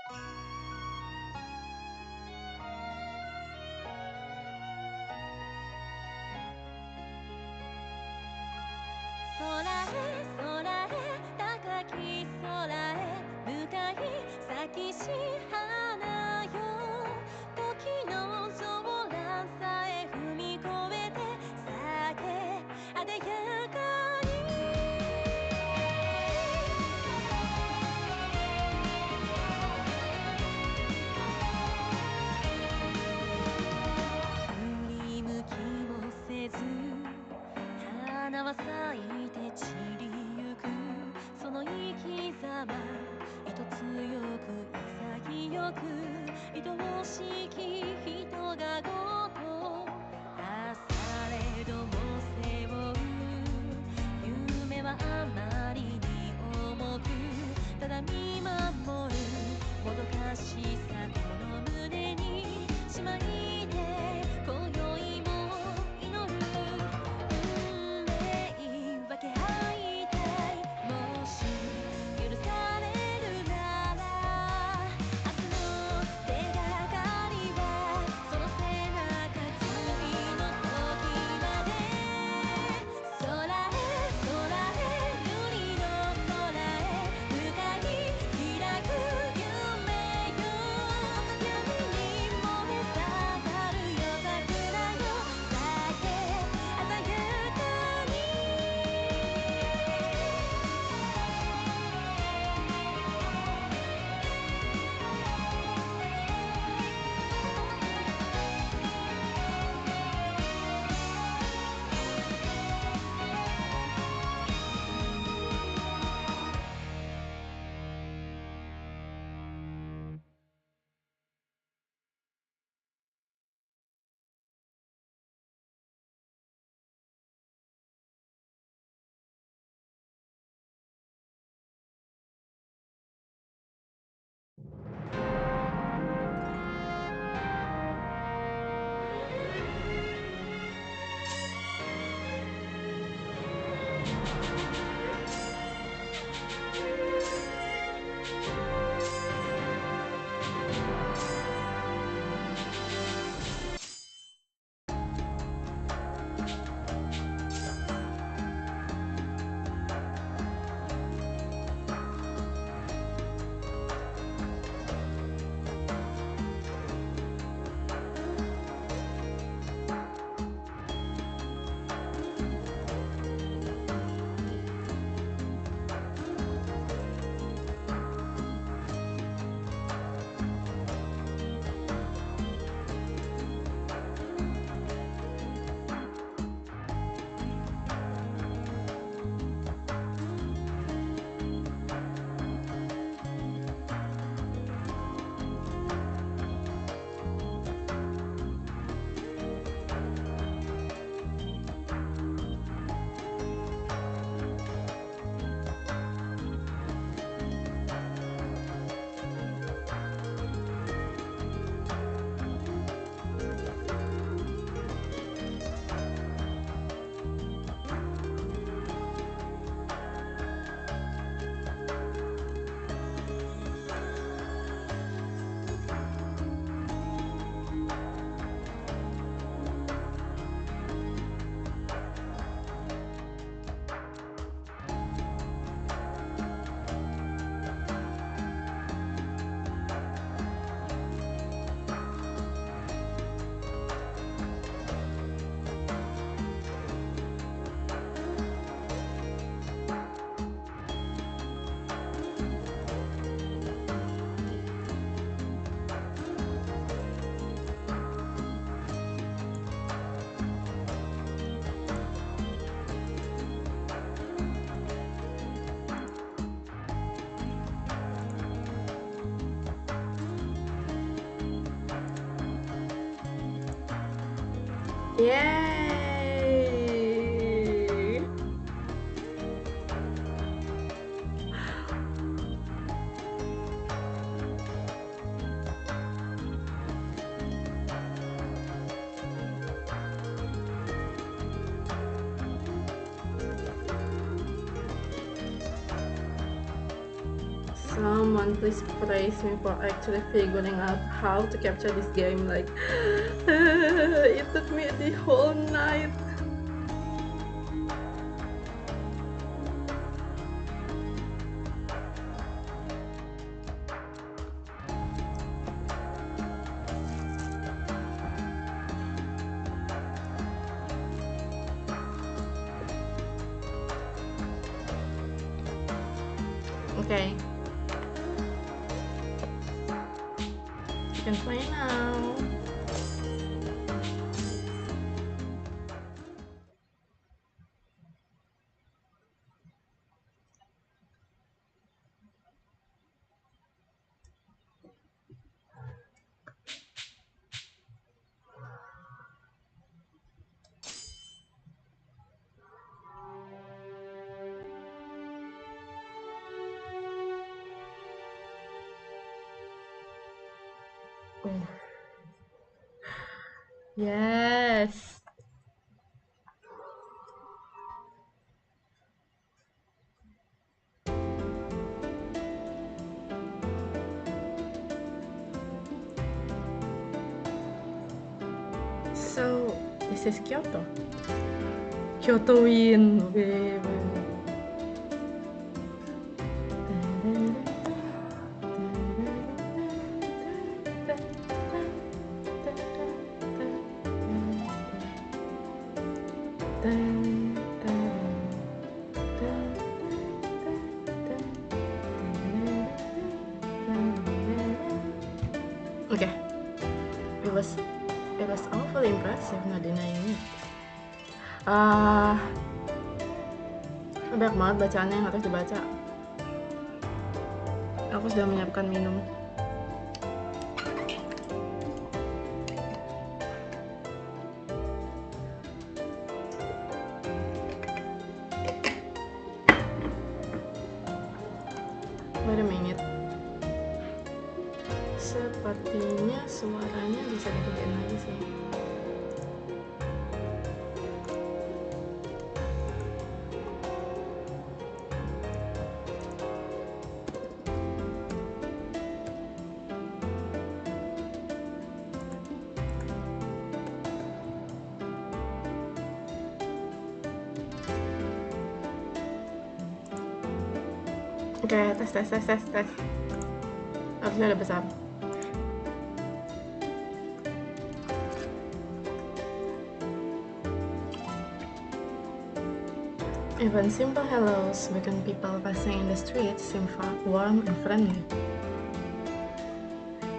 空へ空へ高き空へ向かい咲きし花よ、時の動乱さえ踏み越えて咲けあでやかに。振り向きもせず花は咲いて散りゆく、その生き様糸強く潔く愛しき人がごとされども背負う夢はあまりに重く、ただ見守るもどかしさこの胸にしまいて今宵も祈る。運命分け合いたい、もし許されるなら明日の手がかりはその背中次の時まで。空へ空へ瑠璃の空へ向かい開く夢よ、闇に燃え盛る夜桜よ、咲け鮮やかに。イエーイ。Someone please praise me for actually figuring out how to capture this game. Like, it took me the whole night. Okay. You can play now. Oh. Yes. So, this is Kyoto. Kyoto win. Okay. Okay, it was awfully impressive, not denying it. Banyak banget bacaannya yang harus dibaca. Aku sudah menyiapkan minum. Wait a minute. Sepertinya suaranya bisa digedein lagi sih. Oke, tes. Harusnya udah besar. Even simple hellos between people passing in the street seem warm and friendly.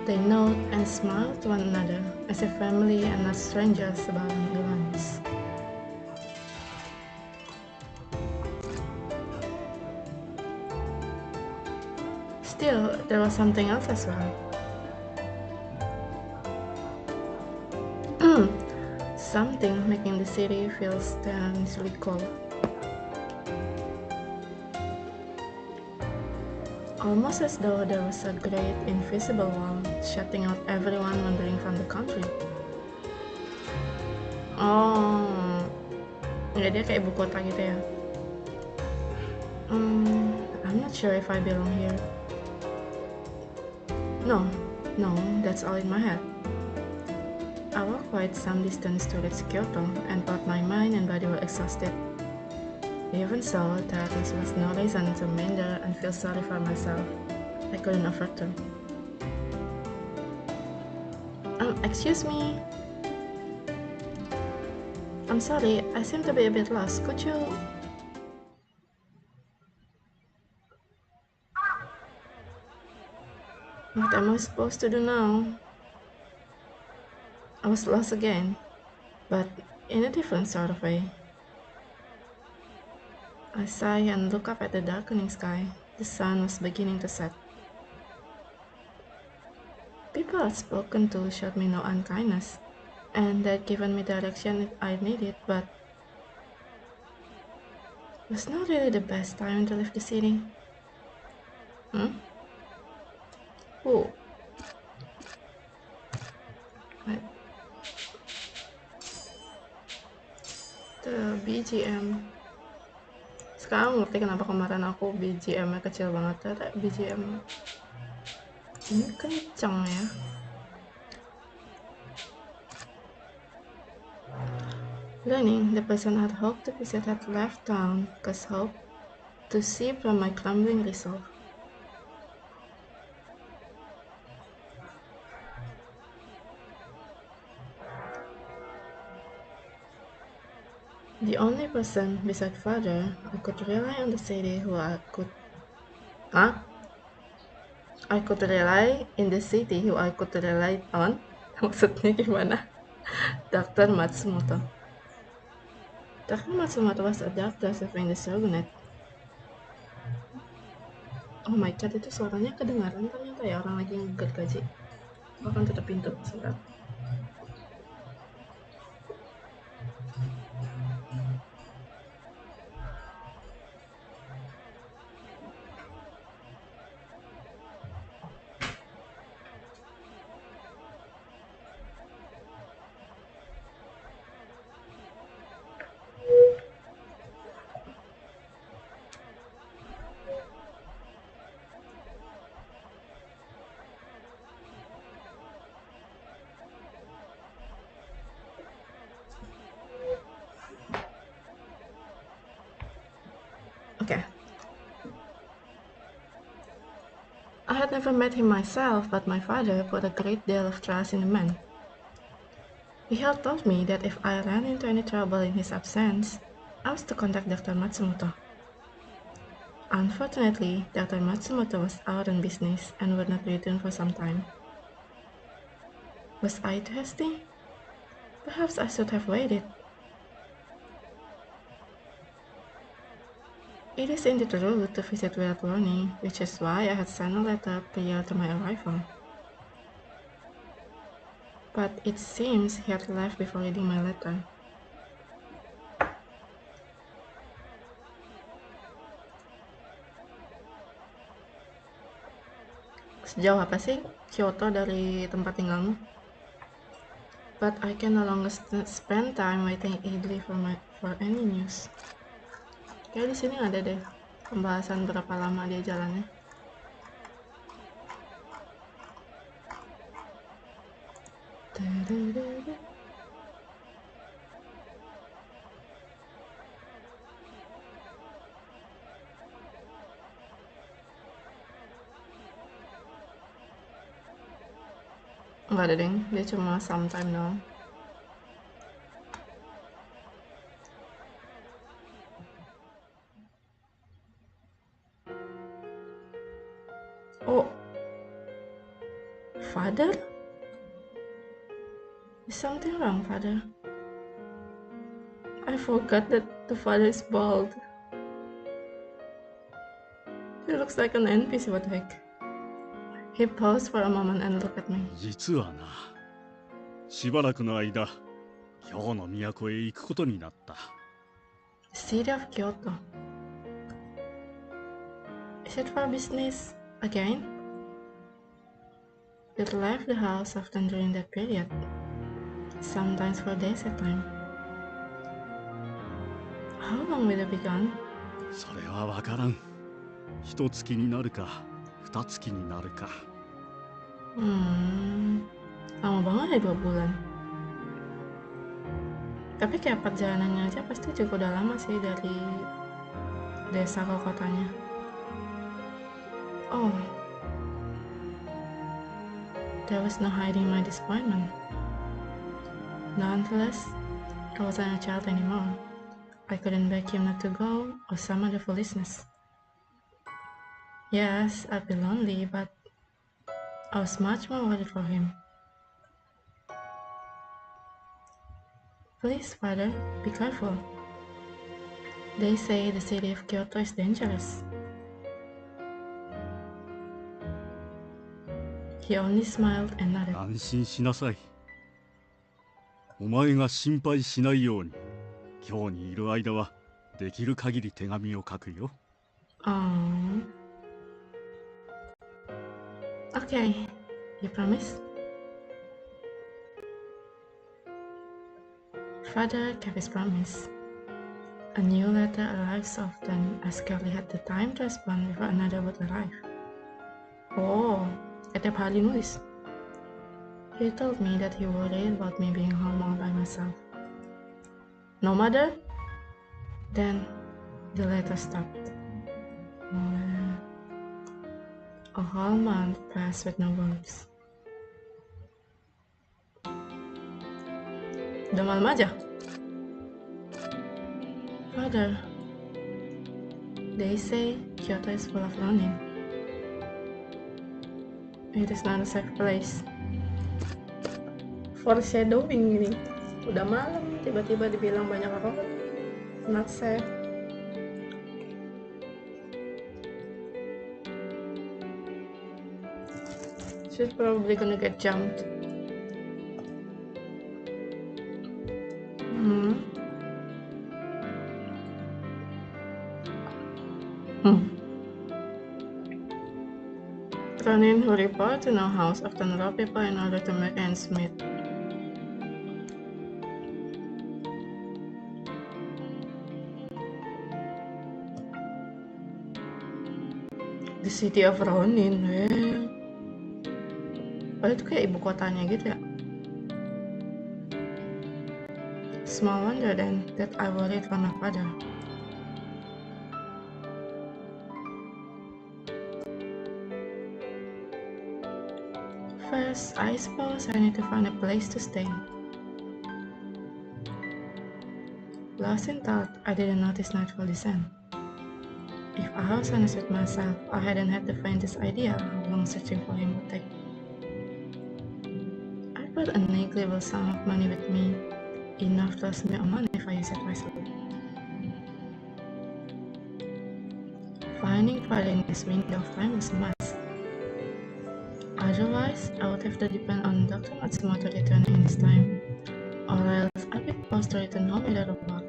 They nod and smile to one another as if family and not strangers about ambulance. Still, there was something else as well. Something making the city feel strangely cold. Almost as though there was a great invisible wall shutting out everyone wandering from the country. Oh, ya dia kayak ibu kota gitu ya. I'm not sure if I belong here. No, that's all in my head. I walked quite some distance towards Kyoto and thought my mind and body were exhausted. Even so, there was no reason to meander and feel sorry for myself. I couldn't afford to. Excuse me. I'm sorry, I seem to be a bit lost. Could you... What am I supposed to do now? I was lost again, but in a different sort of way. I sighed and looked up at the darkening sky. The sun was beginning to set. People had spoken to showed me no unkindness, and they'd given me direction I needed, but it was not really the best time to leave the city. Oh. The BGM Sekarang ngerti kenapa kemarin aku BGM-nya kecil banget. Ternyata BGM ini kenceng ya. Learning, the person I'd hoped to visit had left town, cause hope to see from my crumbling resolve. The only person beside father I could rely on the city I could rely in the city who I could rely on. Maksudnya gimana? Dr. Matsumoto. Dr. Matsumoto was a doctor serving the shogunate. Oh my god, itu suaranya kedengaran ternyata ya orang lagi ngegergaji. Aku akan tutup pintu sebentar. Okay. I had never met him myself, but my father put a great deal of trust in the man. He had told me that if I ran into any trouble in his absence, I was to contact Dr. Matsumoto. Unfortunately, Dr. Matsumoto was out on business and would not return for some time. Was I too hasty? Perhaps I should have waited. It is indeed rude to visit without warning, which is why I had sent a letter prior to my arrival. But it seems he had left before reading my letter. Sejauh apa sih Kyoto dari tempat tinggalmu? But I can no longer spend time waiting idly for any news. Kayak di sini ada deh pembahasan berapa lama dia jalannya. Enggak ada deng, dia cuma sometime doang. Oh, father? Is something wrong, father? I forgot that the father is bald. He looks like an NPC, what the heck? He paused for a moment and looked at me. 実はな、しばらくの間、京の都へ行くことになった。The city of Kyoto. Is it for business again? It left the house often during that period, sometimes for days at a time. How long will it be gone? それはわからん。一月になるか、二月になるか。Lama banget ya 2 bulan. Tapi kayak perjalanannya aja pasti juga udah lama sih dari desa ke kotanya. Oh, there was no hiding my disappointment. Nonetheless, I wasn't a child anymore. I couldn't beg him not to go or some other foolishness. Yes, I'd be lonely, but I was much more worried for him. Please, father, be careful. They say the city of Kyoto is dangerous. He only smiled and nodded. 安心しなさい。お前が心配しないように、京にいる間はできる限り手紙を書くよ。Aww. Okay, you promise? Father kept his promise. A new letter arrives often. I scarcely had the time to respond before another would arrive. Oh, tiap hari nulis. He told me that he worried about me being home all by myself. No mother? Then the letter stopped. A whole month passed with no words. Udah malam aja. Father, they say Kyoto is full of Ronin. It is not a safe place. Foreshadowing ini. Udah malam, tiba-tiba dibilang banyak orang. Not safe. She's probably gonna get jumped. Ronin who report to no house often rob people in order to make ends meet. The city of Ronin, Oh, itu kayak ibu kotanya gitu ya. Small wonder then that I worried for my father. First, I suppose I need to find a place to stay. Lost in thought, I didn't notice nightfall descend. If I was honest with myself, I hadn't had the faintest idea how long searching for him would take. I brought a negligible sum of money with me, enough to last me a month if I use it wisely. Finding father in this window of time was a must. Otherwise, I would have to depend on Dr. Matsumoto returning in his time, or else I'd be forced to return home without a plot.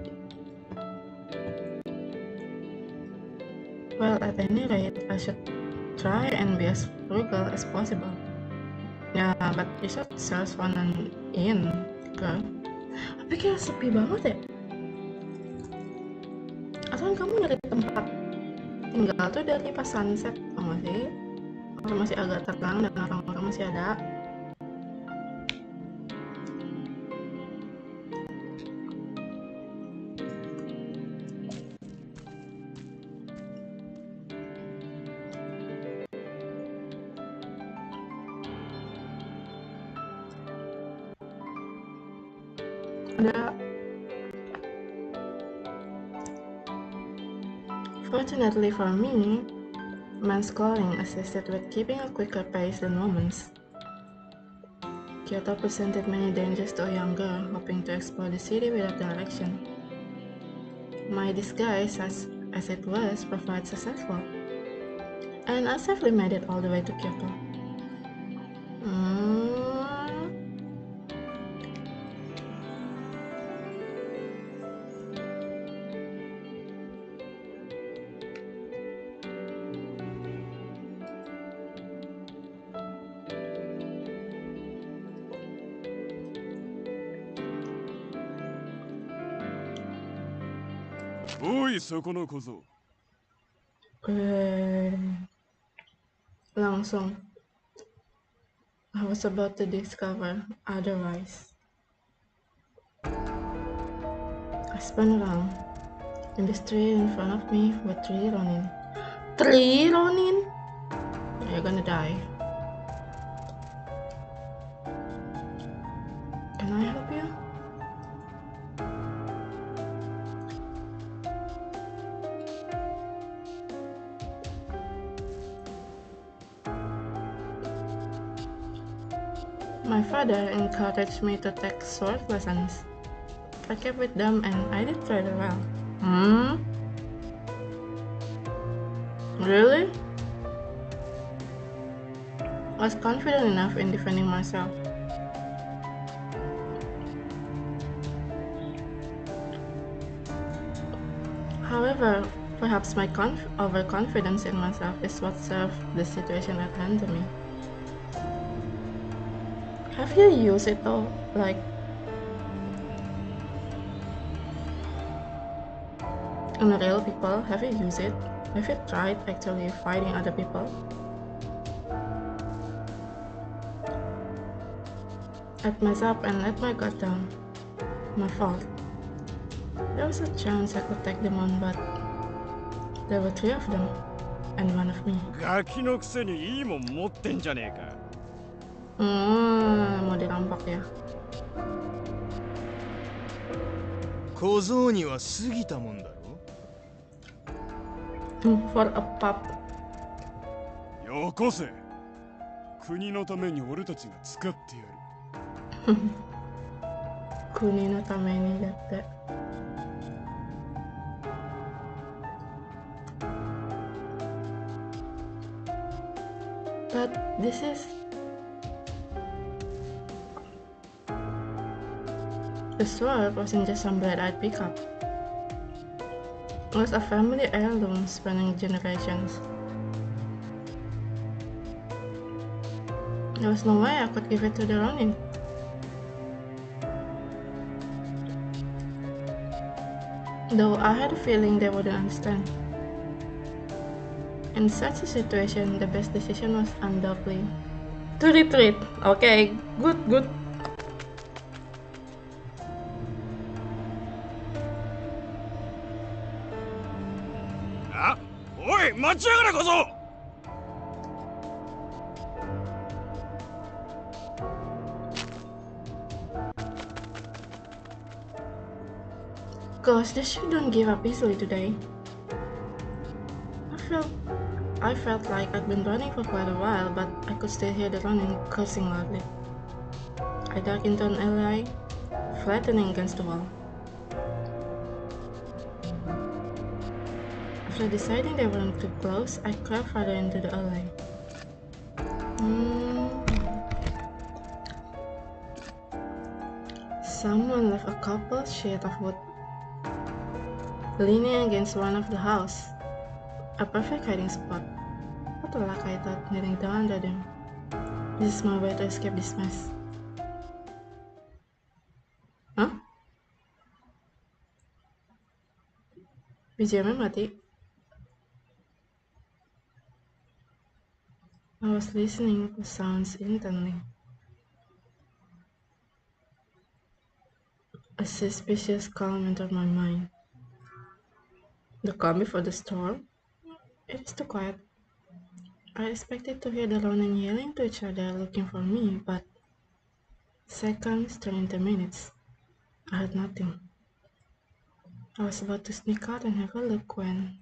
Well, at any rate, I should try and be as frugal as possible. Yeah, but you should search for an inn, girl. Tapi kayak sepi banget ya? Atau kamu dari tempat tinggal tuh dari pas sunset, nggak sih? Orang masih agak terang dan orang-orang masih ada. Fortunately for me, man's calling assisted with keeping a quicker pace than woman's. Kyoto presented many dangers to a young girl hoping to explore the city without direction. My disguise, as it was, proved successful, and I safely made it all the way to Kyoto. Oi, そこの小僧。Langsung. I was about to discover otherwise. I spun around. In the street in front of me were 3 Ronin. 3 Ronin? You're gonna die. Can I help you? My father encouraged me to take sword lessons. I kept with them and I did very well. Really? I was confident enough in defending myself. However, perhaps my overconfidence in myself is what served the situation at hand to me. Have you used it though? Like, Unreal people, have you used it? Have you tried actually fighting other people? I'd mess up and let my guard down. My fault. There was a chance I could take them on, but there were 3 of them, and 1 of me. ガキのくせにいいもん持ってんじゃねえか。Mau dirampak ya. 小僧には過ぎたもんだろ。For a pup. よこせ。国のために俺たちが使ってやる。国のためにだって。But this is the sword wasn't just some blade I'd pick up. It was a family heirloom spanning generations. There was no way I could give it to the Ronin. Though I had a feeling they wouldn't understand. In such a situation, the best decision was undoubtedly to retreat. Okay, good. あ、おい、待ちやがれ小僧。Gosh, the shoe don't give up easily today. I felt like I'd been running for quite a while, but I could still hear the running cursing loudly. I ducked into an alley, flattening against the wall. After deciding they weren't too close, I crept further into the alley. Someone left a couple sheet of wood leaning against one of the house. A perfect hiding spot. What a luck, I thought, kneeling down under them. This is my way to escape this mess. Huh? BGM mati. I was listening to sounds intently. A suspicious calm entered my mind. The calm before the storm? It is too quiet. I expected to hear the Ronin yelling to each other looking for me, but seconds turned into minutes. I heard nothing. I was about to sneak out and have a look when...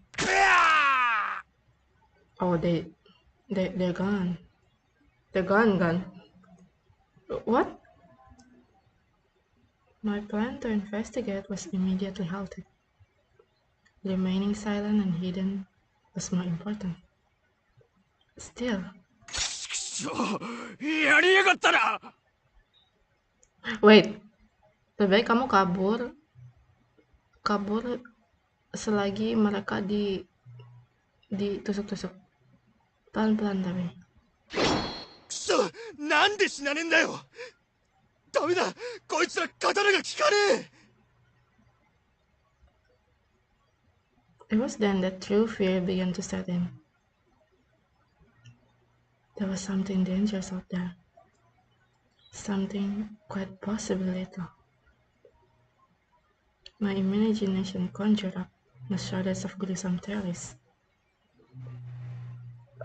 Oh, they're gone. They're gone. What? My plan to investigate was immediately halted. Remaining silent and hidden was more important. Still. Wait. Lebih baik kamu kabur selagi mereka ditusuk-tusuk. Pelan-pelan tapi. なんで死なねえんだよ。ダメだ、こいつら刀が効かねえ。 It was then that true fear began to set in. There was something dangerous out there. Something quite possibly lethal. My imagination conjured up the shadows of gruesome terrors.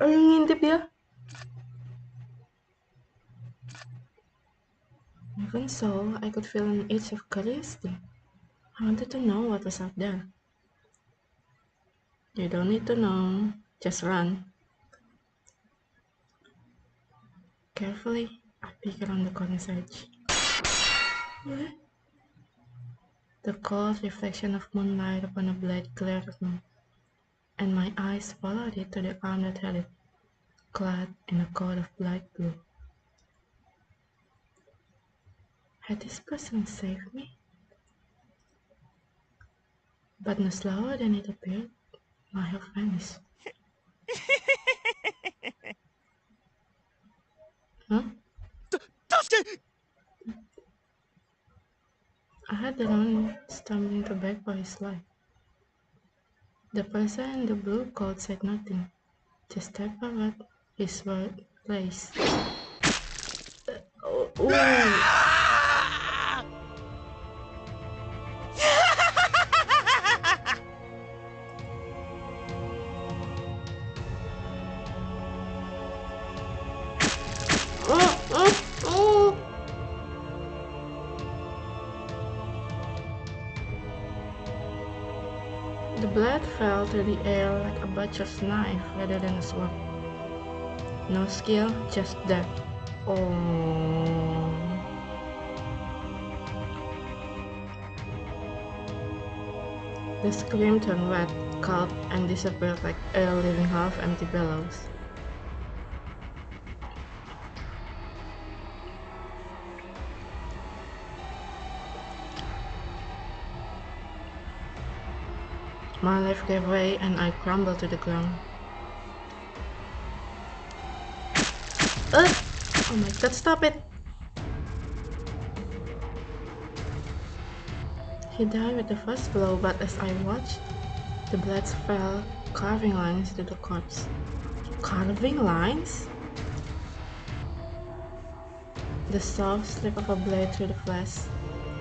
Ngintip ya? Even so, I could feel an itch of curiosity. I wanted to know what was out there. You don't need to know, just run. Carefully, I peeked around the corner's edge. The cold reflection of moonlight upon a blade glared at me, and my eyes followed it to the arm that held it, clad in a coat of light blue. Had this person saved me? But no slower than it appeared, my health vanished. Huh? I heard the Ronin stumbling to beg for his life. The person in the blue coat said nothing. Just stepped forward, his sword raised. Oh. The blade fell through the air like a butcher's knife rather than a sword. No skill, just death. Oh. The scream turned red, cold, and disappeared like air leaving half-empty bellows. My life gave way and I crumbled to the ground. Oh my god, stop it! He died with the first blow, but as I watched, the blades fell, carving lines to the corpse. Carving lines? The soft slip of a blade through the flesh,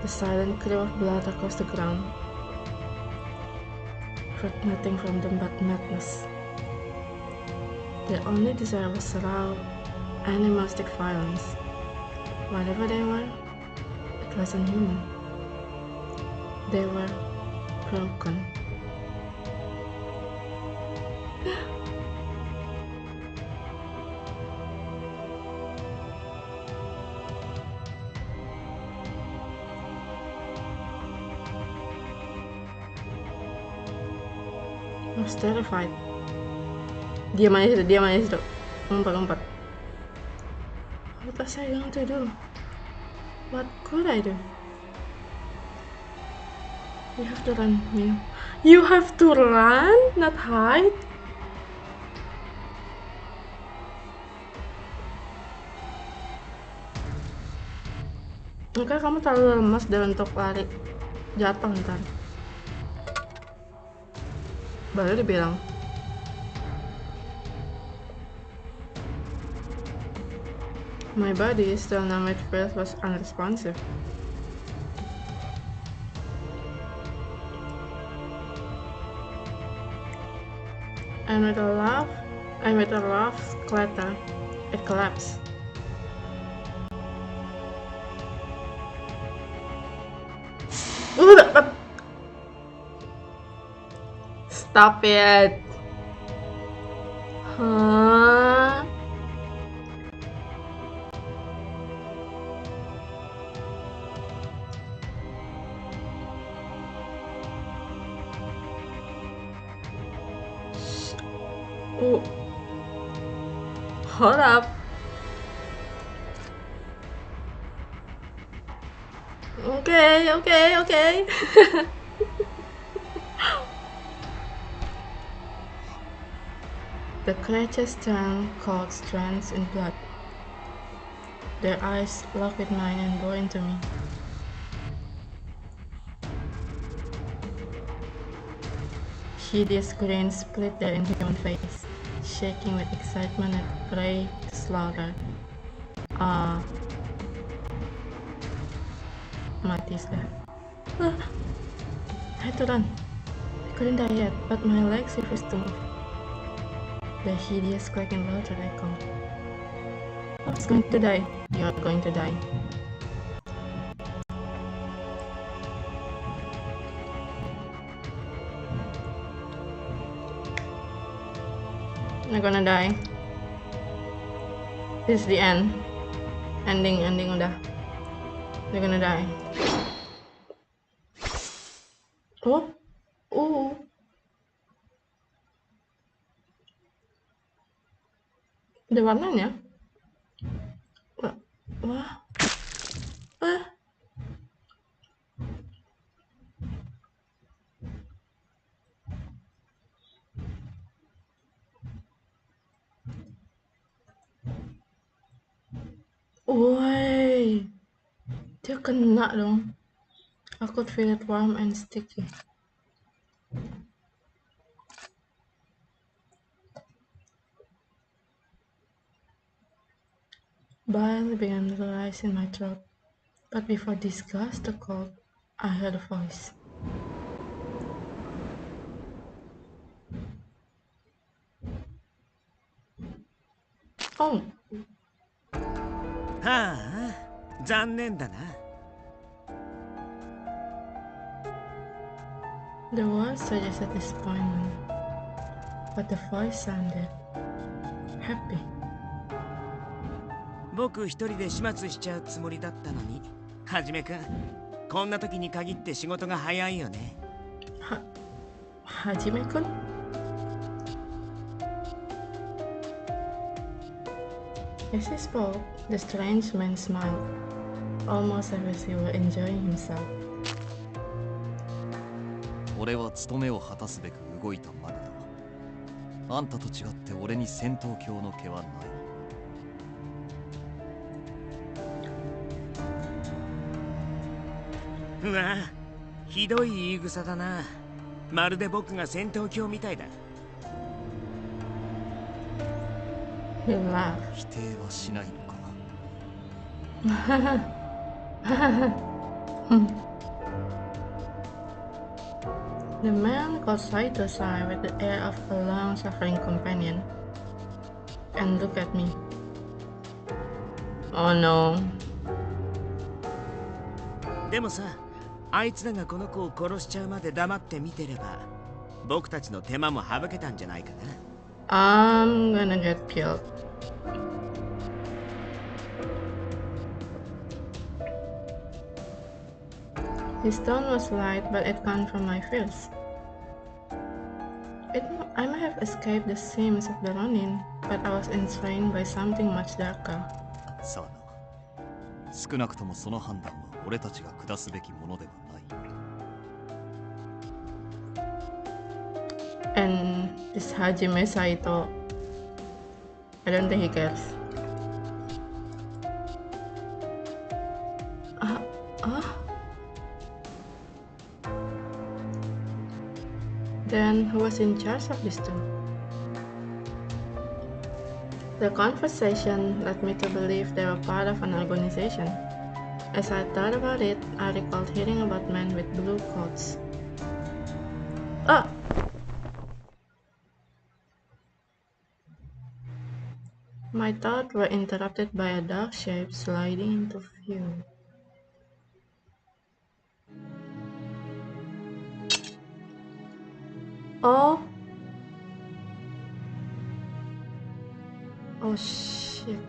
the silent crew of blood across the ground. Heard nothing from them but madness. Their only desire was raw, animalistic violence. Whatever they were, it wasn't human. They were broken. I was terrified. Diam aja situ. Ngumpet. What was I going to do? What could I do? We have to run, Mio. You have to run, not hide. Enggak, kamu terlalu lemas deh untuk lari. Jatuh ntar. Baru dibilang. My body, still numb at first, was unresponsive. And with a rough clatter, it collapsed. Stop it! Huh? Oh. Hold up. Okay. The creatures turned cold strands in blood. Their eyes locked with mine and bore into me. Hideous grins split their inhuman face, shaking with excitement at prey to slaughter. Mati sudah. I had to run. I couldn't die yet, but my legs refused to move. The hideous quaking laughter echoed. I was going to die. You're going to die. I'm gonna die. This is the end. Ending udah. You're gonna die. Oh. Ada warnanya? Wah. Woi. Dia kena dong. I could feel it warm and sticky. Bile began to rise in my throat, but before disgust took hold, I heard a voice. Oh, はあ、残念だな。the word suggested disappointment, but the voice sounded happy. 僕一人で始末しちゃうつもりだったのに、はじめくん、こんな時に限って仕事が早いよね。Hajime-kun? As he spoke, the strange man smiled, almost as if he were enjoying himself. 俺は務めを果たすべく動いたまでだ。あんたと違って俺に戦闘狂の気はない。うわあ、ひどい言い草だな。まるで僕が戦闘狂みたいだ。He laughed. 否定はしないのか。The man got side to side with the air of a long-suffering companion and looked at me. Oh no. でもさ、あいつらがこの子を殺しちゃうまで黙って見てれば、僕たちの手間も省けたんじゃないかな。I'm gonna get killed. His tone was light, but it came from my fears. I might have escaped the seams of the Ronin, but I was entrained by something much darker. さあな。少なくともその判断は俺たちが下すべきものではない。And this Hajime Saito, I don't think he cares. Then who was in charge of these two? The conversation led me to believe they were part of an organization. As I thought about it, I recalled hearing about men with blue coats. Ah! My thoughts were interrupted by a dark shape sliding into view. Oh! Oh shit.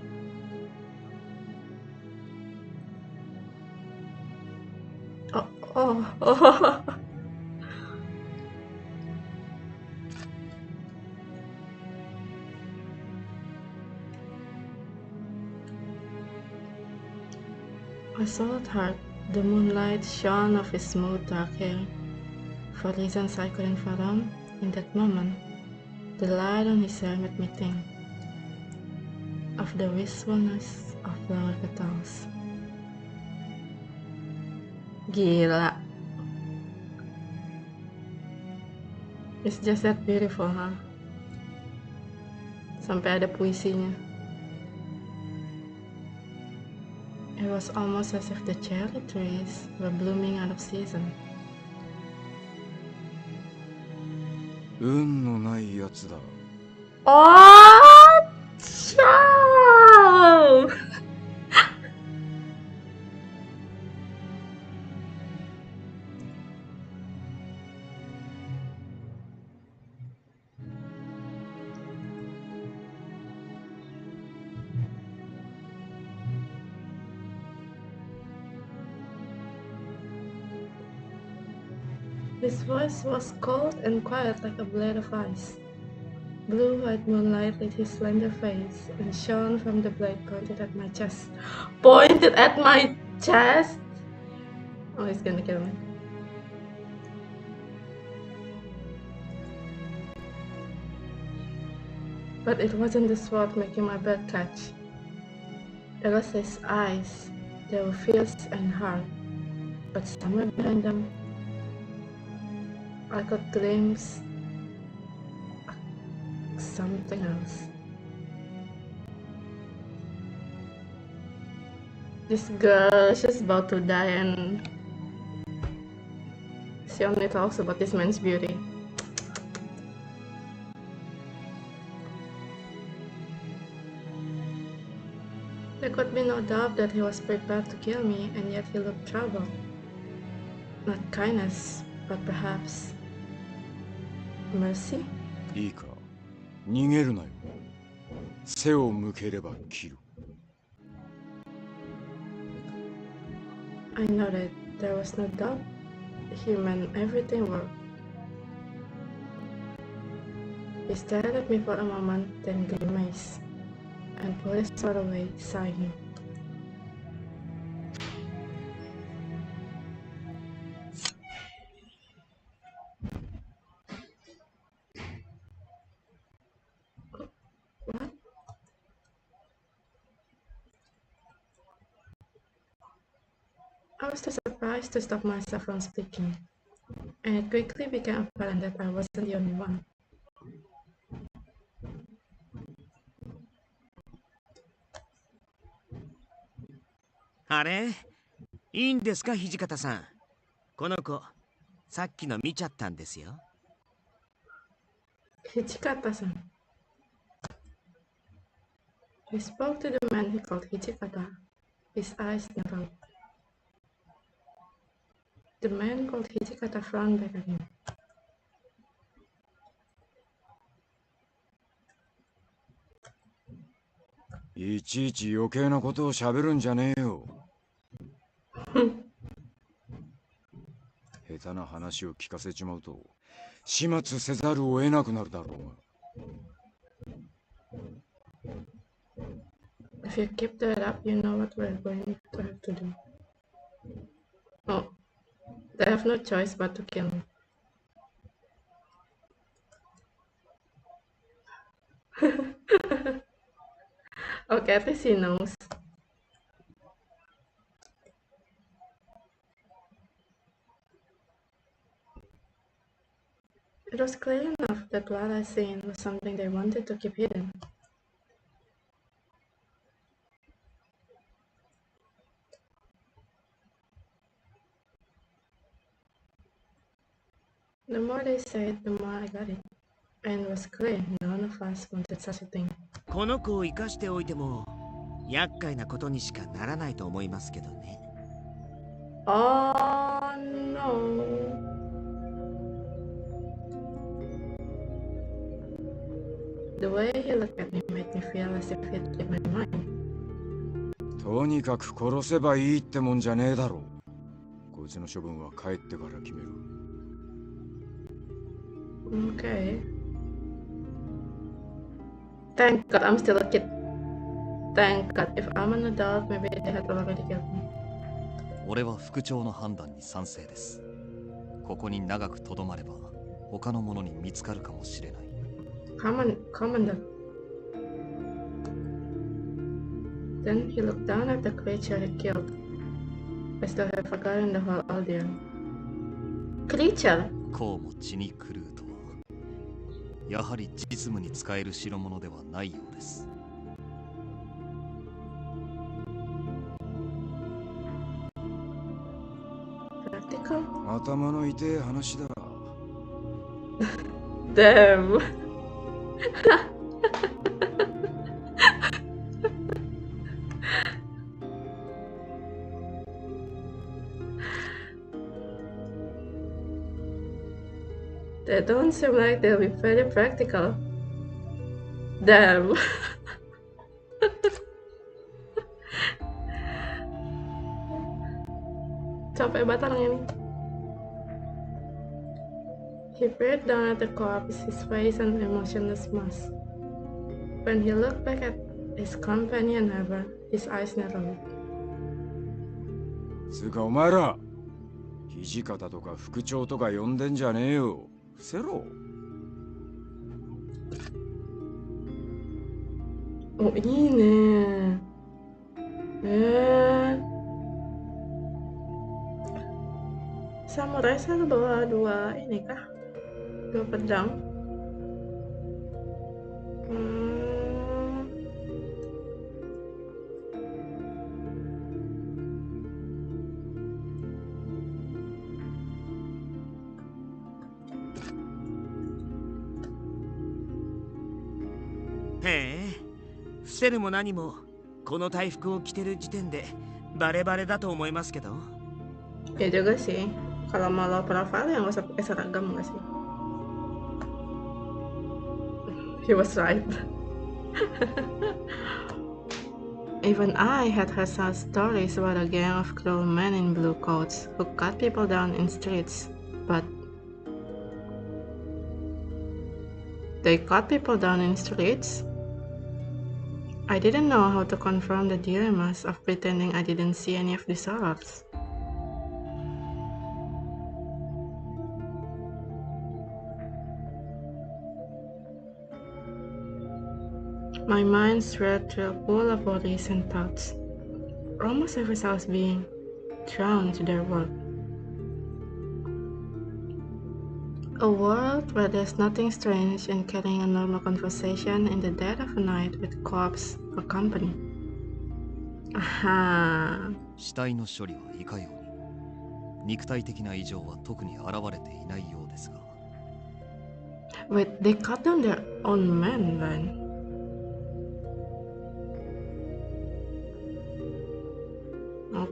Oh. I saw it hard. The moonlight shone off his smooth dark hair. For reasons I couldn't fathom, in that moment, the light on his hair made me think of the wistfulness of flower petals. Gila. It's just that beautiful, huh? Sampai ada puisinya. It was almost as if the cherry trees were blooming out of season. 運のないやつだ。Oh, ciao! His voice was cold and quiet like a blade of ice. Blue-white moonlight lit his slender face and shone from the blade pointed at my chest. Pointed at my chest? Oh, he's gonna kill me. But it wasn't the sword making my blood catch. It was his eyes. They were fierce and hard, but somewhere behind them, I could glimpse something else. This girl, she's about to die and she only talks about this man's beauty. There could be no doubt that he was prepared to kill me, and yet he looked troubled. Not kindness, but perhaps mercy? いいか、逃げるなよ。背を向ければ切る。I noted there was no doubt he meant everything well. He stared at me for a moment, then grimaced, and pulled his sword away, sighing. What? I was too surprised to stop myself from speaking, and it quickly became apparent that I wasn't the only one. Iいいんですか、土方さん。この子、さっきの見ちゃったんですよ。Hijikata-san. He spoke to the man he called Hijikata. His eyes narrowed. The man called Hijikata frowned back at him. いちいち余計なことを喋るんじゃねえよ。下手な話を聞かせちまうと始末せざるを得なくなるだろうが。If you keep that up, you know what we're going to have to do. Oh, they have no choice but to kill me. Okay, at least he knows. It was clear enough that what I seen was something they wanted to keep hidden. The more they said, the more I got it. And it was clear none of us wanted such a thing. この子を生かしておいても厄介なことにしかならないと思いますけどね。Oh no. The way he looked at me made me feel as if he'd read my mind. とにかく殺せばいいってもんじゃねえだろう。こいつの処分は帰ってから決める。Okay. Thank God I'm still a kid. Thank God. If I'm an adult, maybe they had already killed me. 俺は副長の判断に賛成です。ここに長くとどまれば他の者に見つかるかもしれない。Commander. Then he looked down at the creature he killed, as though he had forgotten the whole ordeal. Creature? こうも血に狂うとは、やはり実務に使える代物ではないようです。Practical? 頭の痛い話だ。Damn. They don't seem like they'll be very practical. Damn. Capek banget orang ini. He peered down at the corpse, his face an emotionless mask. When he looked back at his companion, however, his eyes narrowed. つうかお前ら、土方とか副長とか呼んでんじゃねえよ。伏せろ。Oh, ini. Samurai selalu bawa dua ini kah? Dua pedang. セルも何もこの大服を着てる時点でバレバレだと思いますけど。Ya juga sih. Kalau mau low profile ya nggak usah pakai seragam nggak sih? He was right. Even I had heard such stories about a gang of cruel men in blue coats who cut people down in streets, but they cut people down in streets? I didn't know how to confront the dilemmas of pretending I didn't see any of these horrors. My mind swirled through a pool of worries and thoughts. Almost every soul was being drawn to their work. A world where there's nothing strange in carrying a normal conversation in the dead of a night with corpse for company. Aha. 死体の処理はいかように、肉体的な異常は特に現れていないようですが。Wait, they cut down their own men then?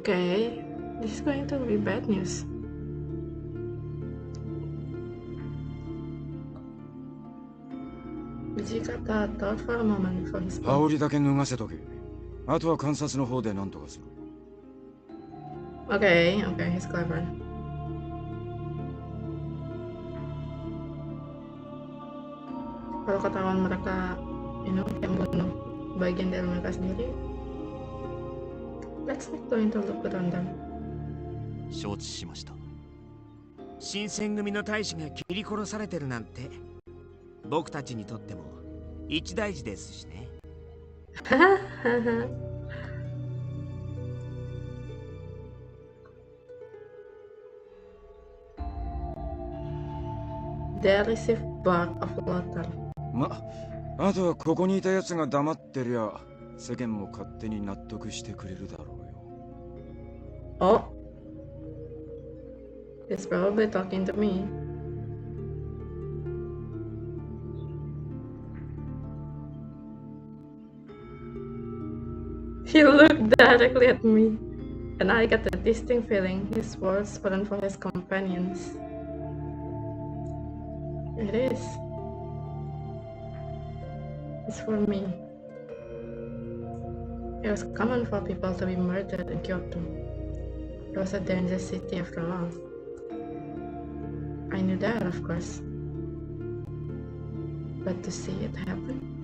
Okay, this is going to be bad news. Jikata thought for a moment for his 羽織だけ脱がせとけ。あとは観察の方で何とかする。Okay, he's clever. Kalau ketahuan mereka, kayak membunuh bagian dari mereka sendiri, let's not go into look on them. 承知しました。新選組の大使が切り殺されてるなんて、僕たちにとっても一大事ですしね。They receive bark of water. あとはここにいたやつが黙ってりゃ世間も勝手に納得してくれるだろうよ。Oh, he's probably talking to me. He looked directly at me, and I got a distinct feeling his words weren't for his companions. It is. It's for me. It was common for people to be murdered in Kyoto. It was a dangerous city after all. I knew that, of course. But to see it happen?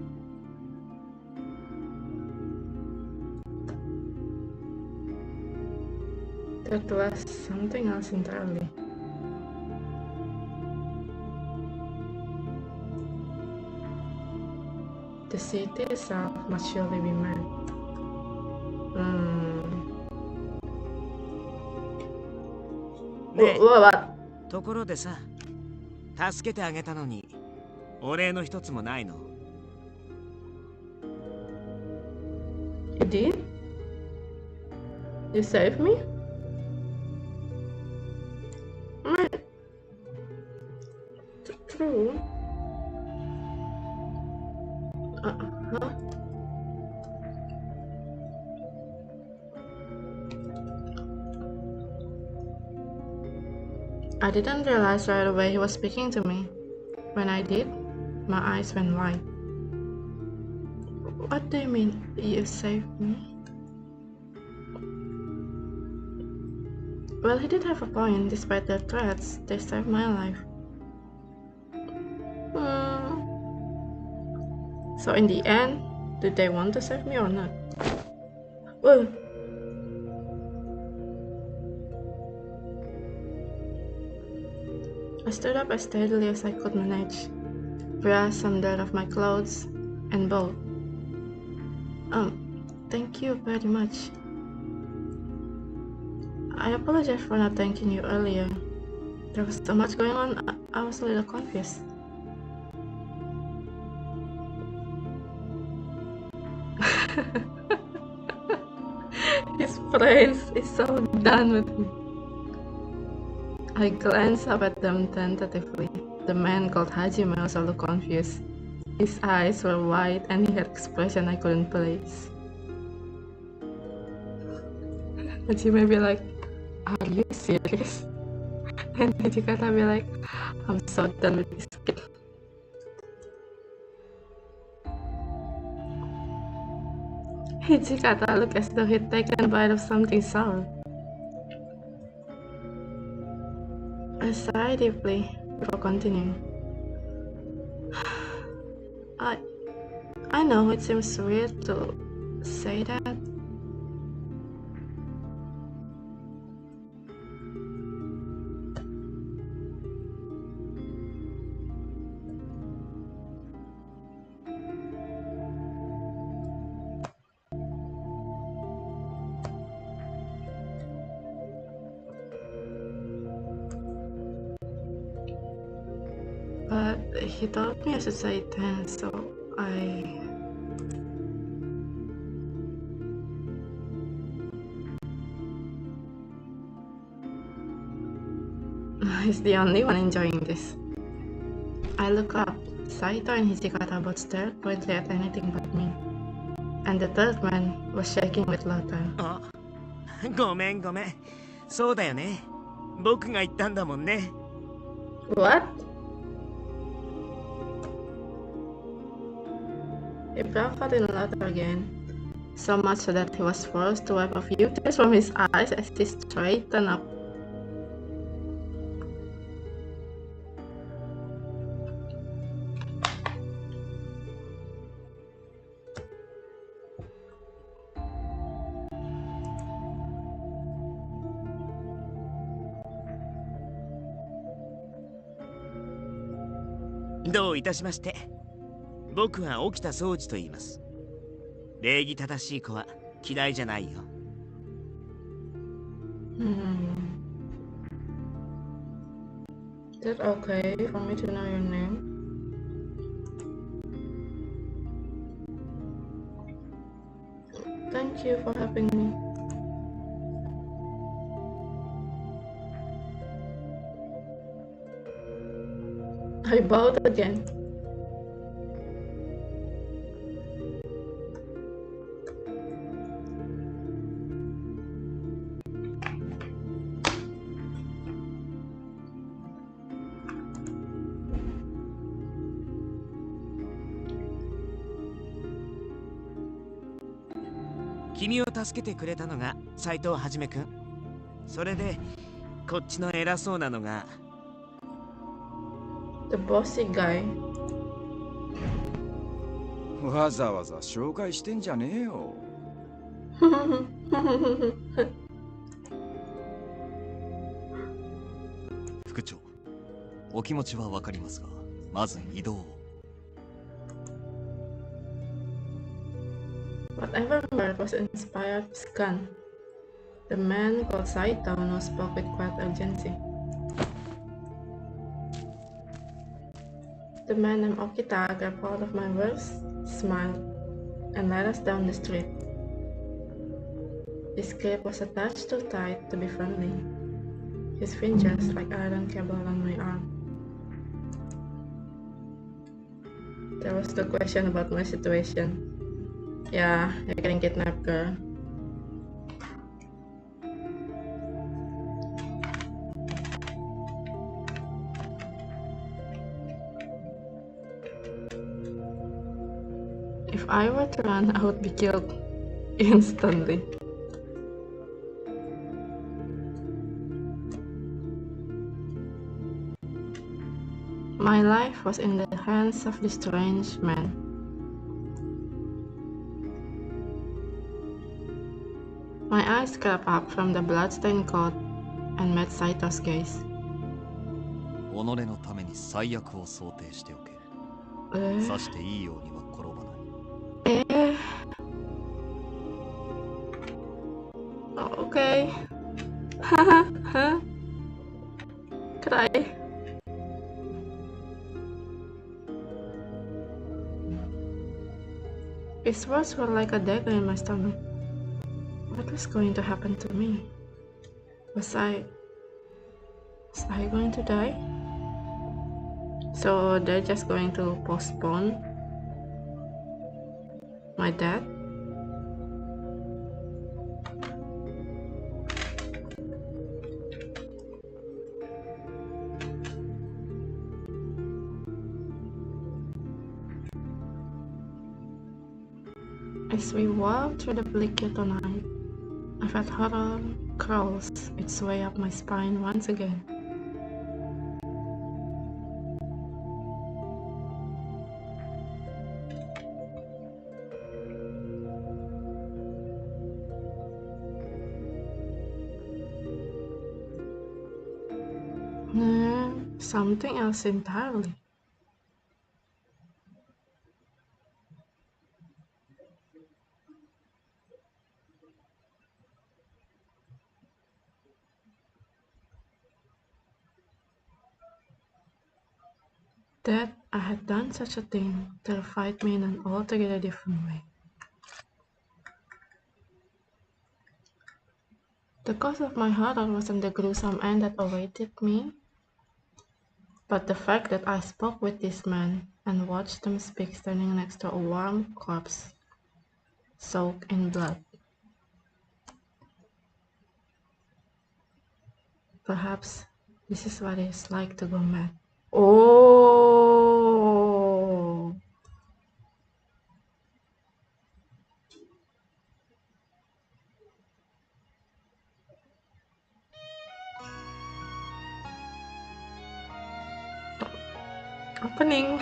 That was something else entirely. The city itself must surely be mad. What? ところでさ、助けてあげたのにお礼の一つもないの。You did? You saved me? True. I didn't realize right away he was speaking to me. When I did, my eyes went wide. What do you mean, you saved me? Well, he did have a point. Despite their threats, they saved my life. So in the end, did they want to save me or not? Whoa. I stood up as steadily as I could manage, brushed some dirt off my clothes, and bowed. Thank you very much. I apologize for not thanking you earlier. There was so much going on, I was a little confused. His brain is so done with me. I glanced up at them tentatively. The man called Hajime also looked confused. His eyes were wide and he had expression I couldn't place. And she may be like, are you serious? And Hijikata be like, I'm so done with this kid. Hijikata looked as though he'd taken a bite of something sour. I sighed deeply before continuing. I know it seems weird to say that. But he told me I should say it then, so He's the only one enjoying this. I look up. Saito and Hijikata both stared pointedly at anything but me. And the third man was shaking with laughter. ごめんごめん。そうだよね。僕が言ったんだもんね。What? He broke out in laughter again, so much so that he was forced to wipe a few tears from his eyes as he straightened up. "どういたしまして。僕は沖田総司と言います。礼儀正しい子は嫌いじゃないよ。Is it okay for me to know your name? Thank you for helping me. I bowed again. "君を助けてくれたのが斉藤はじめくん。それでこっちの偉そうなのが The bossy guy. わざわざ紹介してんじゃねえよ。副長、お気持ちはわかりますが、まず移動を。Whatever word was inspired was gone. The man called Saito now spoke with quiet urgency. The man named Okita grabbed hold of my words, smiled, and led us down the street. His cape was attached too tight to be friendly. His fingers like iron cable on my arm. There was the question about my situation. Yeah, you're getting kidnapped, girl. If I were to run, I would be killed instantly. My life was in the hands of this strange man. My eyes crept up from the bloodstained coat and met Saito's gaze. 己のために最悪を想定しておけ。さしていいようには転ばない。Okay. Cry. His words were like a dagger in my stomach. What was going to happen to me? Was I going to die? So they're just going to postpone My dad? As we walk through the bleak Kyoto night, I felt horror crawls its way up my spine once again. Something else entirely. That I had done such a thing terrified me in an altogether different way. The cause of my horror wasn't the gruesome end that awaited me, but the fact that I spoke with this man and watched him speak standing next to a warm corpse, soaked in blood. Perhaps this is what it's like to go mad. Oh, opening.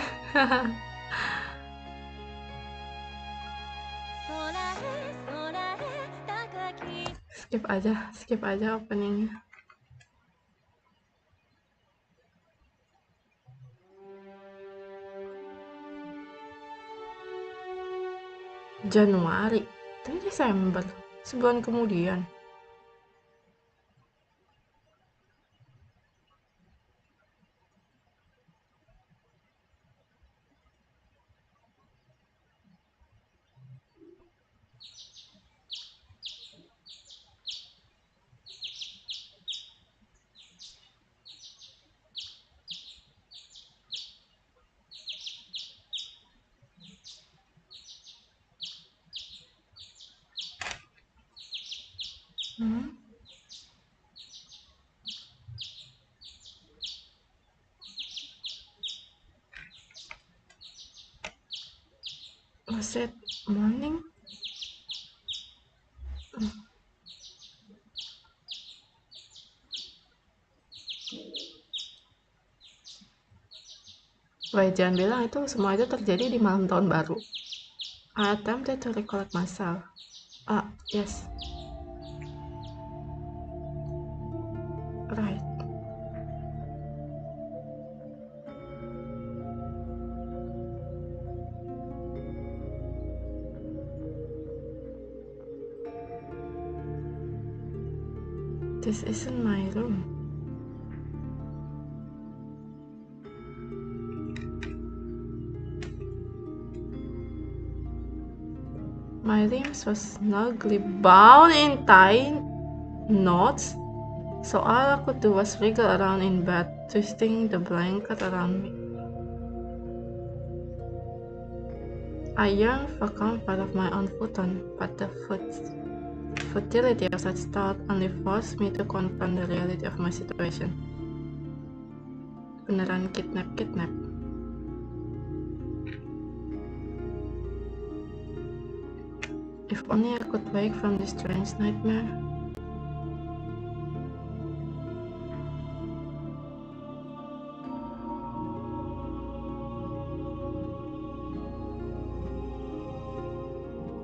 skip aja openingnya. Januari, itu Desember, sebulan kemudian. Was it morning? Wah, jangan bilang itu semua itu terjadi di malam tahun baru. I attempted to recollect myself. Yes. Right. This isn't my room. My limbs were snugly bound in tight knots, so all I could do was wriggle around in bed, twisting the blanket around me. I yearned for comfort of my own futon, but the futility of such thought only forced me to confront the reality of my situation. Beneran kidnap. If only I could wake from this strange nightmare.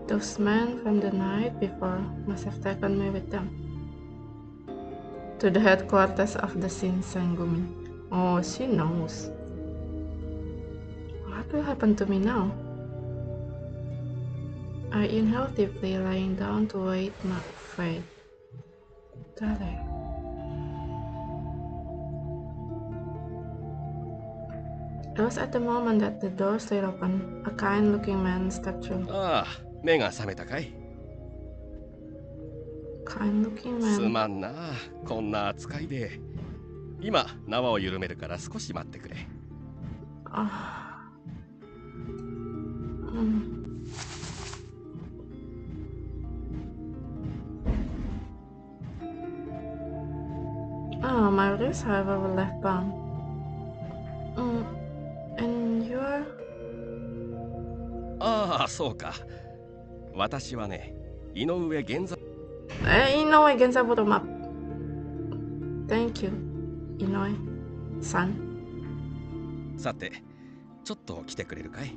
Those men from the night before must have taken me with them to the headquarters of the Shinsengumi. Oh, she knows. What will happen to me now? I inhaled deeply, lying down to wait my fate. Darling. It was at the moment that the door slid open. A kind-looking man stepped through. 目が覚めたかい？ Kind-looking す man. まんな、こんな扱いで。今縄を緩めるから少し待ってくれ。Oh, my wrists, however, were left bound. And you are? ああ、そうか。私はね、井上源三。Inoue Genzabuto map. Thank you, Inoue-san. さて、ちょっと来てくれるかい？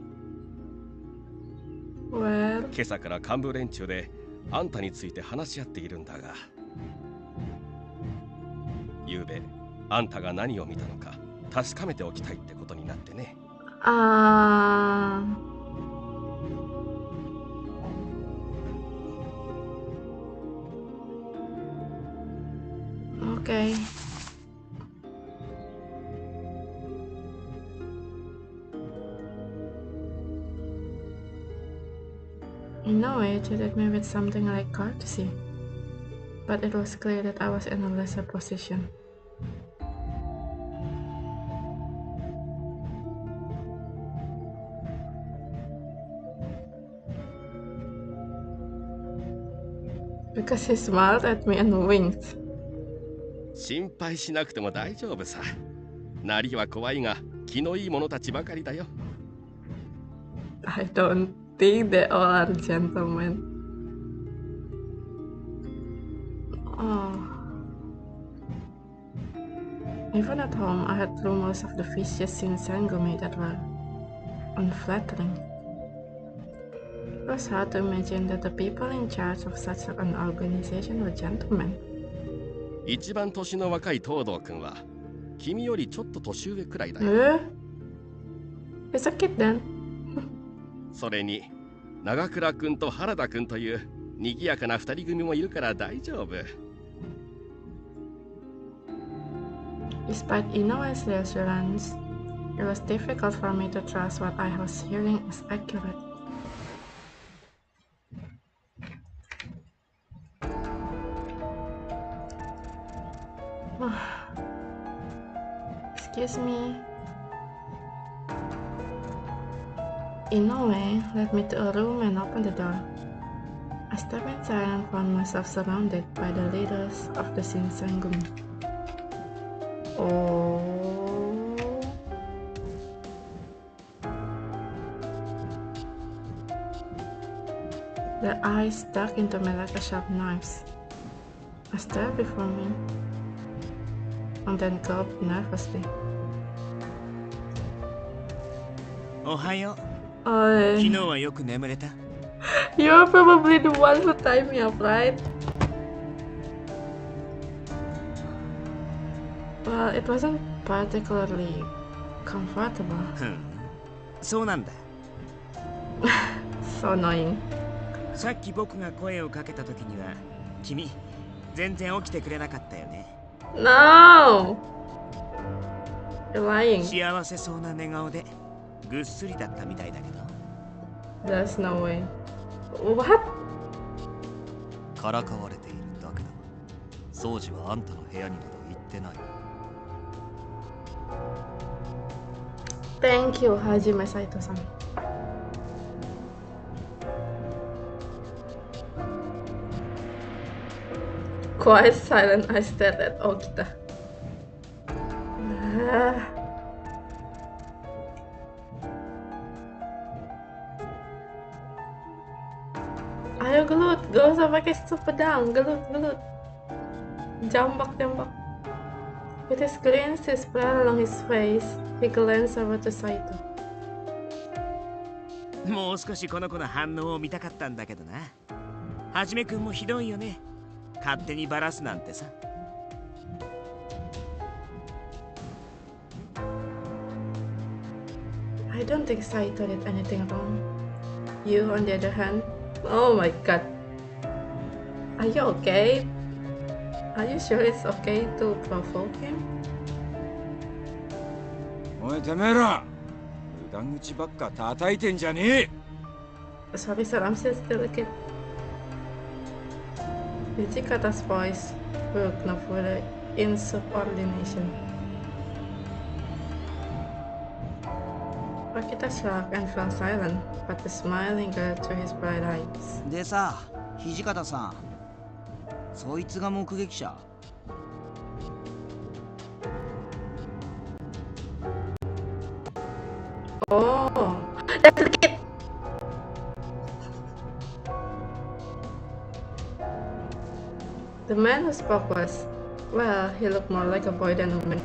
Well, 今朝から幹部連中であんたについて話し合っているんだが、ゆうべあんたが何を見たのか確かめておきたいってことになってね。okay. Inoue treated me with something like courtesy, but it was clear that I was in a lesser position. Because he smiled at me and winked. 心配しなくても大丈夫さ。なりは怖いが気のいい者たちばかりだよ。I don't think they all are gentlemen. Oh. Even at home, I had rumors of the vicious Shinsengumi that were unflattering. It was hard to imagine that the people in charge of such an organization were gentlemen. 一番年の若い東堂君は君よりちょっと年上くらいだよ。He's a kid then. それに長倉君と原田君という賑やかな二人組もいるから大丈夫。Despite Inoue's reassurance, it was difficult for me to trust what I was hearing as accurate. Excuse me. Inoue led me to a room and opened the door. I stepped inside and found myself surrounded by the leaders of the Shinsengumi. Oh. Their eyes stuck into me like a sharp knives. I stared before me and then gulped nervously. おはよう。 Oh, 昨日はよく眠れた？ you're probably the one who tied me up, right? Well, it wasn't particularly comfortable. そうなんだ。 So annoying. さっき僕が声をかけた時には君全然起きてくれなかったよね。 No! You're lying. 幸せそうな寝顔でぐっすりだったみたいだけど。 There's no way. What? からかわれているだけだ。掃除はあんたの部屋になど行ってない。 Thank you, Hajime Saito-san. Quiet silent, I stared at Okita. Ayo gelut, gak usah pakai pedang, gelut. Jambak. With his glances spread along his face, he glanced over to Saito. もう少しこの子の反応を見たかったんだけどな。はじめくんもひどいよね。勝手にバラすなんてさ。 I don't think Saito did anything wrong. You, on the other hand, oh my god. Are you okay? Are you sure it's okay to provoke him? おいてめえら、無駄口ばっか叩いてんじゃねえ。 Sorry sir, I'm still a kid. Hijikata's voice broke no further insubordination. Okita shrugged and fell silent, but the smile lingered through his bright eyes. でさ、土方さん、そいつが目撃者？ That's the kid! The man who spoke was, well, he looked more like a boy than a man.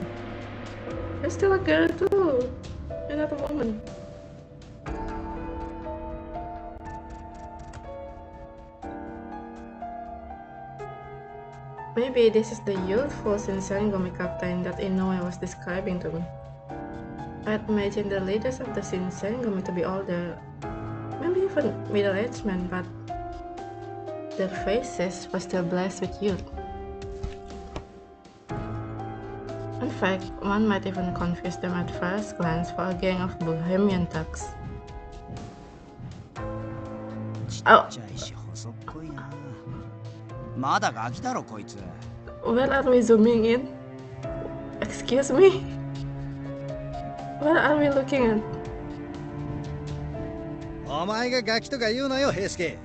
You're still a girl too. You're not a woman. Maybe this is the youthful Shinsengumi captain that Inoue was describing to me. I'd imagine the leaders of the Shinsengumi to be older, maybe even middle-aged men, but their faces were still blessed with youth. In fact, one might even confuse them at first glance for a gang of bohemian thugs. Oh. Where are we zooming in? Excuse me? What are we looking at? お前がガキとか言うなよ、平介。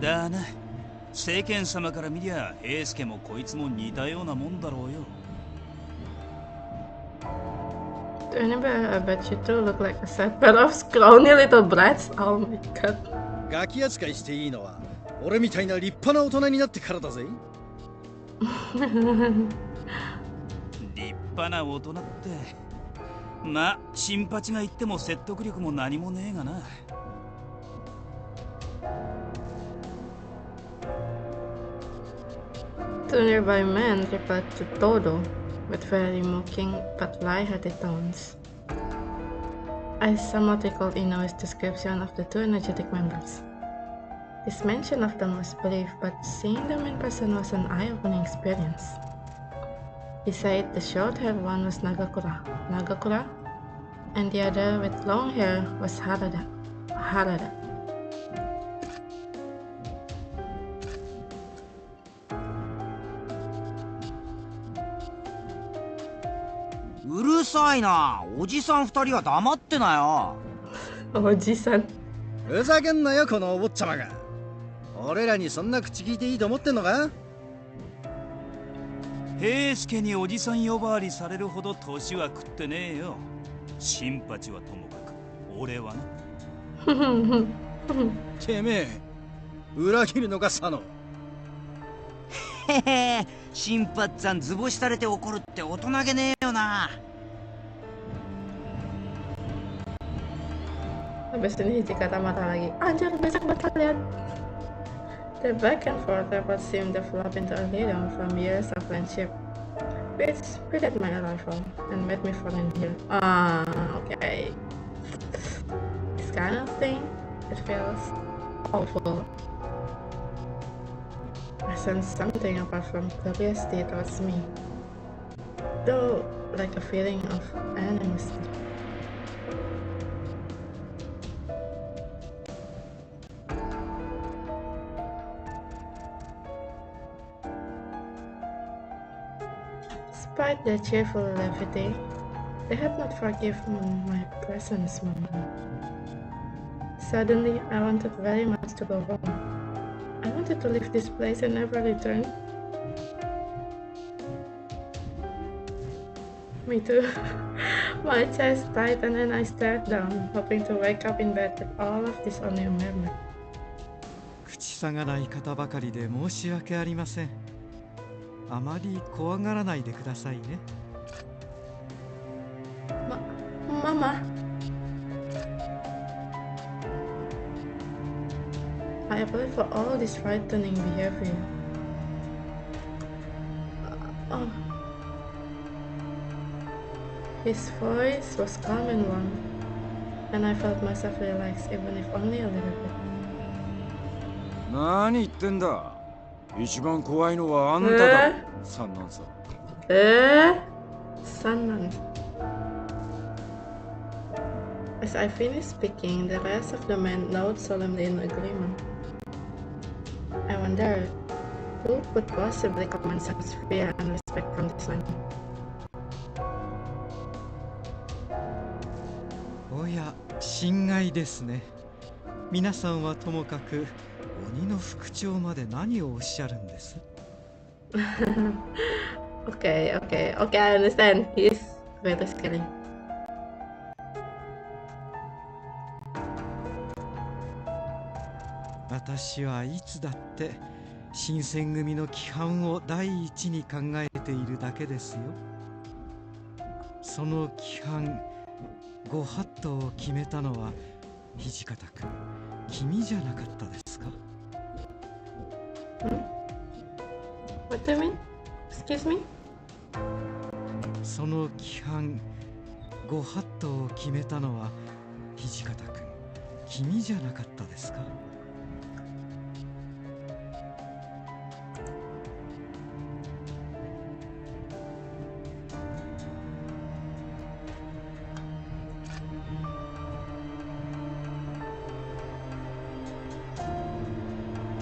だな。世間様から見りゃ、平介もこいつも似たようなもんだろうよ。To anybody, I bet you two look like a sad pair of scrawny little brats. Oh my god. ガキ扱いしていいのは、俺みたいな立派な大人になってからだぜ。立派な大人って。まあ、新八が言っても説得力も何もねえがな。The nearby man replied to Todo with very mocking but light-hearted tones. I somewhat recalled Inoue's description of the two energetic members. His mention of them was brief, but seeing them in person was an eye-opening experience. He said the short-haired one was Nagakura, and the other with long hair was Harada. うるさいな。おじさん二人は黙ってなよ。おじさん。ふざけんなよ、このお坊ちゃまが。俺らにそんな口聞いていいと思ってんのか？平介におじさん呼ばわりされるほど年は食ってねえよ。新八はともかく、俺はな。てめえ、裏切るのか、佐野。へへ、新八さん図星されて怒るって大人げねえよな。Habis ini Hiji kata mata lagi, anjir besok bakal lihat. The back and forth effort seemed developed into a rhythm from years of friendship, which predated my arrival and made me fall in here. Okay. This kind of thing, it feels awful. I sense something apart from curiosity towards me, though like a feeling of animosity. Despite their cheerful levity, they had not forgiven my presence moment. Suddenly, I wanted very much to go home. I wanted to leave this place and never return. Me too. My chest tightened and I stared down, hoping to wake up in bed with all of this on your memory. 口さがない方ばかりで申し訳ありません。あまり怖がらないでくださいね。ママ。I apologize for all this frightening behavior. His voice was calm and warm, and I felt myself relax, even if only a little bit. 何言ってんだ。一番怖いのはあんただ。三男さ。三男。As I finished speaking, the rest of the men nodded solemnly in agreement. I wondered, who could possibly command such fear and respect from this man? おや、心外ですね。皆さんはともかく鬼の副長まで何をおっしゃるんです？ Okay, okay, okay, I understand. He's very scary. 私はいつだって新選組の規範を第一に考えているだけですよ。その規範ご法度を決めたのは土方君、君じゃなかったですか？ What do you mean? Excuse me? その規範ご法度を決めたのは土方君、君じゃなかったですか？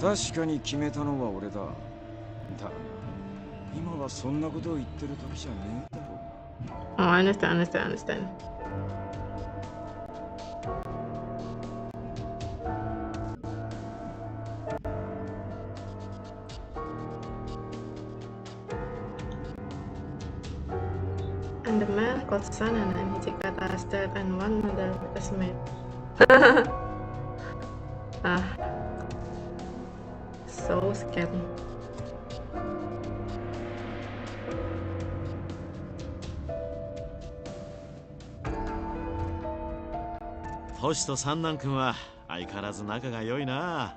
確かに決めたのは俺だ。だが今はそんなことを言ってる時じゃねえだろう。 Oh, I understand, understand. And the man called Sanan and Hijikata is dead and one other is made. Ah, so scary.星と三男君は相変わらず仲が良いな。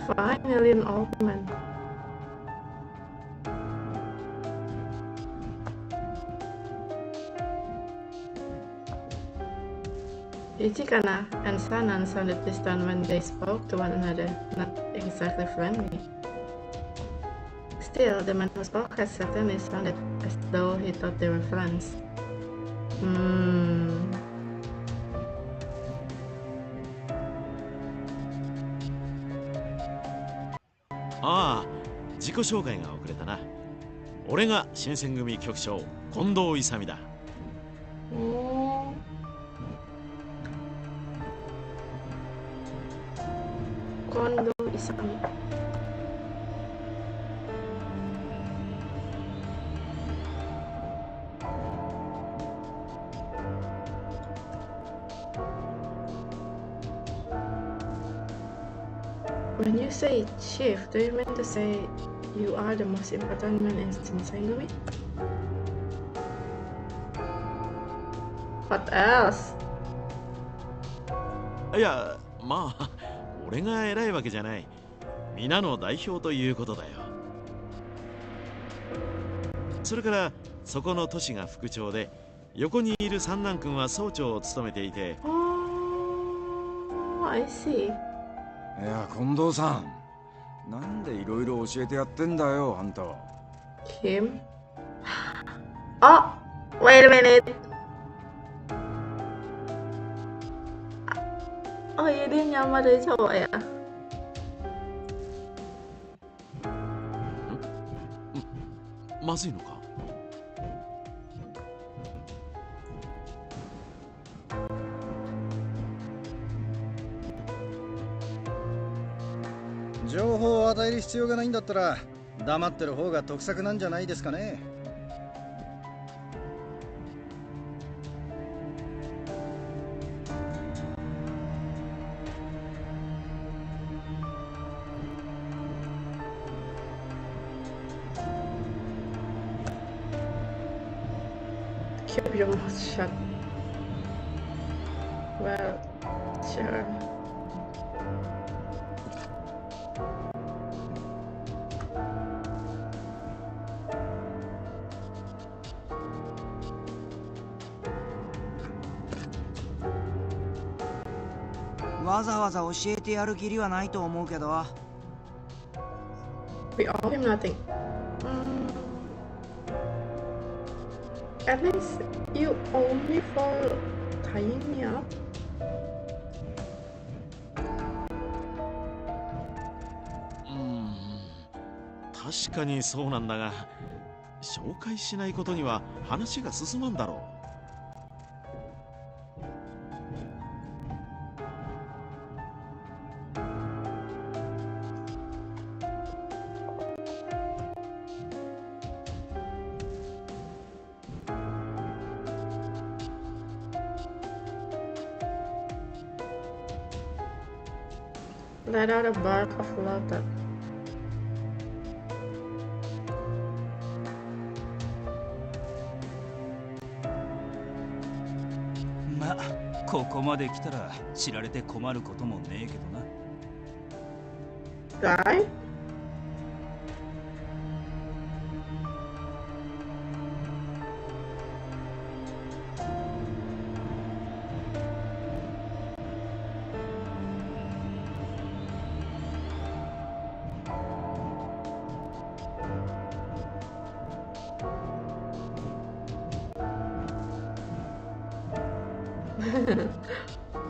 Finally an old man. Ichikana and Sanan sounded distant when they spoke to one another, not exactly friendly. Still, the man who spoke had certainly sounded as though he thought they were friends. Hmm. ああ、自己紹介が遅れたな。俺が新選組局長近藤勇だ。近藤勇。When you say chief, do you mean to say you are the most important man in Shinsengumi? What else? いや、まあ俺が偉いわけじゃない。皆の代表ということだよ。それからそこの都市が副長で、横にいる三男君は総長を務めていて。Oh, I see. いや、近藤さん、なんでいろいろ教えてやってんだよ、あんたは。Kim? Oh, wait a minute. Oh iya, dia nyamar dari cowok ya? まずいのか？情報を与える必要がないんだったら黙ってる方が得策なんじゃないですかね。Keep your mouth shut. Well, sure. We owe him nothing. At least you owe me for tying me up. 確かにそうなんだが、紹介しないことには話が進まんだろう。Let out a bark of laughter. ま、ここまで来たら知られて困ることもねえけどな。Die?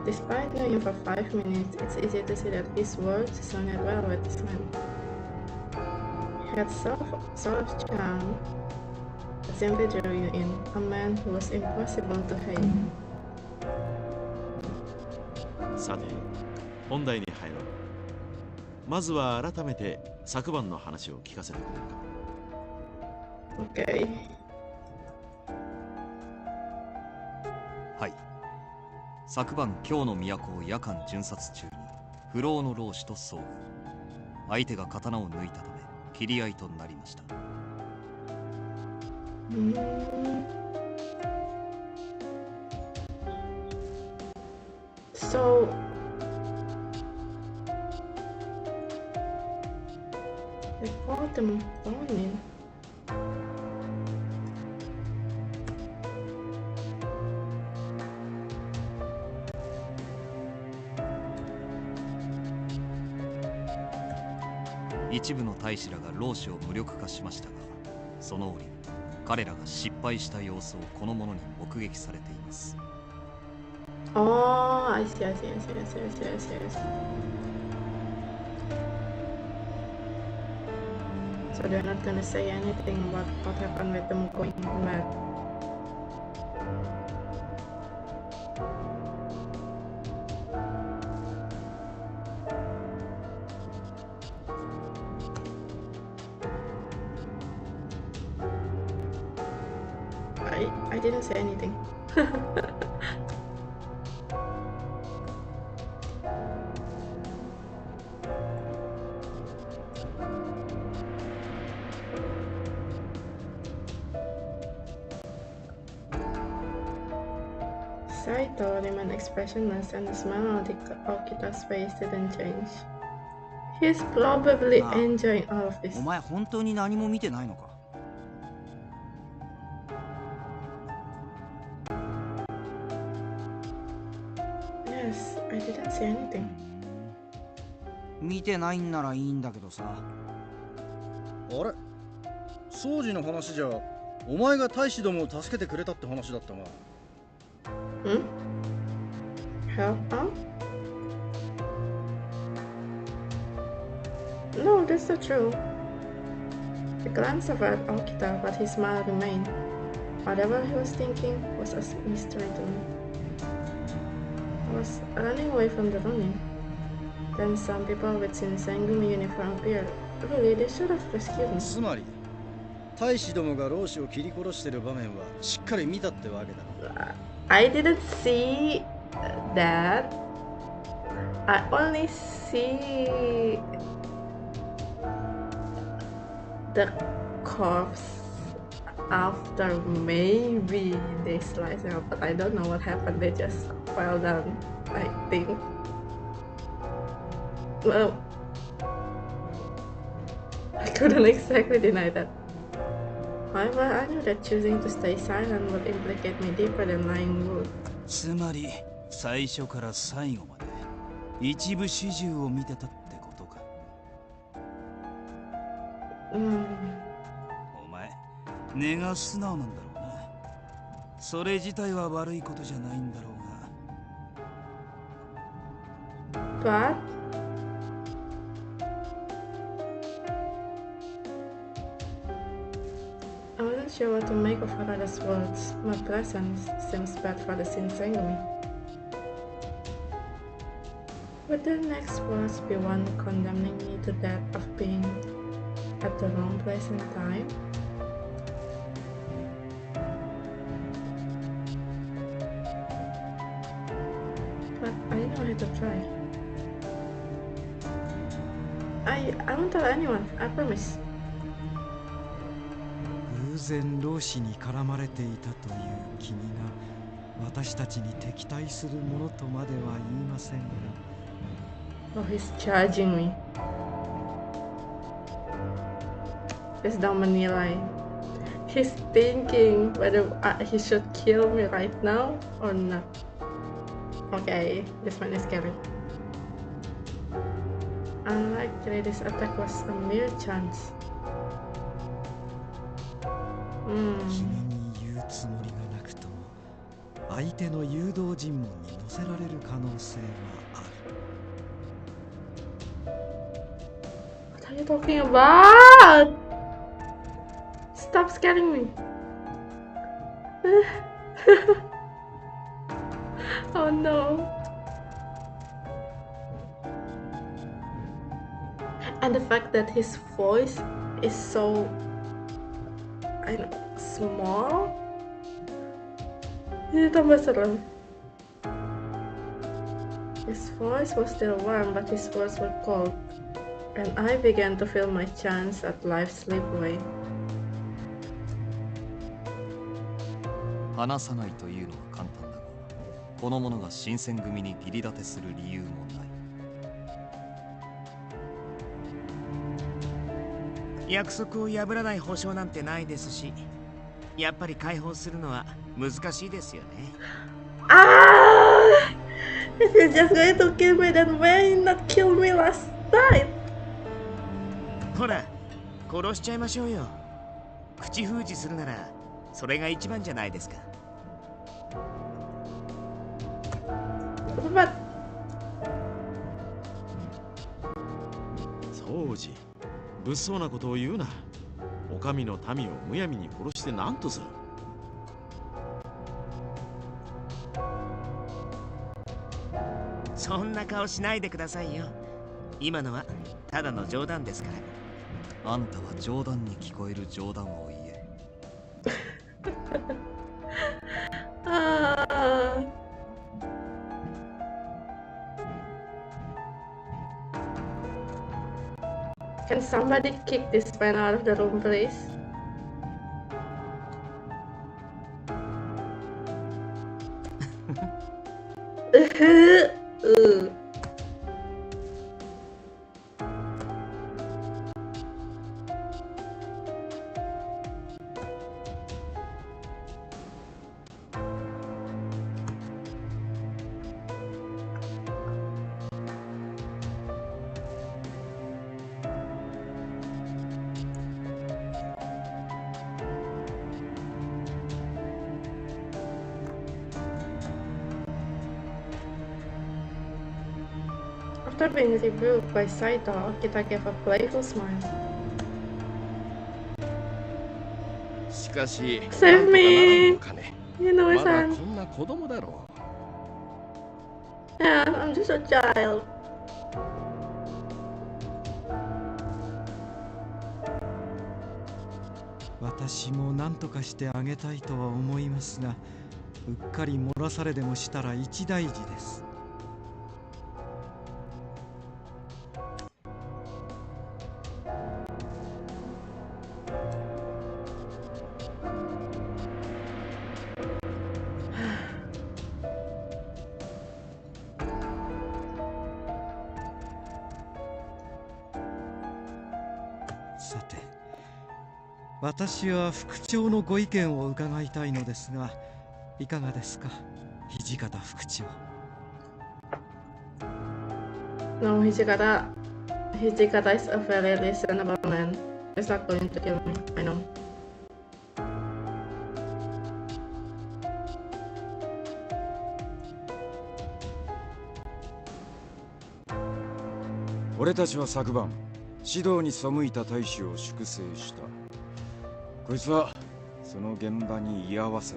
Despite knowing him for 5 minutes, it's easy to see that his words sounded well with this man. He had sort of charm that simply drew you in, a man who was impossible to hate. さて、本題に入ろう。まずは改めて昨晩の話を聞かせてくれるか。 Okay. はい。昨晩京の都を夜間巡察中に不老の老師と遭遇。相手が刀を抜いたため切り合いとなりました。So they called them Ronin.「一部の大使らが老師を無力化しましたが、その折彼らが失敗した様子をこの者に目撃されています。 Oh, I see. So they're not gonna say anything about what happened with them going mad. I didn't say anything. I told him an expressionless and the smile on Okita's face didn't change. He's probably enjoying all of this. お前本当に何も見てないのか? Yes, I didn't say anything. 見てないんならいいんだけどさ。あれ、掃除の話じゃお前が大使どもを助けてくれたって話だったが。Help out? No, that's not true. I glanced over at Okita, but his smile remained. Whatever he was thinking was a mystery to me. I was running away from the Ronin. Then some people with Shinsengumi uniform appeared. Really, they should have rescued me. つまり、大使どもが老子を切り殺してる場面はしっかり見たってわけだ。I didn't see that. I only see the corpse after maybe they sliced it up, but I don't know what happened. They just fell down, I think. Well, I couldn't exactly deny that. However, I knew that choosing to stay silent would implicate me deeper than lying would. つまり最初から最後まで一部始終を見てたってことか。お前、根が素直なんだろうな。それ自体は悪いことじゃないんだろうが。But I wasn't sure what to make of Harada's words. My presence seems bad for the Shinsengumi. Would their next words be one condemning me to death of being at the wrong place and time? But I didn't know how to try. I won't tell anyone. I promise. 偶然老子に絡まれていたという君が私たちに敵対するものとまでは言いませんが。Oh, he's charging me. This dumb menilai. He's thinking whether he should kill me right now or not. Okay, this man is scary. Unlikely this attack was a mere chance. 君に言うつもりがなくとも相手の誘導尋問に乗せられる可能性はある。What are you talking about? Stop scaring me. Oh no. And the fact that his voice is so small. Ini tambah serem. His voice was still warm, but his words were cold, and I began to feel my chance at life slip away. 話さないというのは簡単だが、この者が新選組に義理立てする理由もない。約束を破らない保証なんてないですし、やっぱり解放するのは難しいですよね。If you're just going to kill me, then why not kill me last night? ほら、殺しちゃいましょうよ。口封じするならそれが一番じゃないですか。そうじ、物騒なことを言うな。お上の民をむやみに殺して何とする。そんな顔しないでくださいよ。今のはただの冗談ですから。あんたは冗談に聞こえる冗談を言え。Can somebody kick this man out of the room, please? After being rebuked by Saito, Kita gave a playful smile. しかし、 Save me! まだ Inoue-san. こんな子供だろう。 Yeah, I'm just a child. 私も何とかしてあげたいとは思いますが、うっかり漏らされでもしたら一大事です。さて、私は副長のご意見を伺いたいのですが、いかがですか、土方副長。No, Hijikata is a very reasonable man. He's not going to kill me, I know. 俺たちは昨晩指導に背いた大使を粛清した。こいつはその現場に居合わせ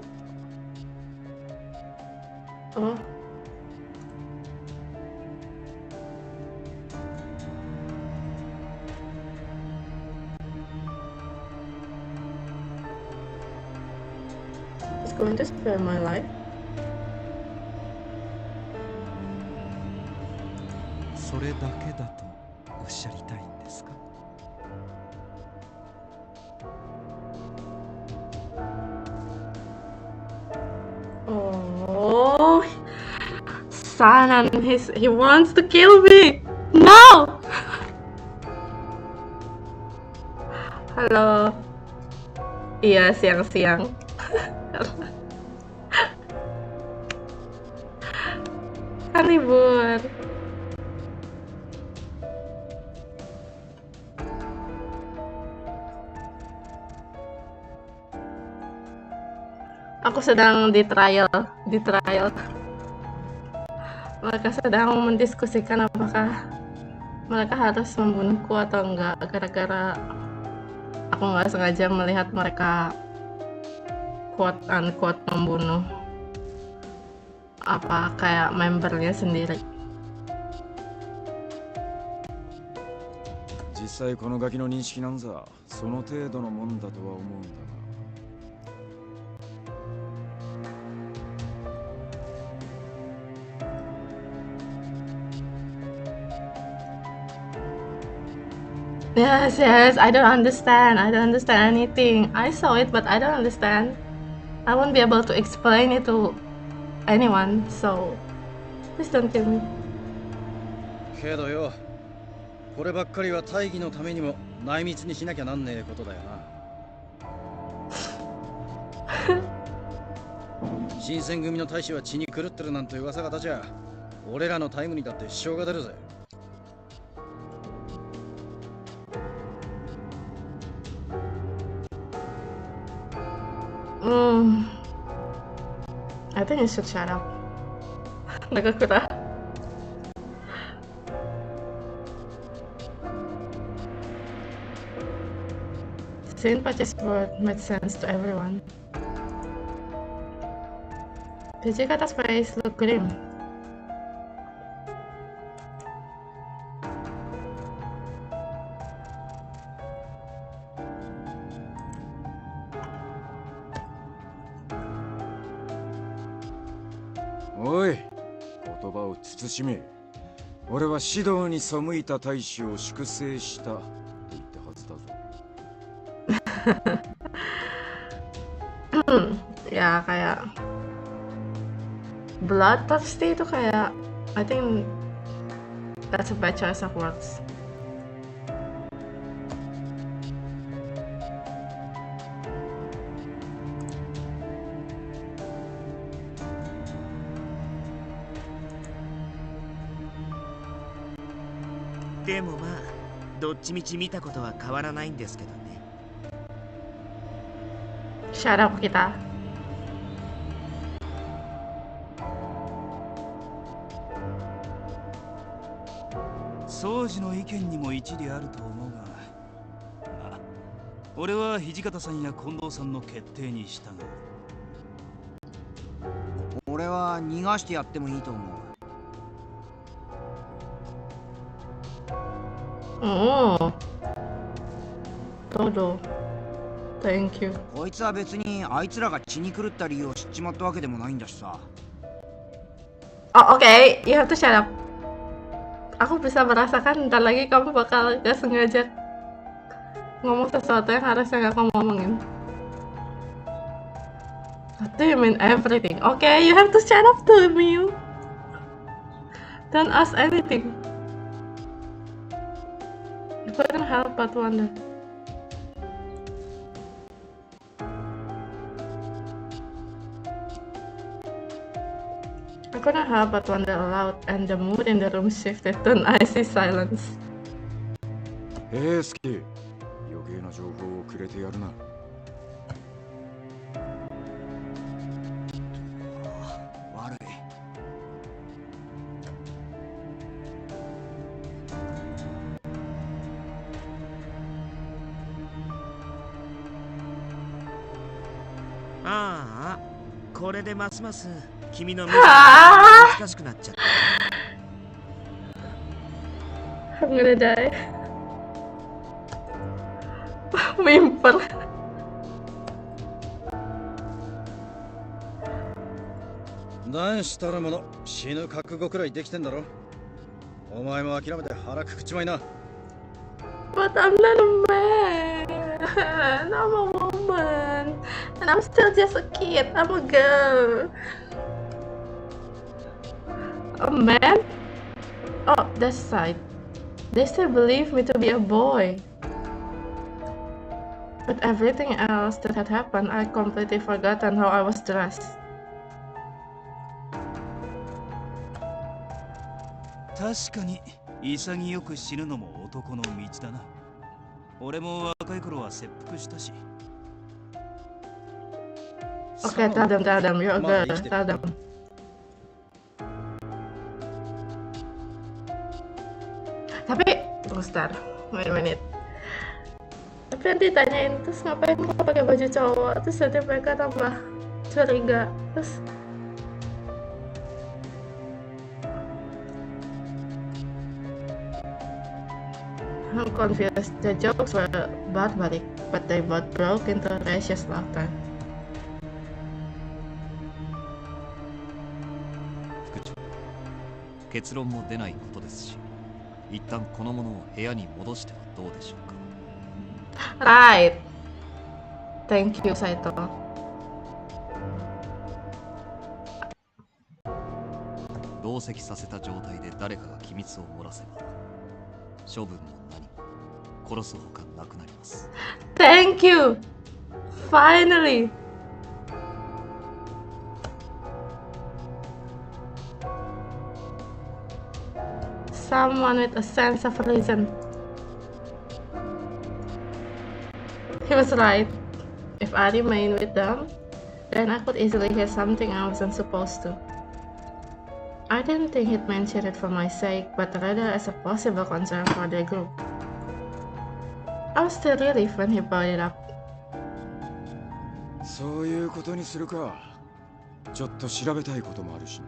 た。Oh. He's going to spare my life. それだけだとおっしゃりたいんですか？Oh, son, and he wants to kill me. No. Halo. Iya, siang-siang. Kan libur. Aku sedang di trial. Mereka sedang mendiskusikan apakah mereka harus membunuhku atau enggak, gara-gara aku nggak sengaja melihat mereka quote unquote membunuh apa kayak membernya sendiri. 実際このガキの認識なんざその程度のもんだとは思うんだが。Yes, I don't understand anything. I saw it, but I don't understand. I won't be able to explain it to anyone, so please don't kill me. けどよ、こればっかりは大義のためにも内密にしなきゃなんねえことだよな。新選組の大使は血に狂ってるなんて噂が立ちゃ、俺らのタイムにだって支障が出るぜ。I think you should shut up. Nagakura. Sympathy's word made sense to everyone. Hijikata's face looked grim.おい、言葉を慎め。俺は指導に背いた大使を粛清したと言ったはずだぞ。Ya kayak bloodthirsty itu kayak I think that's a bad choice of words. Demo でもまあどっちみち見たことは変わらないんですけどね。Shut up kita. 宗司の意見にも一理あると思うが、まあ、俺は土方さんや近藤さんの決定に従う。俺は逃がしてやってもいいと思う。Oh, Todo. Thank you. こいつは別にあいつらが血に狂った理由を知っちまったわけでもないんだしさ。Oh, okay. You have to shut up. Aku bisa merasakan ntar lagi kamu bakal gak sengaja ngomong sesuatu yang harusnya gak kamu ngomongin. What do you mean everything? Okay, you have to shut up to me. Don't ask anything. You couldn't help but wonder. I couldn't help but wonder aloud, and the mood in the room shifted to an icy silence. スキ、余計な情報をくれてやるな。悪い。ああ、これでますます君の目が難しくなっちゃった。I'm gonna die. Whimper. 何したるもの、死ぬ覚悟くらいできてんだろ。お前も諦めて腹くくっちまいな。but I'm not a man. I'm a woman. And I'm still just a kid. I'm a girl. A man? Oh, that's right. They still believe me to be a boy. But everything else that had happened, I completely forgotten how I was dressed. 確かに潔く死ぬのも男の道だな。俺も若い頃は切腹したし。Okay, tell them, you're a girl, tell them. Tapi, tunggu sebentar, wait a minute. Tapi nanti tanyain, terus ngapain kok pakai baju cowok? Terus nanti mereka tambah curiga. Terus I'm confused. The jokes were barbaric, but they both broke into raucous laughter. 副長、結論も出ないことですし、一旦このものを部屋に戻してはどうでしょうか。Right. Thank you, Saito. 同席させた状態で誰かが機密を漏らせば、処分も何も殺すほかなくなります。Thank you. Finally. Someone with a sense of reason. He was right. If I remain with them, then I could easily hear something I wasn't supposed to. I didn't think he'd mention it for my sake, but rather as a possible concern for the group. I was still relieved when he brought it up. そういうことにするか。ちょっと調べたいこともあるし。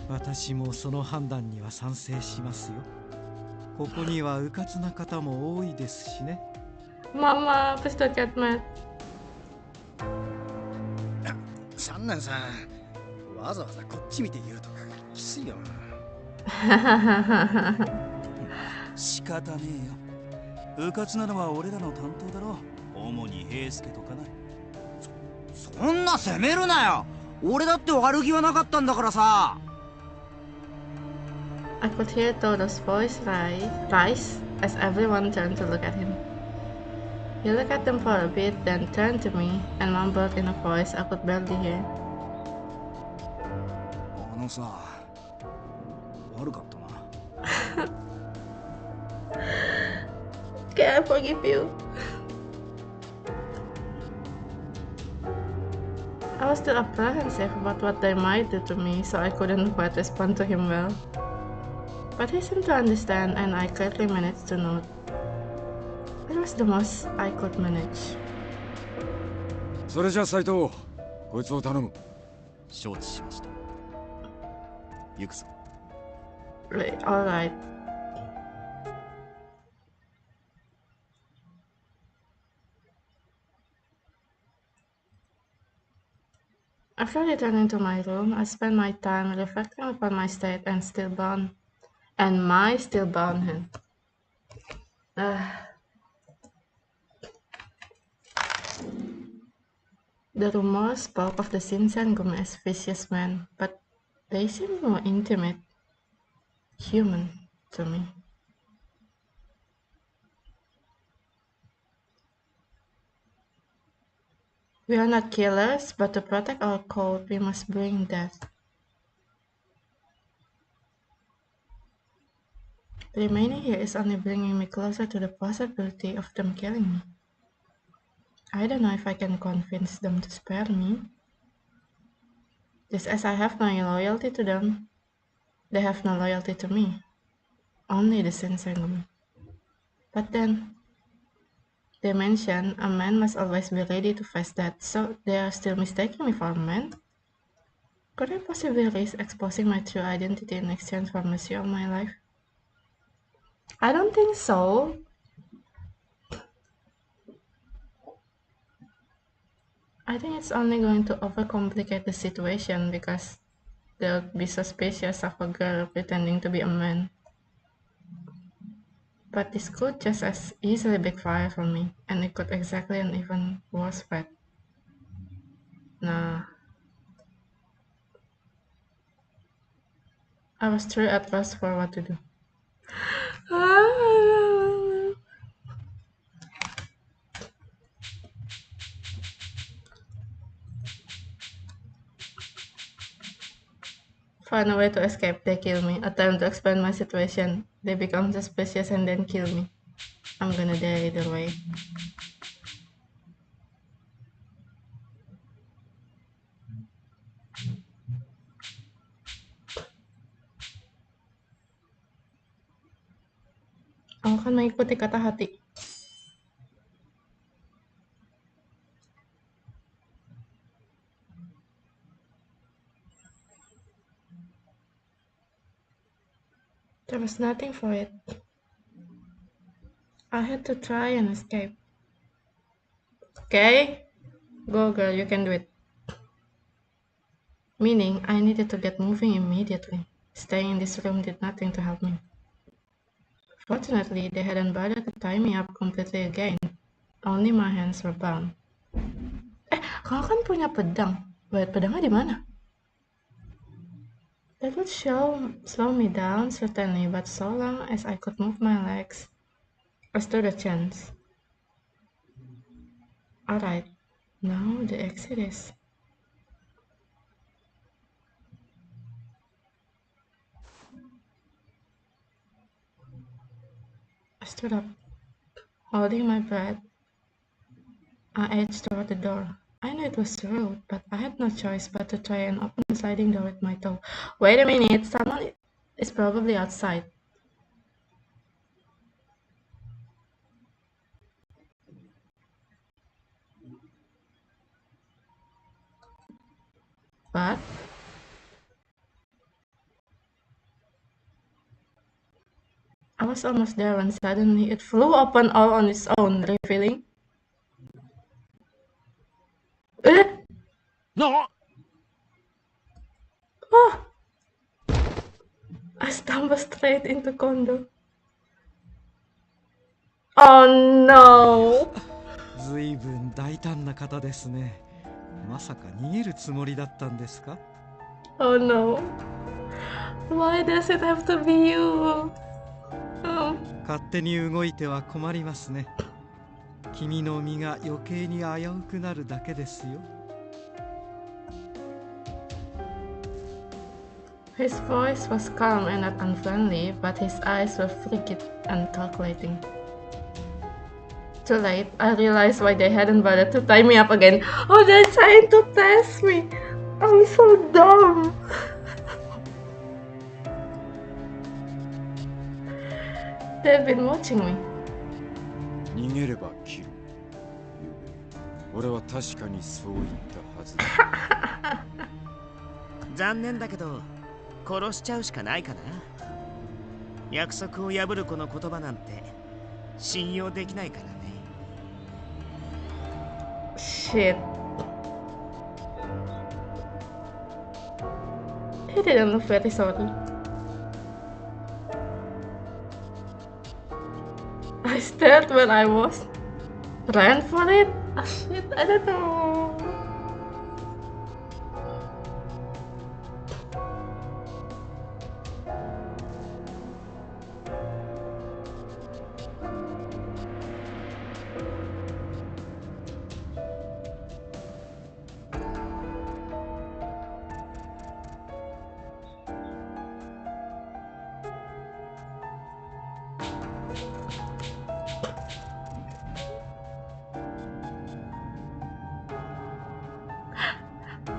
私もその判断には賛成しますよ。ここには迂闊な方も多いですしね。Mama, please don't get mad. 三男さん、わざわざこっち見て言うとかきついよ。仕方ねえよ。迂闊なのは俺らの担当だろ。主に平助とかな。そんな責めるなよ。俺だって悪気はなかったんだからさ。I could hear Todo's voice rise as everyone turned to look at him. He looked at them for a bit, then turned to me and mumbled in a voice I could barely hear. あのさ、悪かったな。Okay, I forgive you. I was still apprehensive about what they might do to me, so I couldn't quite respond to him well. But he seemed to understand, and I clearly managed to note. It was the most I could manage. それじゃあ斉藤、こいつを頼む。承知しました。行くぞ。All right. After returning to my room, I spent my time reflecting upon my state and my stillborn hand. The rumors spoke of the Shinsengumi as vicious men, but they seemed more intimate, human to me. We are not killers, but to protect our code, we must bring death. Remaining here is only bringing me closer to the possibility of them killing me. I don't know if I can convince them to spare me. Just as I have no loyalty to them, they have no loyalty to me. Only the Shinsengumi. But then, they mention a man must always be ready to face death, so they are still mistaking me for a man? Could I possibly risk exposing my true identity in exchange for mercy on my life? I don't think so. I think it's only going to overcomplicate the situation because they'll be suspicious of a girl pretending to be a man. But this could just as easily backfire for me, and it could exactly an even worse fate. Nah. I was too at loss for what to do. Find a way to escape, they kill me. Attempt to explain my situation, they become suspicious and then kill me. I'm gonna die either way. Aku akan mengikuti kata hati. There was nothing for it. I had to try and escape. Okay? Go girl, you can do it. Meaning, I needed to get moving immediately. Staying in this room did nothing to help me. Fortunately, they hadn't bothered to tie me up completely again. Only my hands were bound. Kau kan punya pedang. Buat pedangnya di mana? That would slow me down, certainly, but so long as I could move my legs, I stood a chance. Alright, now the exit is... I stood up, holding my breath. I edged toward the door. I knew it was rude, but I had no choice but to try and open the sliding door with my toe. Wait a minute, someone is probably outside. But I was almost there when suddenly it flew open all on its own, revealing... No! Oh! I stumbled straight into Kondo. Oh no! ずいぶん大胆な方ですね。まさか逃げるつもりだったんですか？ Oh no. Why does it have to be you? 勝手に動いては困りますね。君の身が余計に危うくなるだけですよ。His voice was calm and not unfriendly, but his eyes were frigid and calculating. Too late, I realized why they hadn't bothered to tie me up again. Oh, they're trying to test me! I'm so dumb! They've been watching me. 逃げれば切る。俺は確かにそう言ったはずだ。残念だけど殺しちゃうしかないかな。約束を破る子の言葉なんて信用できないからね。Shit. He didn't look very sorry. I stared where I was. Ran for it? Oh shit, I don't know.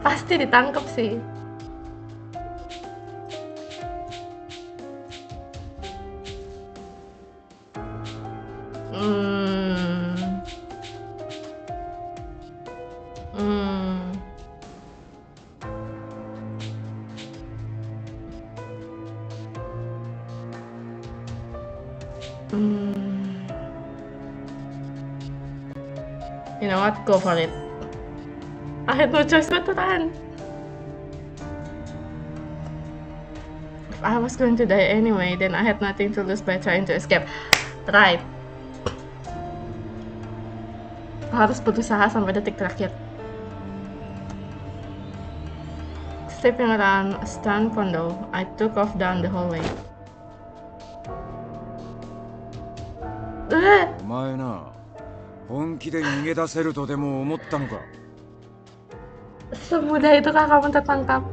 Pasti ditangkap sih. You know what? Go for it. I had no choice but to run. If I was going to die anyway, then I had nothing to lose by trying to escape. Right. Harus berusaha sampai detik terakhir. Stepping around a stone condo, I took off down the hallway. お前な、本気で逃げ出せるとでも思ったのか。Semudah itukah kamu tertangkap?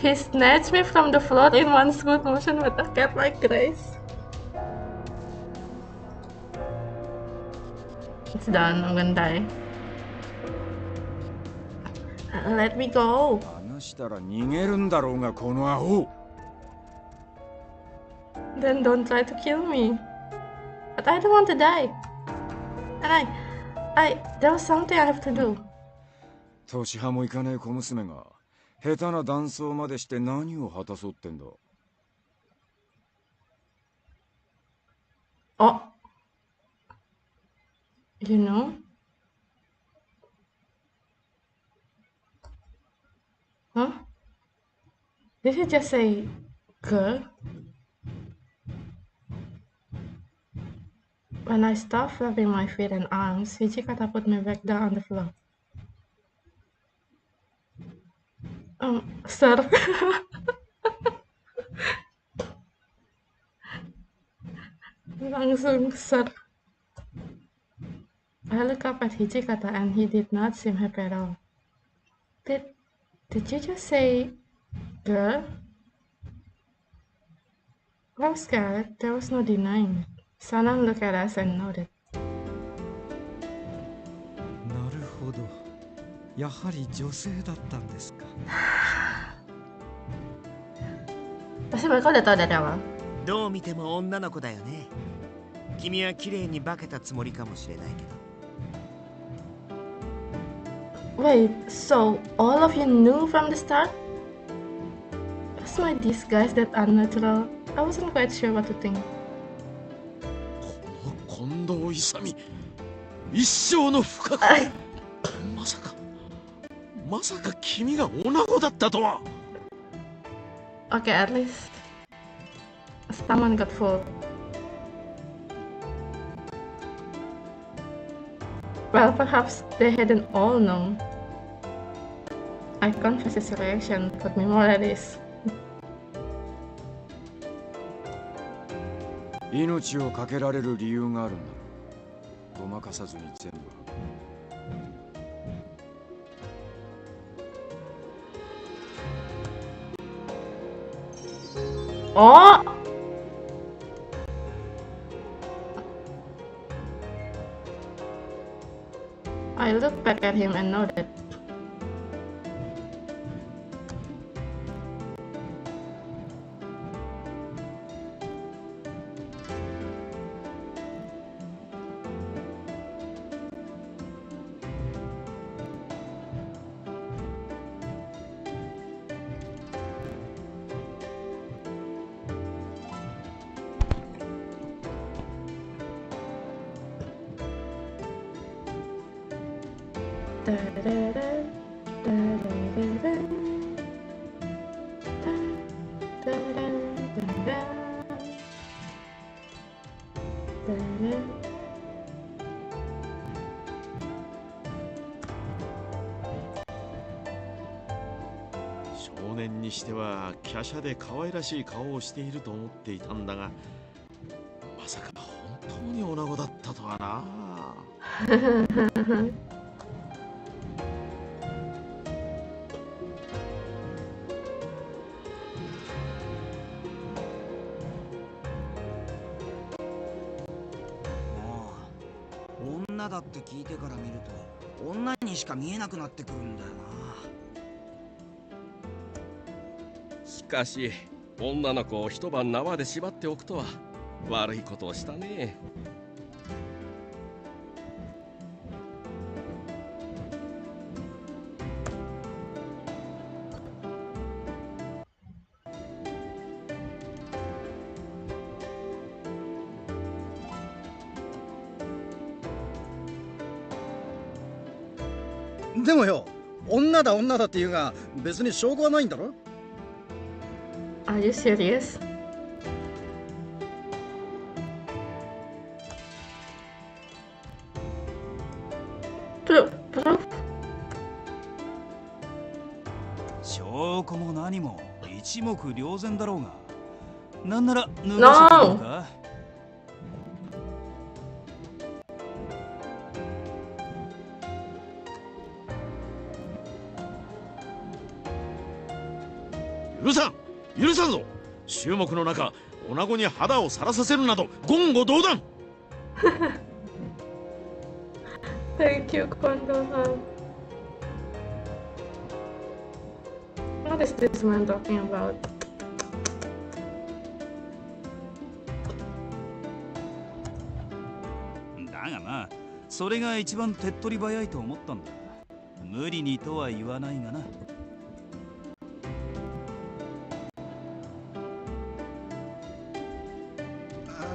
He snatched me from the floor in one smooth motion with a cat-like grace. It's done, I'm gonna die. Let me go. 話したら逃げるんだろうが、このアホ。Then don't try to kill me. But I don't want to die. And there was something I have to do. 年派もいかねえ小娘が下手な断層までして何を果たそうってんだ。Oh, you know? Huh? Did you just say girl? When I stopped flapping my feet and arms, Hijikata put me back down on the floor. Sir. Langsung, sir. I looked up at Hijikata and he did not seem happy at all. Did you just say girl? I was scared. There was no denying it. Sanan looked at us and nodded. なるほど。やはり女性だったんですか。Pasti mereka udah tahu dari awal. どう見ても女の子だよね。君は綺麗に化けたつもりかもしれないけど。Wait, so all of you knew from the start? Was my disguise that unnatural? I wasn't quite sure what to think. この近藤勇、一生の不覚。まさか君が女子だったとは。Okay, at least someone got fooled. Well, perhaps they hadn't all known. I confess his reaction put me more at ease. 命を懸けられる理由があるんだ。ごまかさずに全部。Oh! I looked back at him and nodded.少年にしては華奢で可愛らしい顔をしていると思っていたんだが、まさか本当に女子だったとはな。女だって聞いてから見ると女にしか見えなくなってくるんだよな。しかし女の子を一晩縄で縛っておくとは悪いことをしたね。でもよ、女だって言うが別に証拠はないんだろ。 Are you serious? 証拠も何も一目瞭然だろうが、なんなら脱がせてみるか。許さん許さんぞ。衆目の中、女子に肌をさらさせるなど言語道断。Thank you, Kondo-san. What is this man talking about? だがまあ、それが一番手っ取り早いと思ったんだ。無理にとは言わないがな。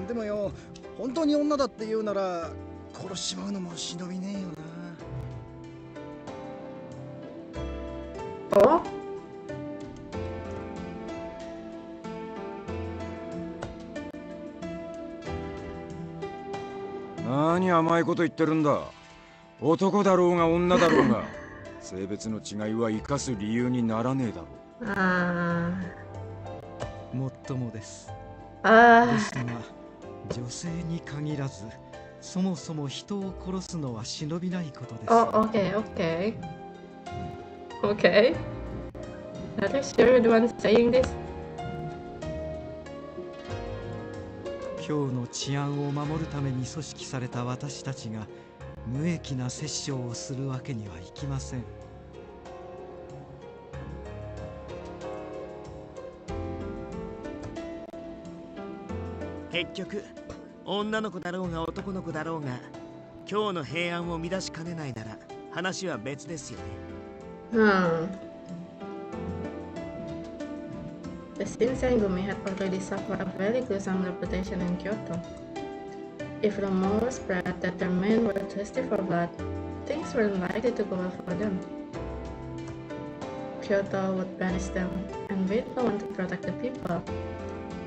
でもよ、本当に女だって言うなら殺しちまうのも忍びねえよな。お？何甘いこと言ってるんだ。男だろうが女だろうが性別の違いは生かす理由にならねえだろう。ああ。もっともです。ああ。ですが、女性に限らず、そもそも人を殺すのは忍びないことです。Oh, okay, okay. Okay. Are you sure you're the one saying this? 今日の治安を守るために組織された私たちが無益な殺生をするわけにはいきません。結局女の子だろうが男の子だろうが、今日の平安を乱しかねないなら話は別ですよね。The Shinsengumi had already suffered a very gruesome reputation in Kyoto. If rumors spread that their men were thirsty for blood, things weren't likely to go well for them. Kyoto would banish them, and with no one to protect the people,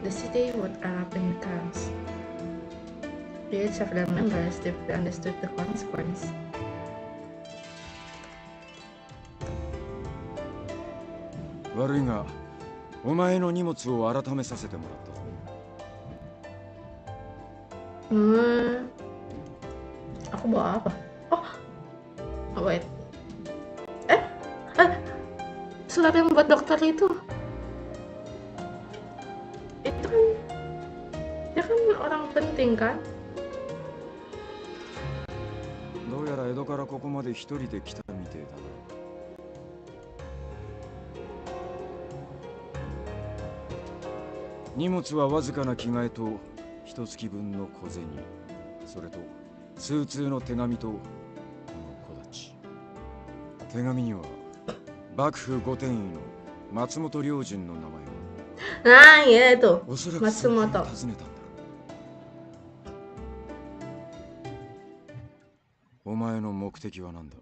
the city would erupt in chaos. Each of their members deeply understood the consequence. 悪いが、お前の荷物を改めさせてもらったぞ。Aku bawa apa? Oh, wait. Surat yang buat dokter itu kan dia kan orang penting kan? どうやら江戸からここまで一人で来たみてえだな。荷物はわずかな着替えと一月分の小銭、それと数通の手紙とこの小立。手紙には幕府御殿医の松本良順の名前が。いやitu おそらくそこに尋ねたんだろう。お前の目的は何だ？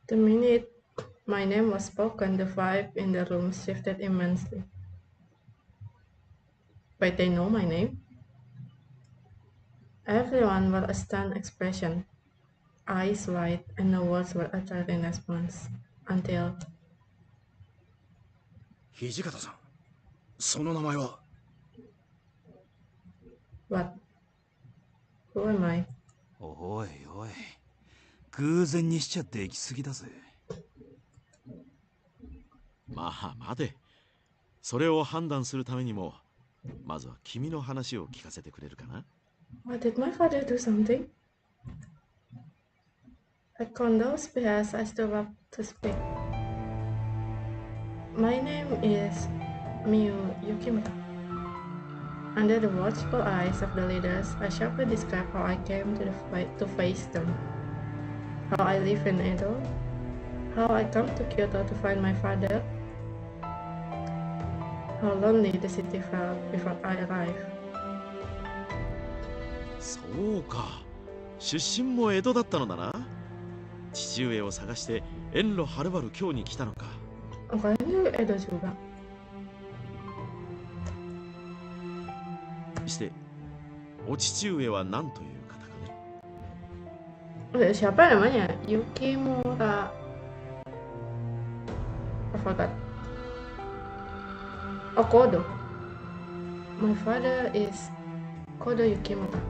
The minute my name was spoken, the vibe in the room shifted immensely. Wait, they know my name? Everyone wore a stunned expression, eyes wide, and no words were uttered in response, until... 土方さん、その名前は？ What? Who am I? おいおい、偶然にしちゃできすぎだぜ。まあ待て。それを判断するためにも、まずは君の話を聞かせてくれるかな？ What, did my father do something? At Kondo's behest, I stood up to speak. My name is Miyu Yukimura. Under the watchful eyes of the leaders, I sharply described how I came to face them, how I live in Edo, how I come to Kyoto to find my father, how lonely the city felt before I arrived. そうか、出身も江戸だったのだな。父上を探して遠路はるばる京に来たのか。Orangnya Edo juga. してお父上は何という方かね。Siapa namanya? Yukimura. I forgot. Oh, Kodo. My father is Kodo Yukimura.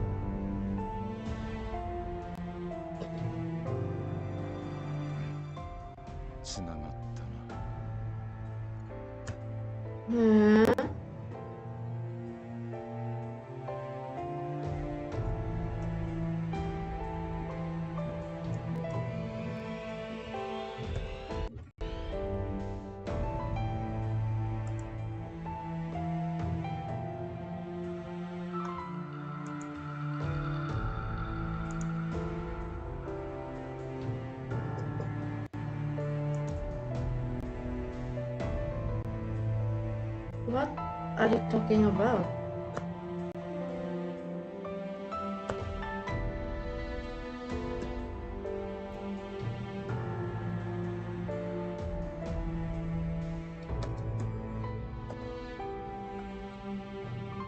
What are you talking about?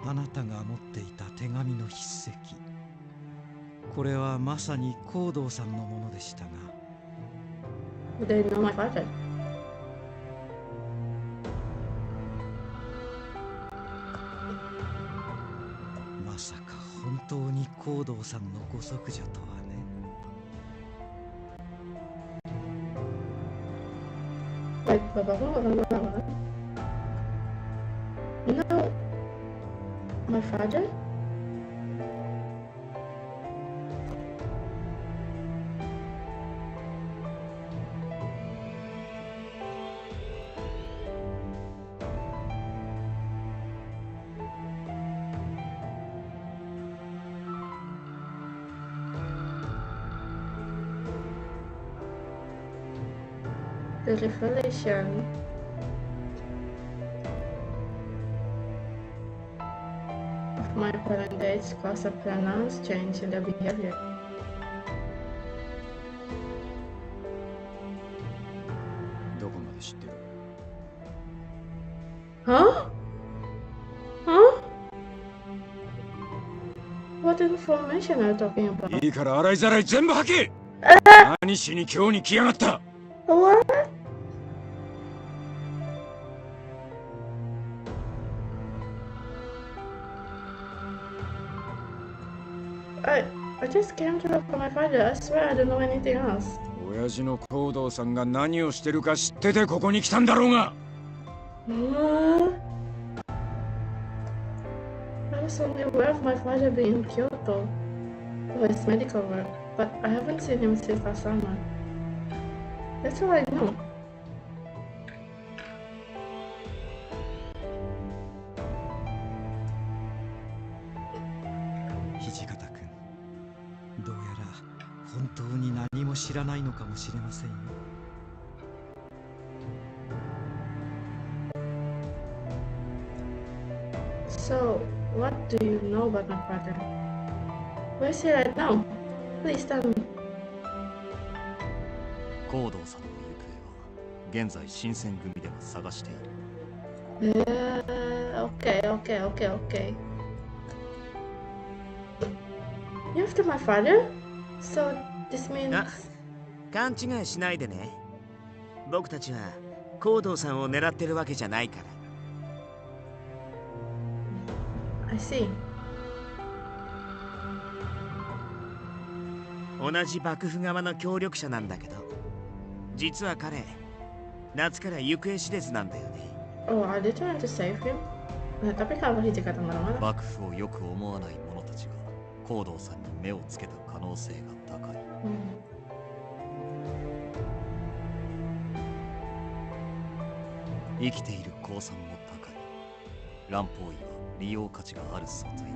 あなたが持っていた手紙の筆跡、これはまさに光道さんのものでしたが。They know my father. まさか本当に光道さんのご息女とはね。Like, bapakku nggak kenal banget. You know my father? The revelation of my parent dates caused a pronounced change in their behavior. Huh? Huh? What information are you talking about? いいから洗いざらい全部吐け。何しに今日に来やがった。What? I just came to look for my father. I swear I don't know anything else. 親父の光道さんが何をしてるか知っててここに来たんだろうが。I was only aware of my father being in Kyoto for his medical work, but I haven't seen him since last summer. That's all I know. Hijikata君、どうやら本当に何も知らないのかもしれませんよ。So, what do you know about my father? Where is he right now? Please tell me. 光道さんの行方は現在新選組では探している。Okay. You're after my father? So, this means... 勘違いしないでね。僕たちは光道さんを狙ってるわけじゃないから。I see. 同じ幕府側の協力者なんだけど、実は彼、夏から行方知れずなんだよね。Oh, are they trying to save him? Tapi kalau Hijikata mana-mana. 幕府をよく思わない者たちが光道さんに目をつけた可能性が高い。生きている公算も高い。乱方医は利用価値がある存在だ。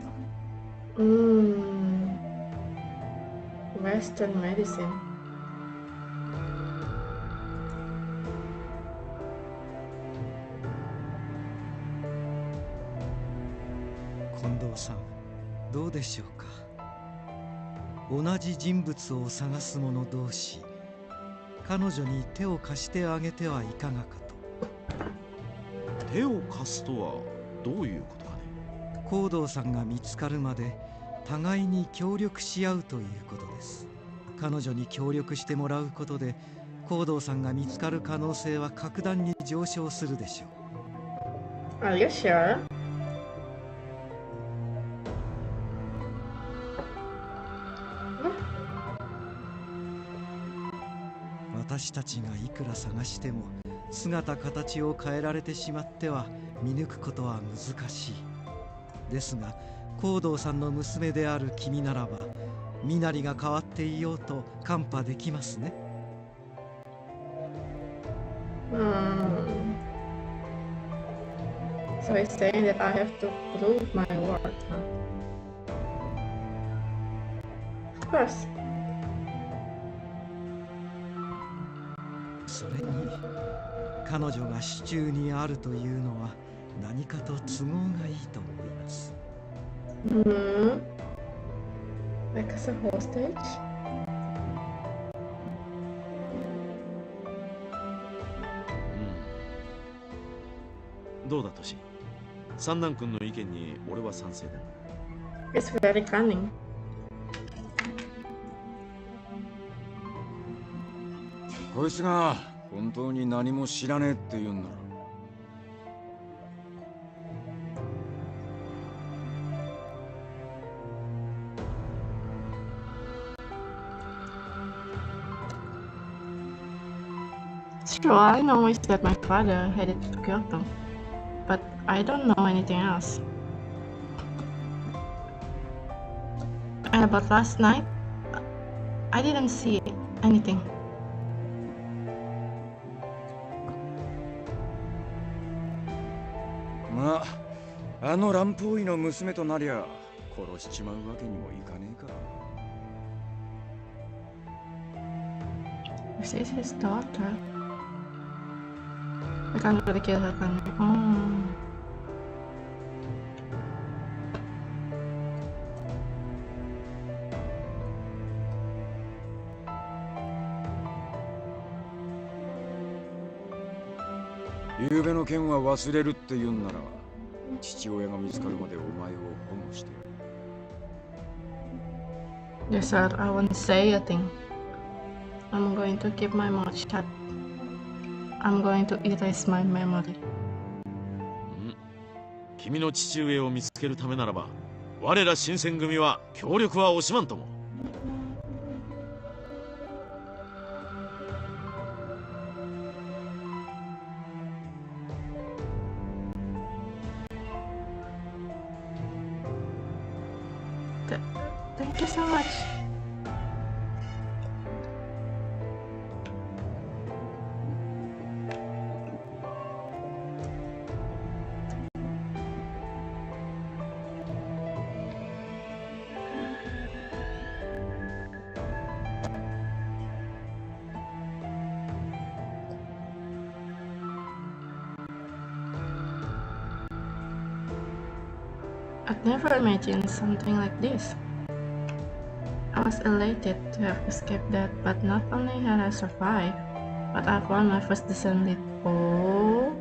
Western medicine. 近藤さん、どうでしょうか。同じ人物を探す者同士、彼女に手を貸してあげてはいかがかと。手を貸すとはどういうことかね。光道さんが見つかるまで互いに協力し合うということです。彼女に協力してもらうことで行動さんが見つかる可能性は格段に上昇するでしょう。 Are you sure? 私たちがいくら探しても姿形を変えられてしまっては見抜くことは難しい。ですが行動さんの娘である君ならば身なりが変わっていようとカンパできますね。So he's saying that I have to prove my worth, huh? Of course. それに彼女が手中にあるというのは何かと都合がいいと思います。Like as a hostage? どうだトシ、三男君の意見に俺は賛成だ。It's very cunning. こいつが本当に何も知らねえって言うんなら、Sure, I know is that my father headed to Kyoto, but I don't know anything else. And about last night, I didn't see anything. まあ、あの乱暴医の娘となりゃ殺しちまうわけにもいかねえか。This is his daughter. I can't really kill her, can I? Oh. 昨べの件は忘れるって言うんなら、父親が見つかるまでお前を保護してやる。Yes, sir, I won't say a thing. I'm going to keep my mouth shut. I'm going to erase my memory. 君の父上を見つけるためならば、我ら新選組は協力は惜しまんとも。Thank you so much. I'd never imagined something like this. I was elated to have escaped that, but not only had I survived, but I found my first descendant. Oh.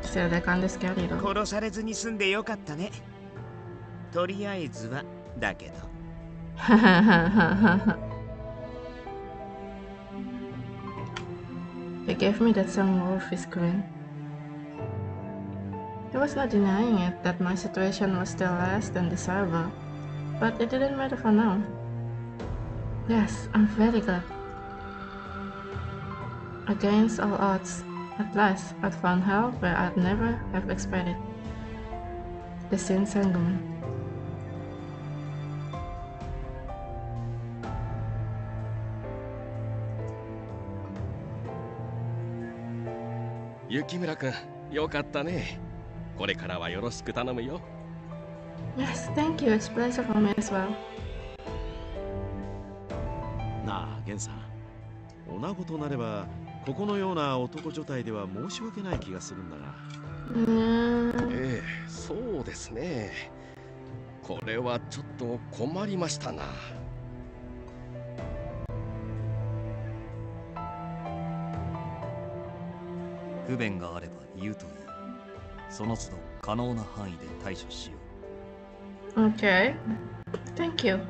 Still, that kind of scary though. 殺されずに済んでよかったね。とりあえずはだけど。They gave me that some wolfish grin. I was not denying it that my situation was still less than desirable, but it didn't matter for now. Yes, I'm very glad. Against all odds, at last I'd found help where I'd never have expected. The Sin Sangumen. 雪村君、よかったね。これからはよろしく頼むよ。Yes, thank you. It's a pleasure for me as well. なあ、ゲンさん。女子となれば、ここのような男女体では申し訳ない気がするんだが。ええ、そうですね。これはちょっと困りましたな。不便があれば言うといい。その都度可能な範囲で対処しよう。Okay. Thank you.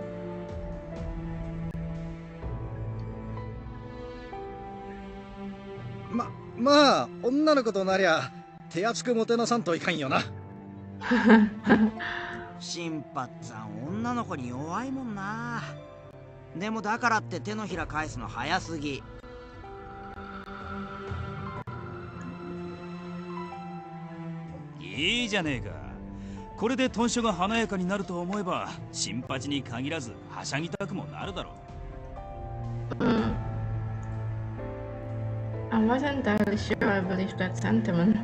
まあ女の子となりゃ手厚くもてなさんといかんよな。新八さん女の子に弱いもんな。でもだからって手のひら返すの早すぎ。いいじゃねえか。これで豚書が華やかになると思えば新八に限らずはしゃぎたくもなるだろう。I wasn't entirely sure I believed that sentiment.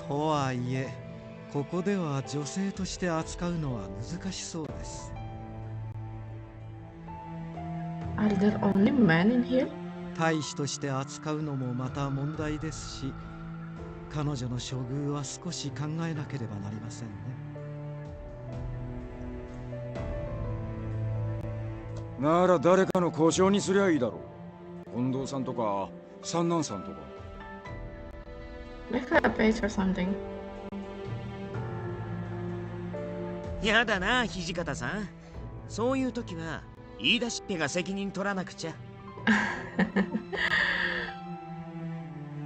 とはいえ、ここでは女性として扱うのは難しそうです。Are there only men in here? 大使として扱うのもまた問題ですし、彼女の処遇は少し考えなければなりませんね。なら誰かの交渉にすりゃいいだろう。近藤さんとか三男さんとか。We could have paid for something. やだな土方さん。そういう時は言い出しっぺが責任取らなくちゃ。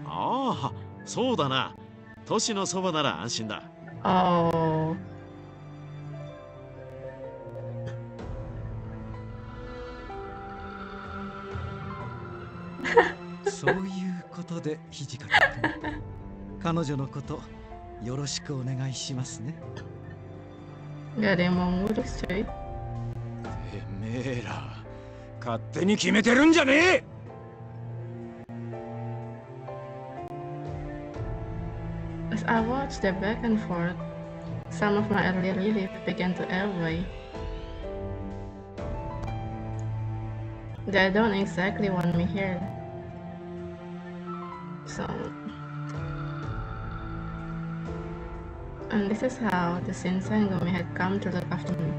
ああ、そうだな。都市のそばなら安心だ。Oh. そういうことで土方君、彼女のことよろしくお願いしますね。Gak ada yang mau ngurus cuy. てめえら勝手に決めてるんじゃねえ。As I watched the back and forth, some of my early relief began to airway. They don't exactly want me here. So, and this is how the Shinsengumi had come to look after me.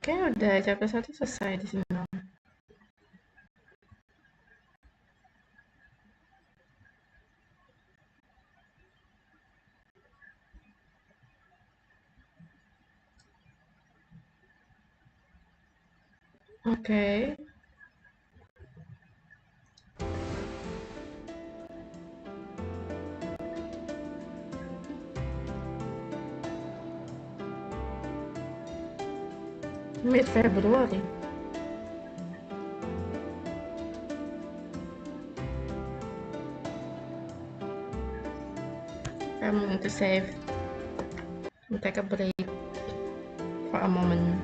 Kayaknya udah chapter 1 selesai di sini dong. Oke. Mid February. I'm going to save and take a break for a moment.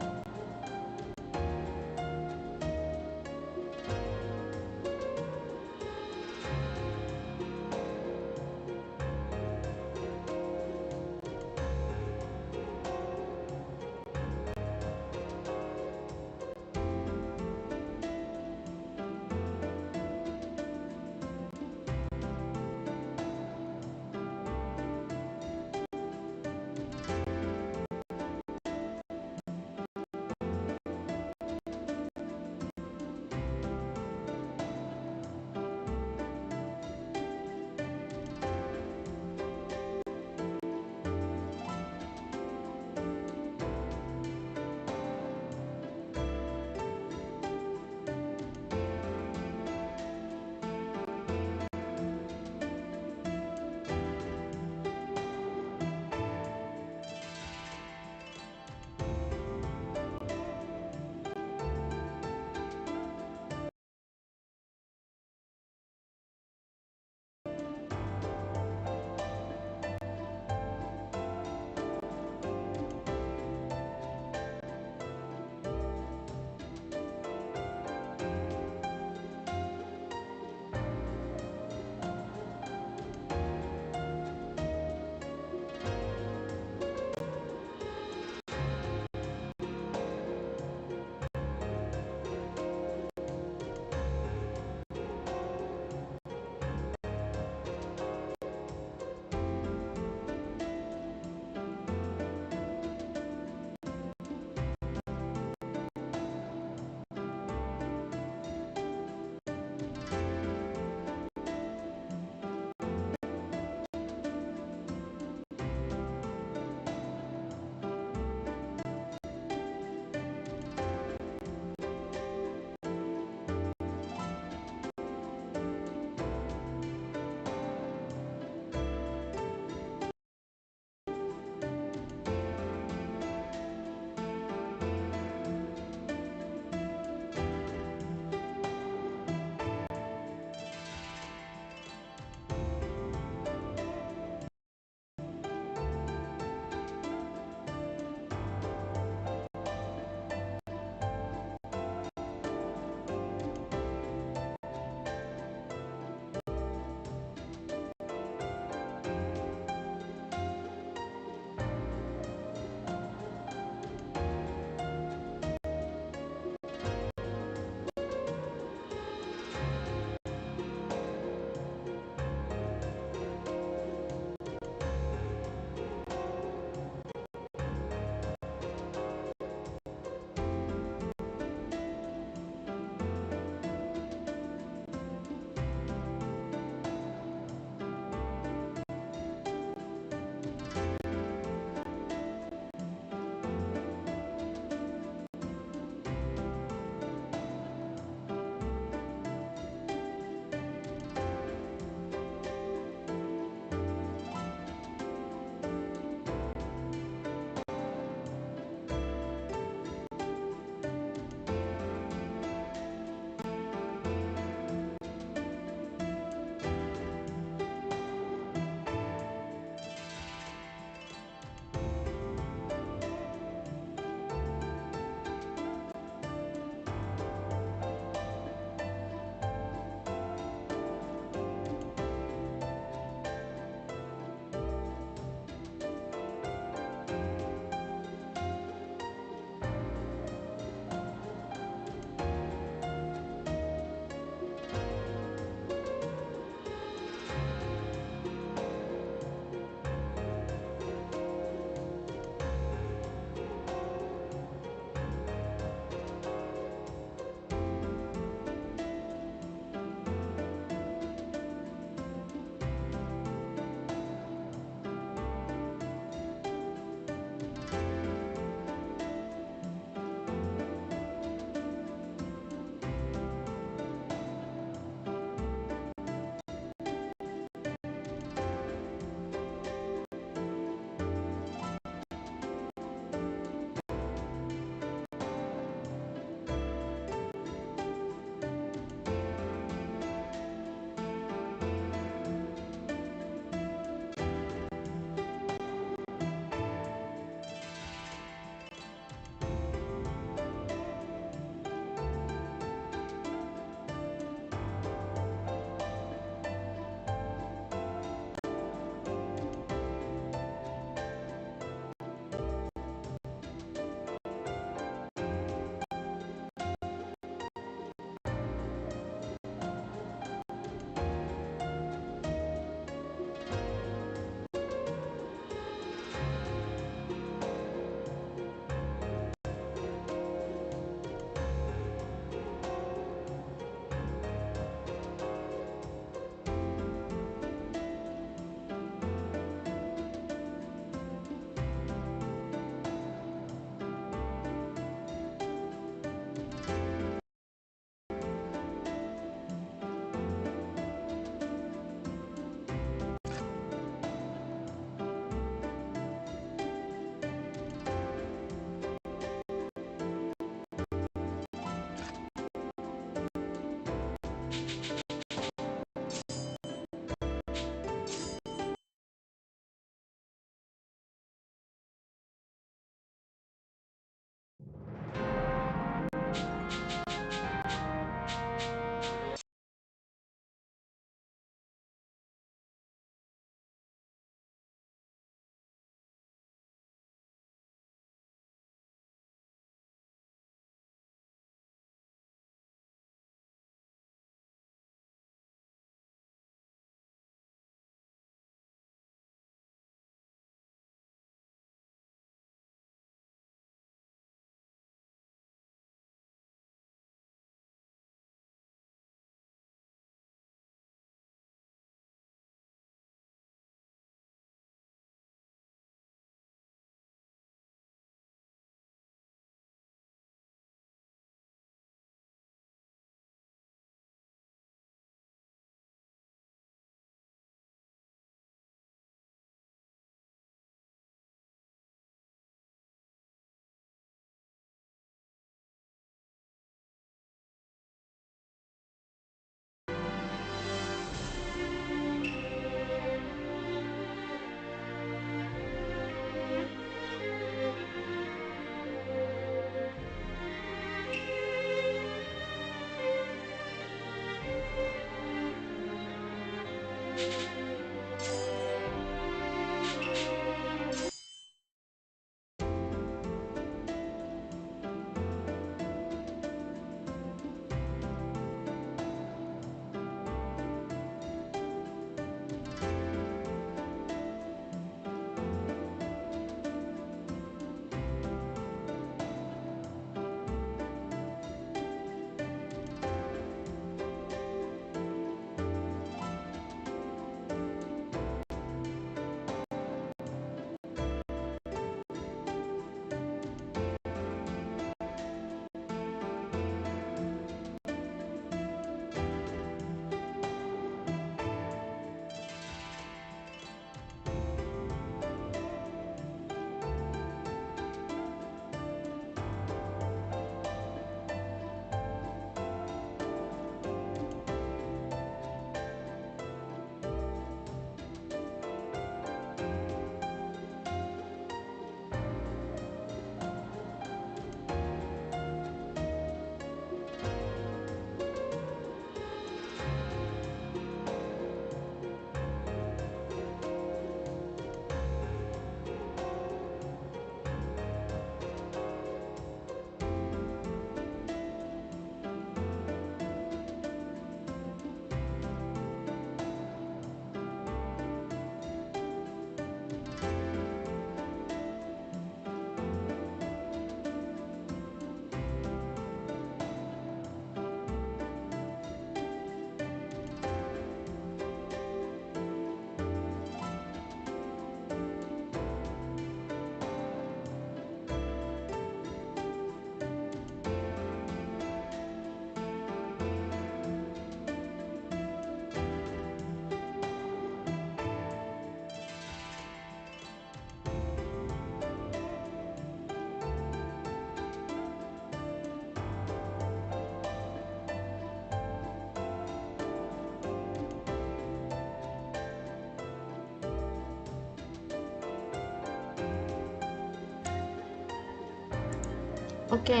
Oke.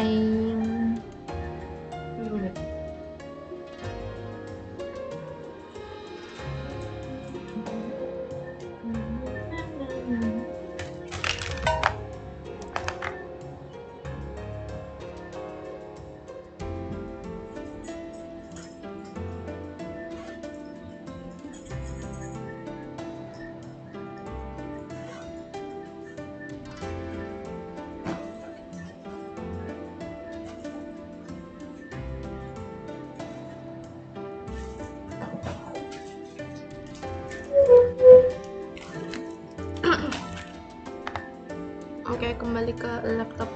Oke, kembali ke laptop.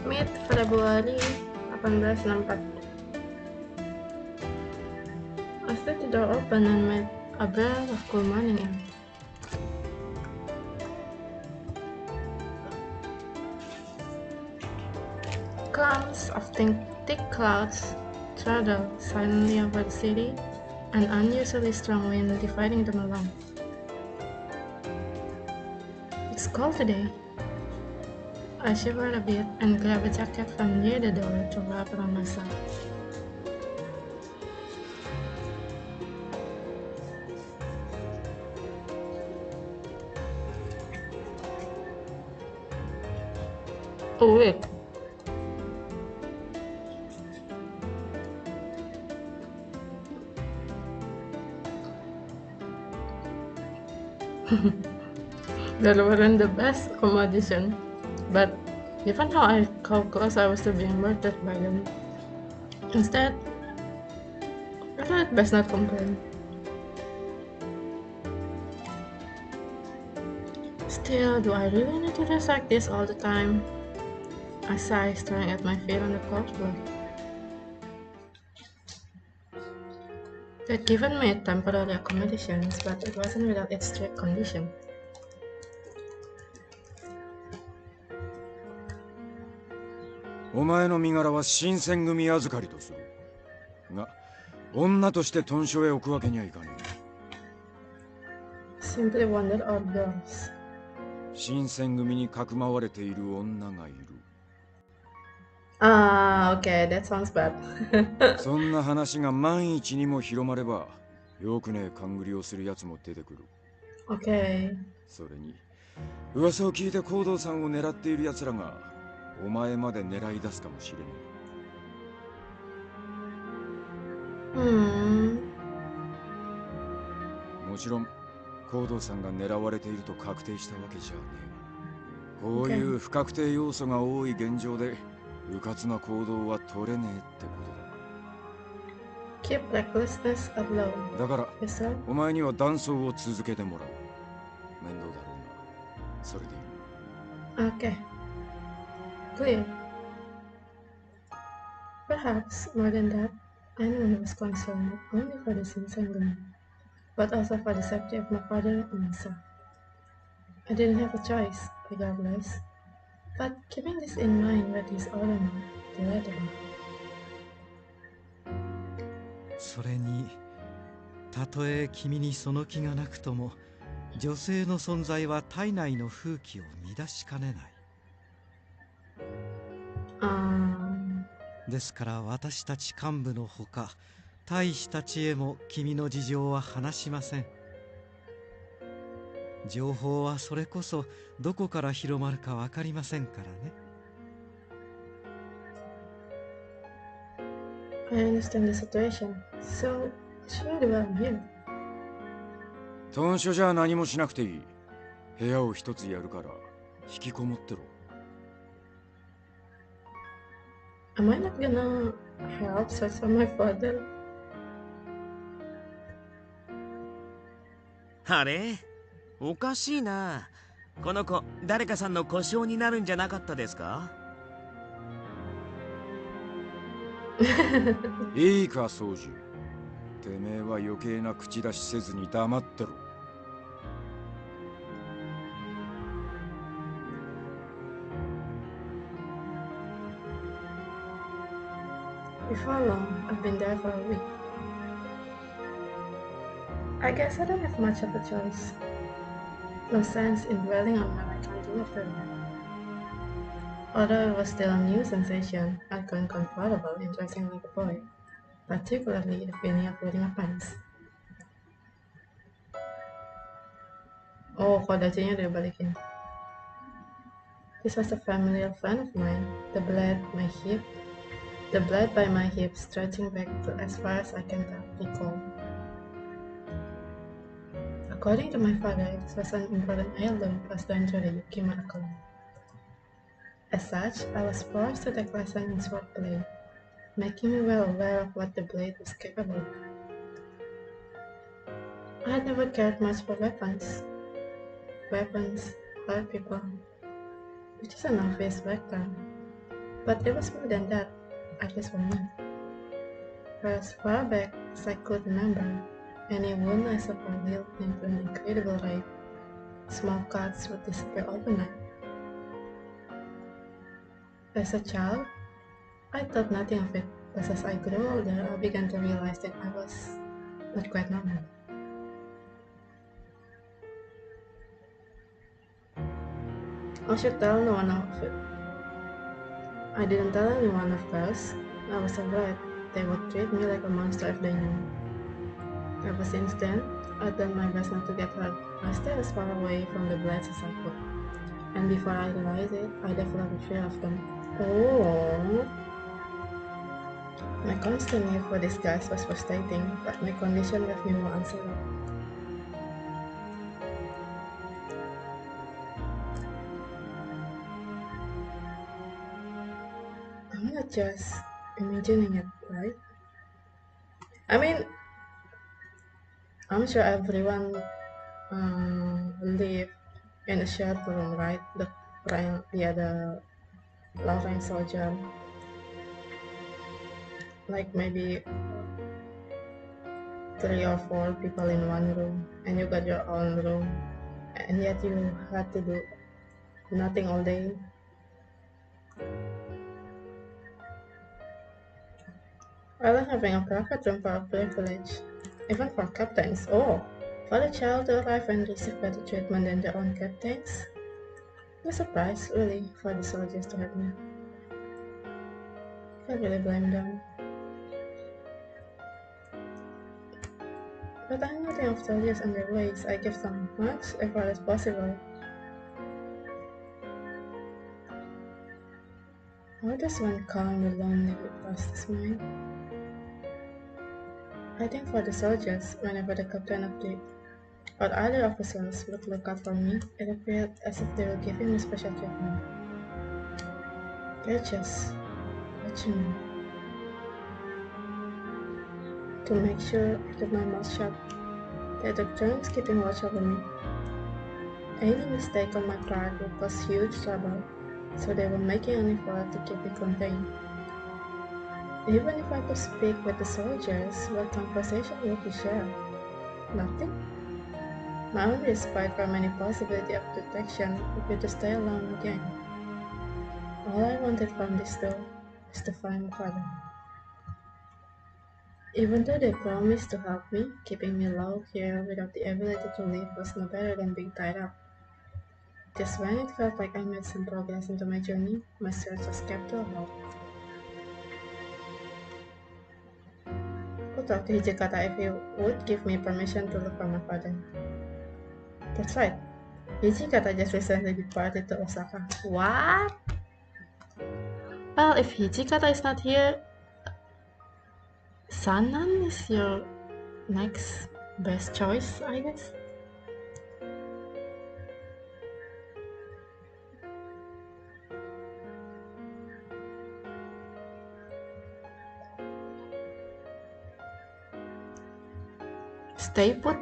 Mid Februari 1864. I stood the door open and met a breath of cool morning air. Clumps of thick clouds traveled silently over the city, an unusually strong wind dividing them along. It's cold today. I shivered a bit and grabbed a jacket from near the door to wrap around myself. Oh wait. That wasn't the best accommodation, but given how close I was to being murdered by them, instead, I thought it best not complain. Still, do I really need to dress like this all the time? I sigh, staring at my feet on the cold floor. They'd given me temporary accommodations, but it wasn't without its strict condition.お前の身柄は新選組預かりとする。が、女として屯所へ置くわけにはいかねえ。Simply wondered outdoors. 新選組にかくまわれている女がいる。Okay, that sounds bad. そんな話が万一にも広まれば、よくねえ勘繰りをするやつも出てくる。Okay. それに、噂を聞いて行動さんを狙っている奴らが、お前まで狙い出すかもしれねえ。もちろん、行動さんが狙われていると確定したわけじゃねえ。こういう不確定要素が多い現状で、迂闊な行動は取れねえってことだ。Keep recklessness alone. だから、お前には断層を続けてもらう。面倒だろうが、それでいい。Okay. Clear. Perhaps more than that, anyone was concerned not only for the Sinsengumi, but also for the safety of my father and myself. I didn't have a choice, regardless. But keeping this in mind with his otome, the letter. それに、たとえ君にその気がなくとも、女性の存在は体内の風紀を乱しかねない。ですから私たち幹部のほか、大使たちへも君の事情は話しません。情報はそれこそどこから広まるかわかりませんからね。I understand the situation. So, should I be here? 屯所じゃ何もしなくていい。部屋を一つやるから引きこもってろ。Am I not gonna help search for my father? あれ？おかしいな。この子、誰かさんの故障になるんじゃなかったですか？いいか、宗司。てめえは余計な口出しせずに黙ってろ。Before long, I've been there for a week. I guess I don't have much of a choice. No sense in dwelling on my until after that. Although it was still a new sensation, I got uncomfortable in dressing like a boy, particularly the feeling of wearing a pants. Oh, kok dacinya dia balikin. This was a familiar friend of mine, the blade by my hip stretching back to as far as I can recall. According to my father, this was an important heirloom passed down to the Yukima clan. As such, I was forced to take lessons in swordplay, making me well aware of what the blade was capable of. I had never cared much for weapons, or people, which is an obvious background, but it was more than that, at least for me. For as far back as I could remember, any wound I suffered healed into an incredible rate. Small cuts would disappear overnight. As a child, I thought nothing of it, but as I grew older, I began to realize that I was not quite normal. I should tell no one of it. I didn't tell anyone, of course. I was afraid they would treat me like a monster if they knew. Ever since then, I've done my best not to get hurt. I stayed as far away from the blades as I could. And before I realized it, I developed a fear of them. Oh. My constant need for these guys was frustrating, but my condition left me more unsettled. I'm not just imagining it, right? I mean, I'm sure everyone live in a shared room, right? The long-range soldier, like maybe 3 or 4 people in one room, and you got your own room, and yet you had to do nothing all day. I like having a private room for a privilege, even for captains. Oh, for the child to arrive and receive better treatment than their own captains? I'm surprised, really, for the soldiers to have me. Can't really blame them. But I'm nothing of soldiers and their ways. I give them much effort as possible. How does one calm the lonely past his mind? I think for the soldiers, whenever the captain of the or other officers would look out for me, it appeared as if they were giving me special treatment. They're just watching me to make sure I keep my mouth shut. They took turns keeping watch over me. Any mistake on my part would cause huge trouble, so they were making an effort to keep me contained. Even if I could speak with the soldiers, what conversation would we share? Nothing? My only respite from any possibility of detection would be to stay alone again. All I wanted from this though was to find my father. Even though they promised to help me, keeping me low here without the ability to leave was no better than being tied up. Just when it felt like I made some progress into my journey, my search was kept to a halt. Who talked to Hijikata if he would give me permission to look for my father? That's right. Hijikata just recently departed to Osaka. What? Well, if Hijikata is not here, Sanan is your next best choice, I guess. Stay put.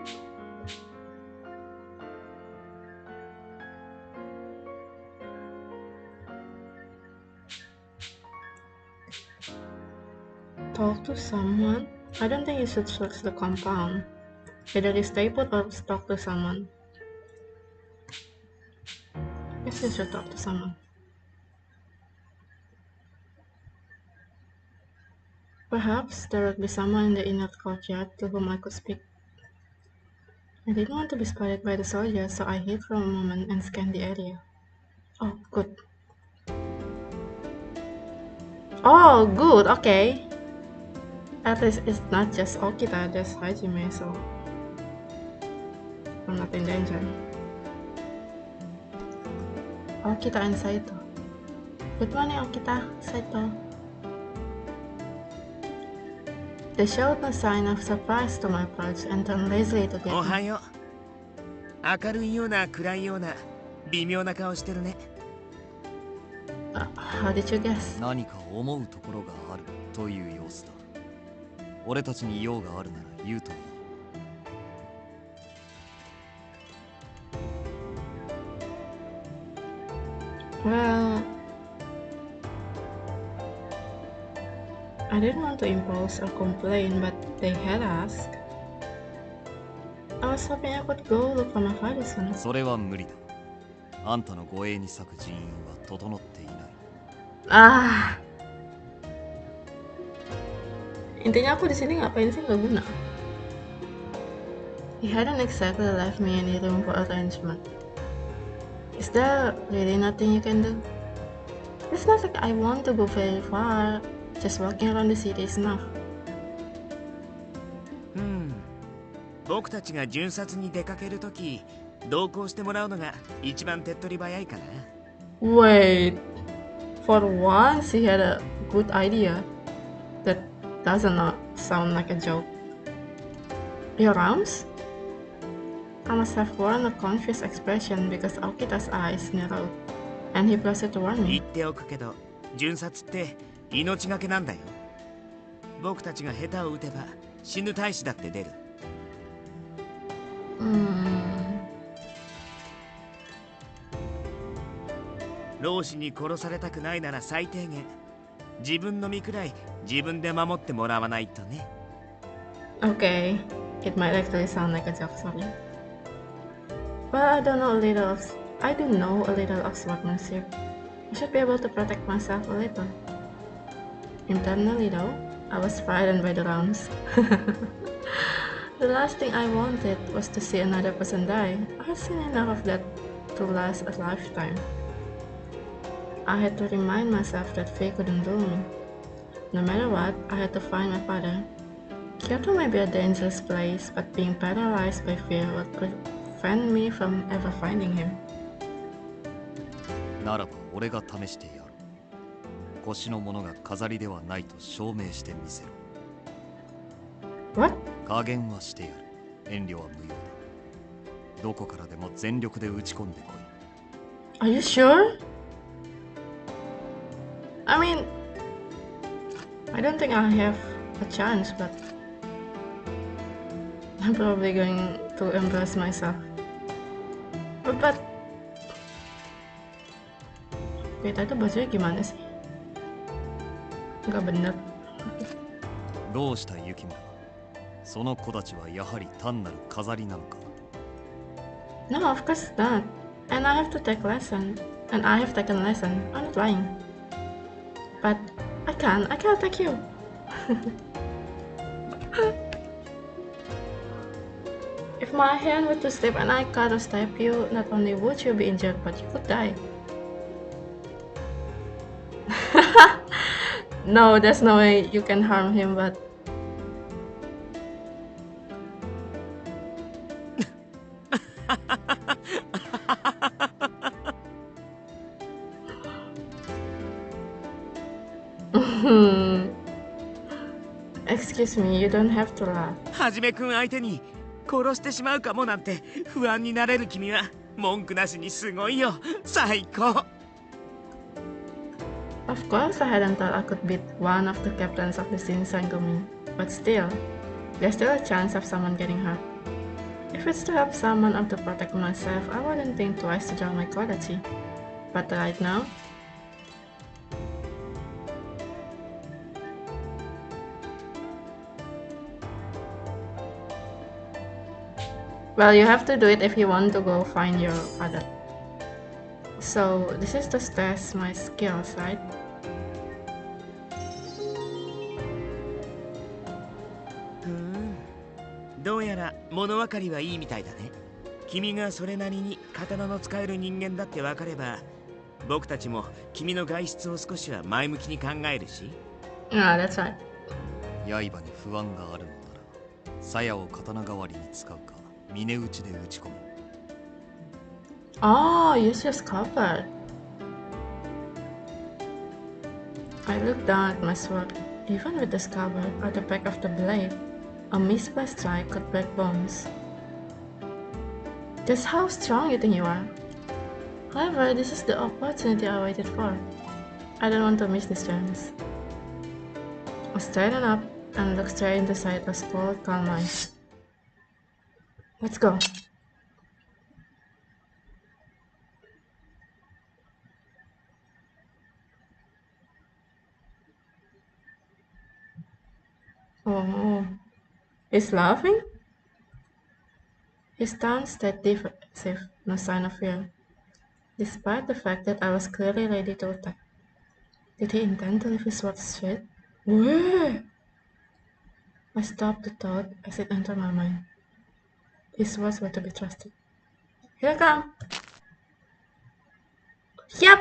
Talk to someone? I don't think you should search the compound. Either you stay put or talk to someone. Guess you should talk to someone. Perhaps there would be someone in the inner courtyard to whom I could speak. I didn't want to be spotted by the soldiers, so I hid for a moment and scanned the area. Oh, good. Oh, good. Okay. At least it's not just Okita, just Hajime, so I'm not in danger. Okita and Saito. Good morning, Okita, Saito. They showed no sign of surprise to my approach and turned lazily to get me. おはよう。明るいような暗いような微妙な顔してるね。How did you guess? 何か思うところがあるという様子だ。俺たちに用があるなら言うといい。Well, I didn't want to impose or complain, but they had asked. I was hoping I could go look for my father soon. それは無理だ。あんたの護衛に咲く人員は整っていない。Ah, intinya aku di sini ngapain sih, nggak guna. He hadn't exactly left me any room for arrangement. Is there really nothing you can do? It's not like I want to go very far. Just walking around the city is enough. 僕たちが巡察に出かけるとき、同行してもらうのが一番手っ取り早いかな。Wait, for once he had a good idea. That doesn't sound like a joke. Your arms? I must have worn a confused expression because Okita's eyes narrowed, and he proceeded to warn me. 言っておくけど、巡察って命がけなんだよ。僕たちが下手を打てば死ぬ大使だって出る。老子に殺されたくないなら最低限自分の身くらい自分で守ってもらわないとね。Okay, it might actually sound like a joke, sorry. But I do know a little of swordsmanship. I should be able to protect myself a little. Internally though, I was frightened by the rounds. The last thing I wanted was to see another person die. I've seen enough of that to last a lifetime. I had to remind myself that fate couldn't rule me. No matter what, I had to find my father. Kyoto may be a dangerous place, but being paralyzed by fear would prevent me from ever finding him. ならば俺が試してやる。腰のものが飾りではないと証明してみせろ。What? 加減はしてやる。遠慮は無用で。どこからでも全力で打ち込んでこい。Are you sure? I mean, I don't think I have a chance, but I'm probably going to embarrass myself. But kita itu bajunya gimana sih? Nggak bener. どうした雪村。その子たちはやはり単なる飾りなのか。 No, of course not. And I have to take lesson. And I have taken lesson. I'm not lying. But I can't take you. If my hand were to slip and I cut or stab you, not only would you be injured, but you could die. No, there's no way you can harm him, but... Excuse me, you don't have to laugh. はじめくん相手に殺してしまうかもなんて不安になれる君は文句なしにすごいよ。最高。Of course, I hadn't thought I could beat one of the captains of the Shinsengumi, but still, there's still a chance of someone getting hurt. If it's to help someone or to protect myself, I wouldn't think twice to draw my Kodachi. But right now, well, you have to do it if you want to go find your father. So, this is to test my skills, right? Hmm. どうやら物分かりはいいみたいだね。君がそれなりに刀の使える人間だって分かれば、僕たちも君の外出を少しは前向きに考えるし。Ah, that's right. 刃に不安があるのなら、鞘を刀代わりに使うか、峰打ちで打ち込む。Oh, use your scabbard. I looked down at my sword. Even with the scabbard at the back of the blade, a misplaced strike could break bones. That's how strong you think you are. However, this is the opportunity I waited for. I don't want to miss this chance. I straightened up and looked straight into Saito's cold, calm eyes. Let's go. Oh, he's laughing? His tone stayed defensive, no sign of fear, despite the fact that I was clearly ready to attack. Did he intend to leave his sword straight? Where? I stopped the thought as it entered my mind. His words were to be trusted. Here I come! Yep!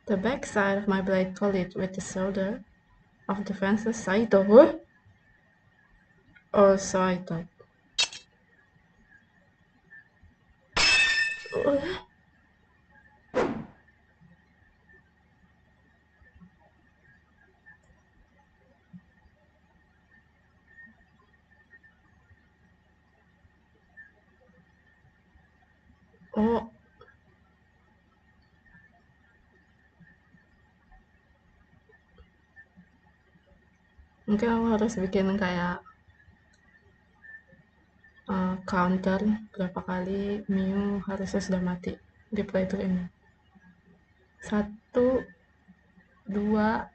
The back side of my blade collided with the shoulder of the defenseless Saito. What? Or so I thought. Oh. Mungkin aku harus bikin kayak counter berapa kali Miu harusnya sudah mati di playthrough ini. 1, 2, 3.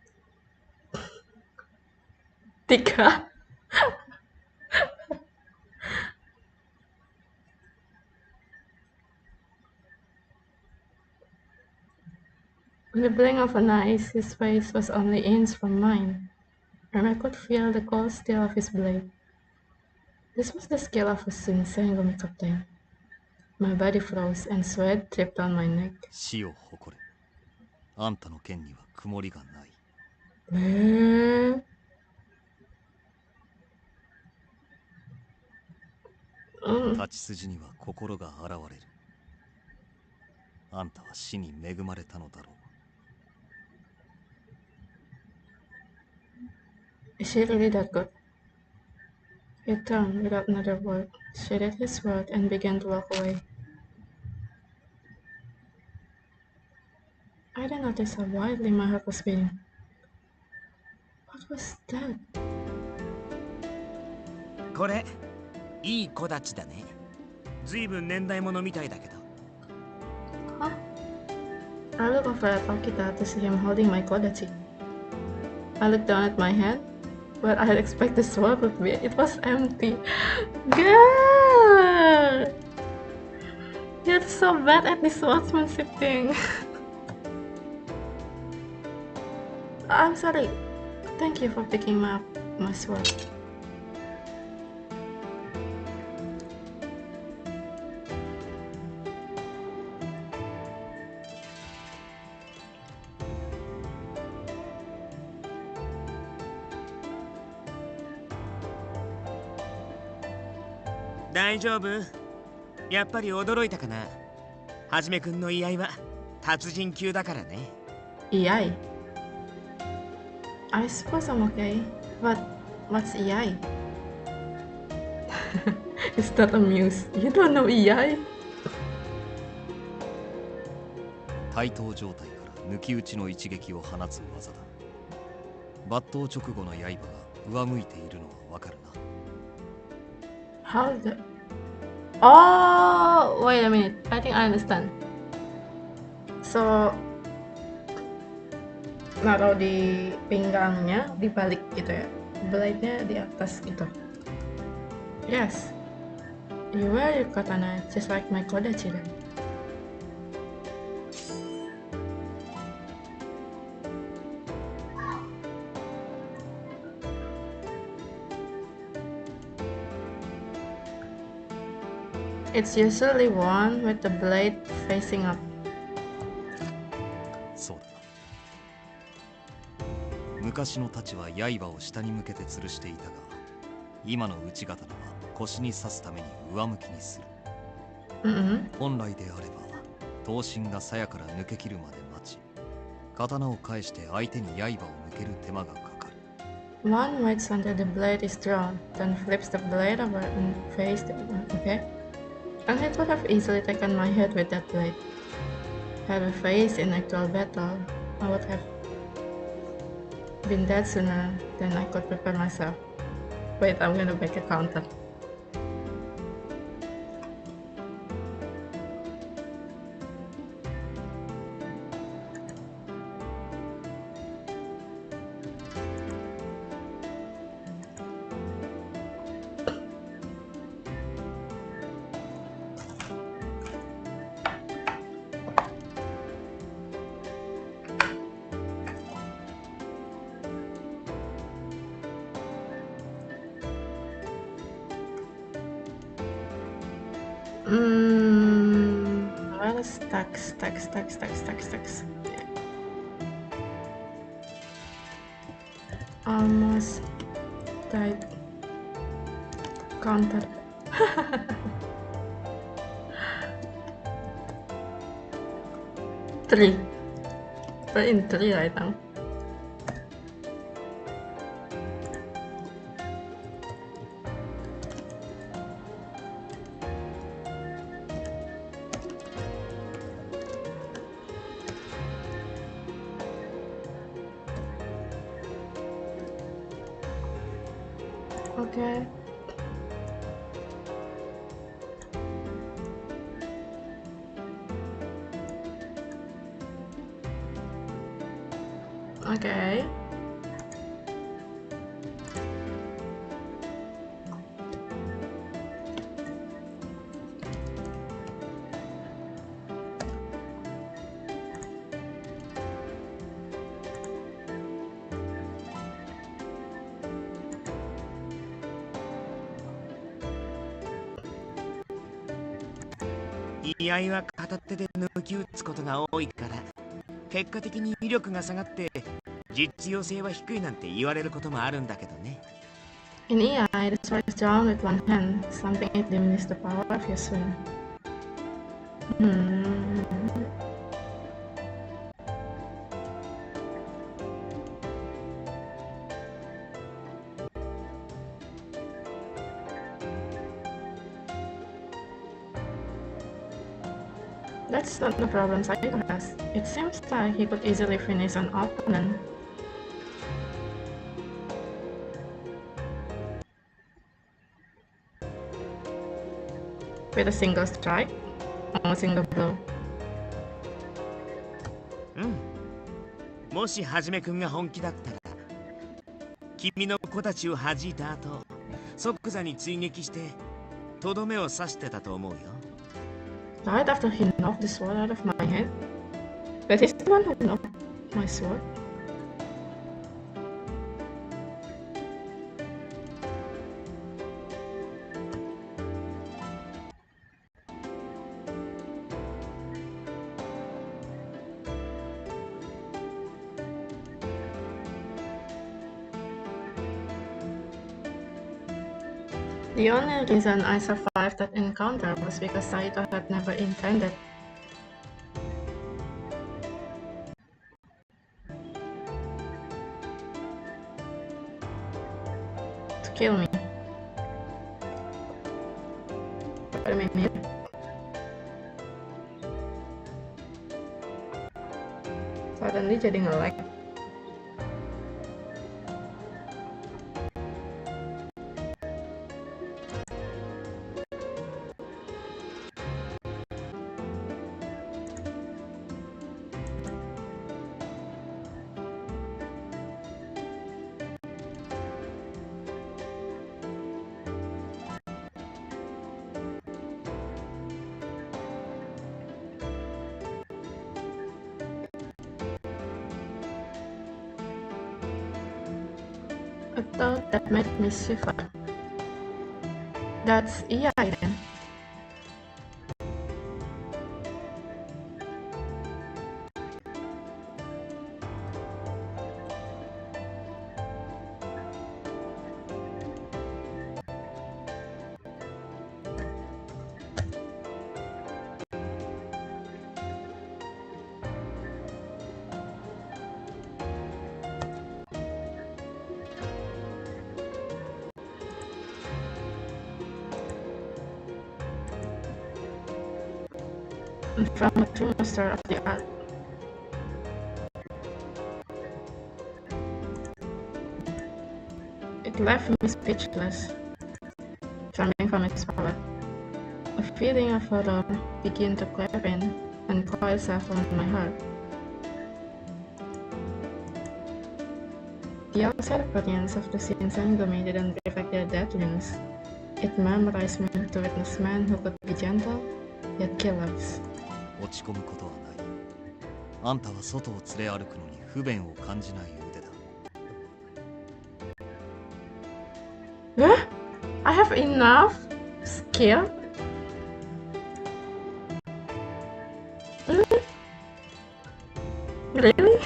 In the blink of an eye, his face was only inches from mine, and I could feel the cold steel of his blade. This was the skill of a Shinsengumi captain. My body froze and sweat dripped down my neck. 死を誇れ。あんたの剣には曇りがない。立ち筋には心が現れる。あんたは死に恵まれたのだろう。Is she really that good? He turned without another word, sheathed his sword, and began to walk away. I didn't notice how wildly my heart was beating. What was that? これ、いい子たちだね。ずいぶん年代物みたいだけど。Huh? I looked over at Okita to see him holding my kodachi. I looked down at my hand. What I had expected the sword would be, it was empty. Girl! You're so bad at this swordsmanship thing. I'm sorry. Thank you for picking up my sword. "大丈夫?やっぱり驚いたかな。はじめくんの居合は達人級だからね。Iai? I suppose I'm okay, but what's Iai? Is that amused? You don't know Iai? 対等状態から抜き打ちの一撃を放つ技だ。抜刀直後の刃が上向いているのはわかるな。How the... Oh, wait a minute. I think I understand. So, naruh di pinggangnya, di balik gitu ya. Blade-nya di atas gitu. Yes. You wear your katana just like my kodachi then. It's usually worn with the blade facing up. そうだ。昔の太刀は刃を下に向けて吊るしていたが、今の内刀は腰に刺すために上向きにする。本来であれば刀身が鞘から抜け切るまで待ち、刀を返して相手に刃を向ける手間がかかる。One waits until the blade is drawn, then flips the blade over and face the okay. And it would have easily taken my head with that blade. Had we faced in actual battle, I would have been dead sooner than I could prepare myself. Wait, I'm gonna make a counter. Well, stacks. Almost died. Counter. Three. We're in three right now. Okay. Okay.居合は片手で抜き打つことが多いから結果的に威力が下がって実用性は低いなんて言われることもあるんだけどね。In EI, the sword is drawn with one hand, something it diminishes the power of your swing. That's not the problem Saito has. It seems like he could easily finish an opponent. With a single strike or a single blow. もしはじめくんが本気だったら君の子たちを弾いた後即座に追撃してとどめを刺してたと思うよ。Right after he knocked the sword out of my head? But he's the one who knocked my sword. The only reason I survived that encounter was because Saito had never intended to kill me. What do you mean? Suddenly jadi nge-lag. A thought that made me shiver. That's EI then. and from a true master of the art. It left me speechless, trembling from its power. A feeling of horror began to creep in and coil itself on my heart. The outside appearance of the scenes angered me didn't reflect their deadliness. It memorized me to witness men who could be gentle, yet killers. 落ち込むことはない。あんたは外を連れ歩くのに不便を感じない腕だ。Huh? I have enough skill? Really?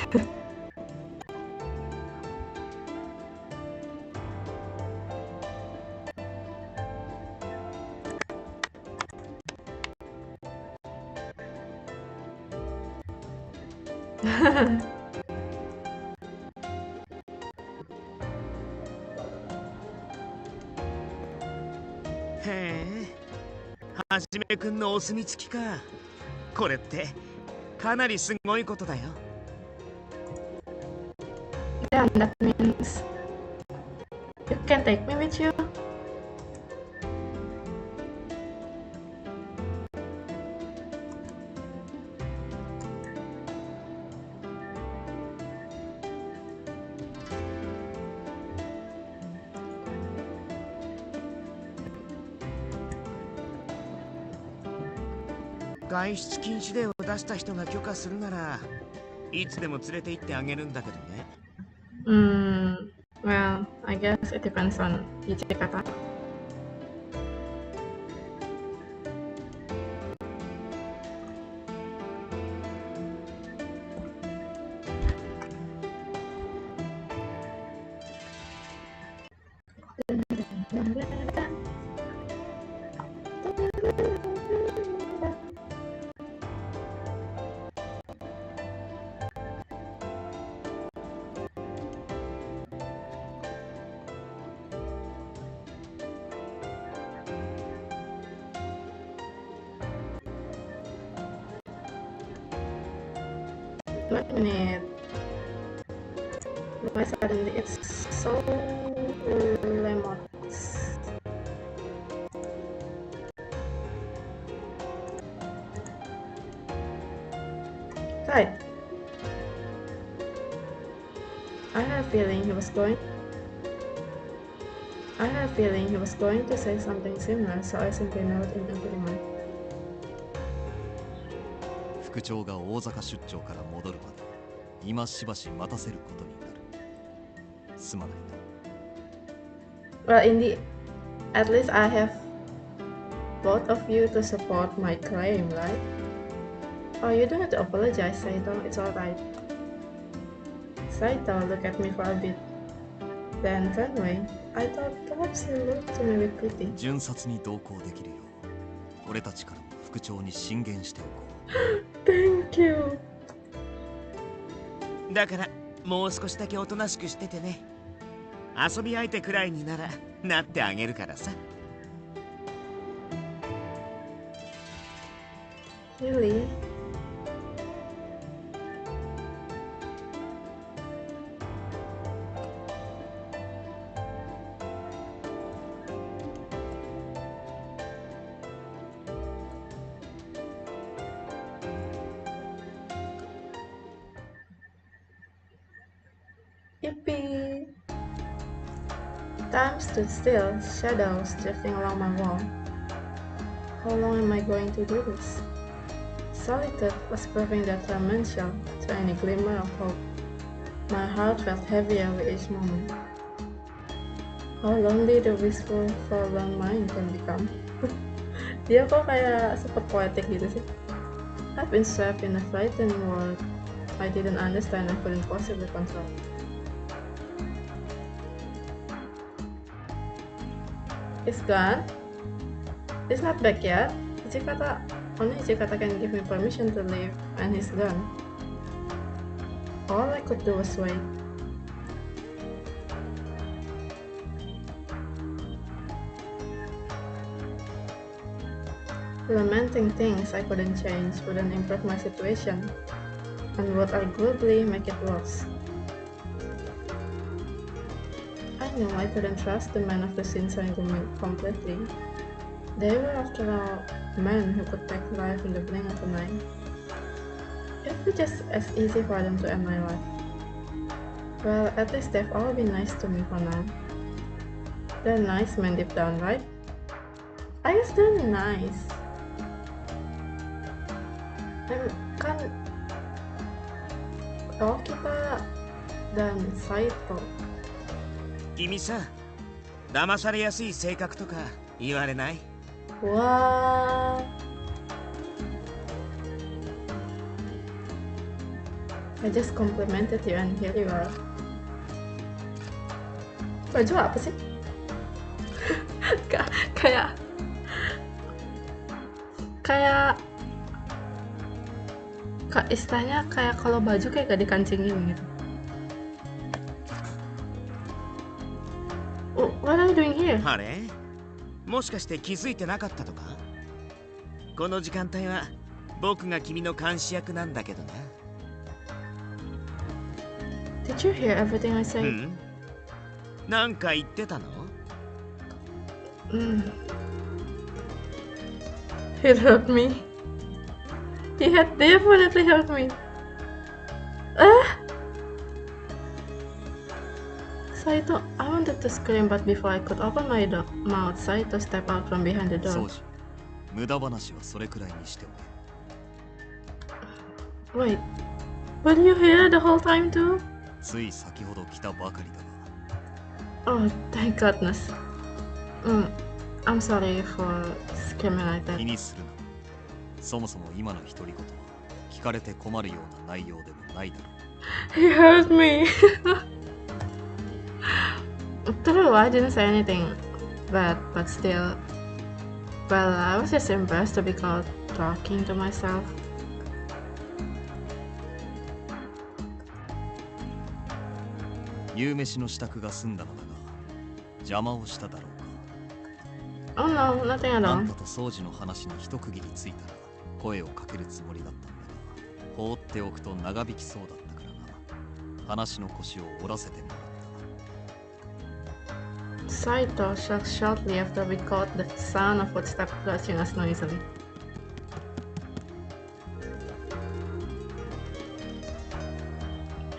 Hahaha. へえ、はじめくんのお墨付きか。これってかなりすごいことだよ。Yeah, that means you can take me with you. 外出禁止令を出した人が許可するならいつでも連れて行ってあげるんだけどね。Well, I guess it depends on Hijikata. Wait a minute. Why suddenly it's so lemon? Right. I had a feeling he was going to say something similar, so I simply nodded in agreement. 副長が大阪出張から戻るまで今しばし待たせることになる。すまないな。Well, at least I have both of you to support my claim, right? Oh, you don't have to apologize, Saito. It's alright. Saito looked at me for a bit, then turned away. I thought perhaps he looked to me with pity. 巡察に同行できるよう俺たちからも副長に進言しておこう。Thank you. だからもう少しだけおとなしくしててね。遊び相手くらいにならなってあげるからさ。Really? Yippee! Time stood still, shadows drifting along my wall. How long am I going to do this? Solitude was proving detrimental to any glimmer of hope. My heart felt heavier with each moment. How lonely the wistful, forlorn mind can become. Dia kok kayak super poetic gitu sih. I've been swept in a frightening world I didn't understand and couldn't possibly control. It's gone? It's not back yet? Only Hijikata can give me permission to leave, and he's gone. All I could do was wait. Lamenting things I couldn't change wouldn't improve my situation, and would arguably make it worse. I knew I couldn't trust the men of the scene to me completely. They were, after all, men who could take life in the blink of an eye. It would be just as easy for them to end my life. Well, at least they've all been nice to me for now. They're nice men deep down, right? I guess they're nice. Kan kita dan Saito. 君さ、騙されやすい性格とか言われない？ What? I just complimented you and here you are. Baju apa sih? kayak istilahnya kayak kalau baju kayak gak dikancingin gitu. What are you doing here? あれ？もしかして気づいてなかったとか？この時間帯は僕が君の監視役なんだけどな。Did you hear everything I said? なんか言ってたの？ He hurt me. He had definitely hurt me. Saito, I wanted to scream, but before I could open my mouth, Saito stepped out from behind the door. 無駄話はそれくらいにしておけ。Wait, were you here the whole time too? つい先ほど来たばかりだが。Oh, thank goodness. I'm sorry for screaming like that. 気にするな。そもそも今の独り言は聞かれて困るような内容でもないだろう。He hurt me. True, I didn't say anything bad, but still. Well, I was just embarrassed to be caught talking to myself. 夕飯の支度が済んだのだが邪魔をしただろうか。Oh no, nothing at all. あんたと掃除の話に一区切りついたら声をかけるつもりだったんだが放っておくと長引きそうだったからな。話の腰を折らせてもらった。Saito shocked shortly after we caught the sound of footsteps approaching us noisily.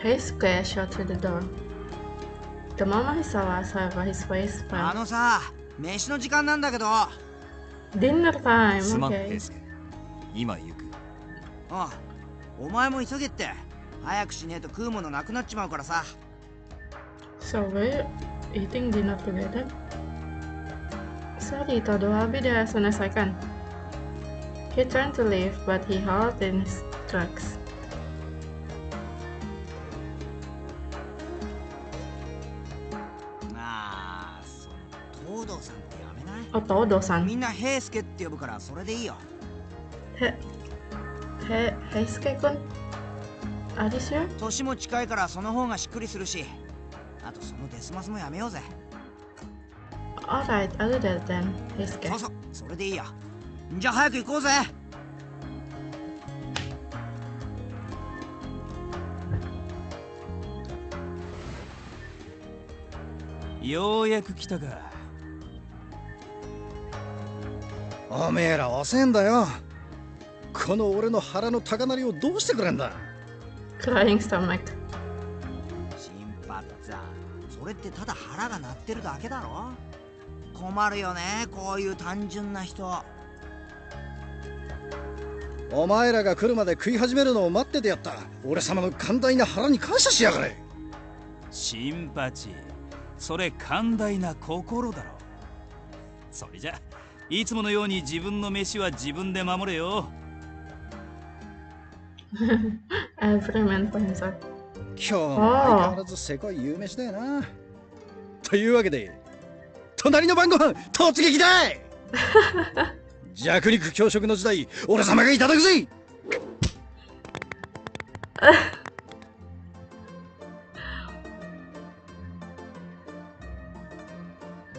Heisuke shot through the door. The moment he saw us, however, his face fell. あのさ、飯の時間なんだけど。Dinner time, すまん、okay. ヘイスケ。今行く。あ、お前も急げって。早くしねえと食うものなくなっちまうからさ。So we're eating dinner together? Sorry, Todo, I'll be there as soon as I can. He turned to leave, but he halted in his tracks. 東堂さんってやめない？あ、東堂さん。みんな平助って呼ぶからそれでいいよ。平助君？あれしよ？年も近いからその方がしっくりするし。あとそのデスマスもやめようぜ。Alright, I'll do that then, 平助。そうそう、それでいいよ。じゃあ早く行こうぜ。ようやく来たか。おめえら遅えんだよ。この俺の腹の高鳴りをどうしてくれんだ。 Crying stomach。心発さ、それってただ腹が鳴ってるだけだろ。困るよね、こういう単純な人。お前らが来るまで食い始めるのを待っててやった。俺様の寛大な腹に感謝しやがれ。シンパチ、それ寛大な心だろ。それじゃいつものように自分の飯は自分で守れよ。Every man for himself。今日も相変わらずせこい夕飯だよな。というわけで隣の晩ご飯突撃だい。弱肉強食の時代、俺様がいただくぜ。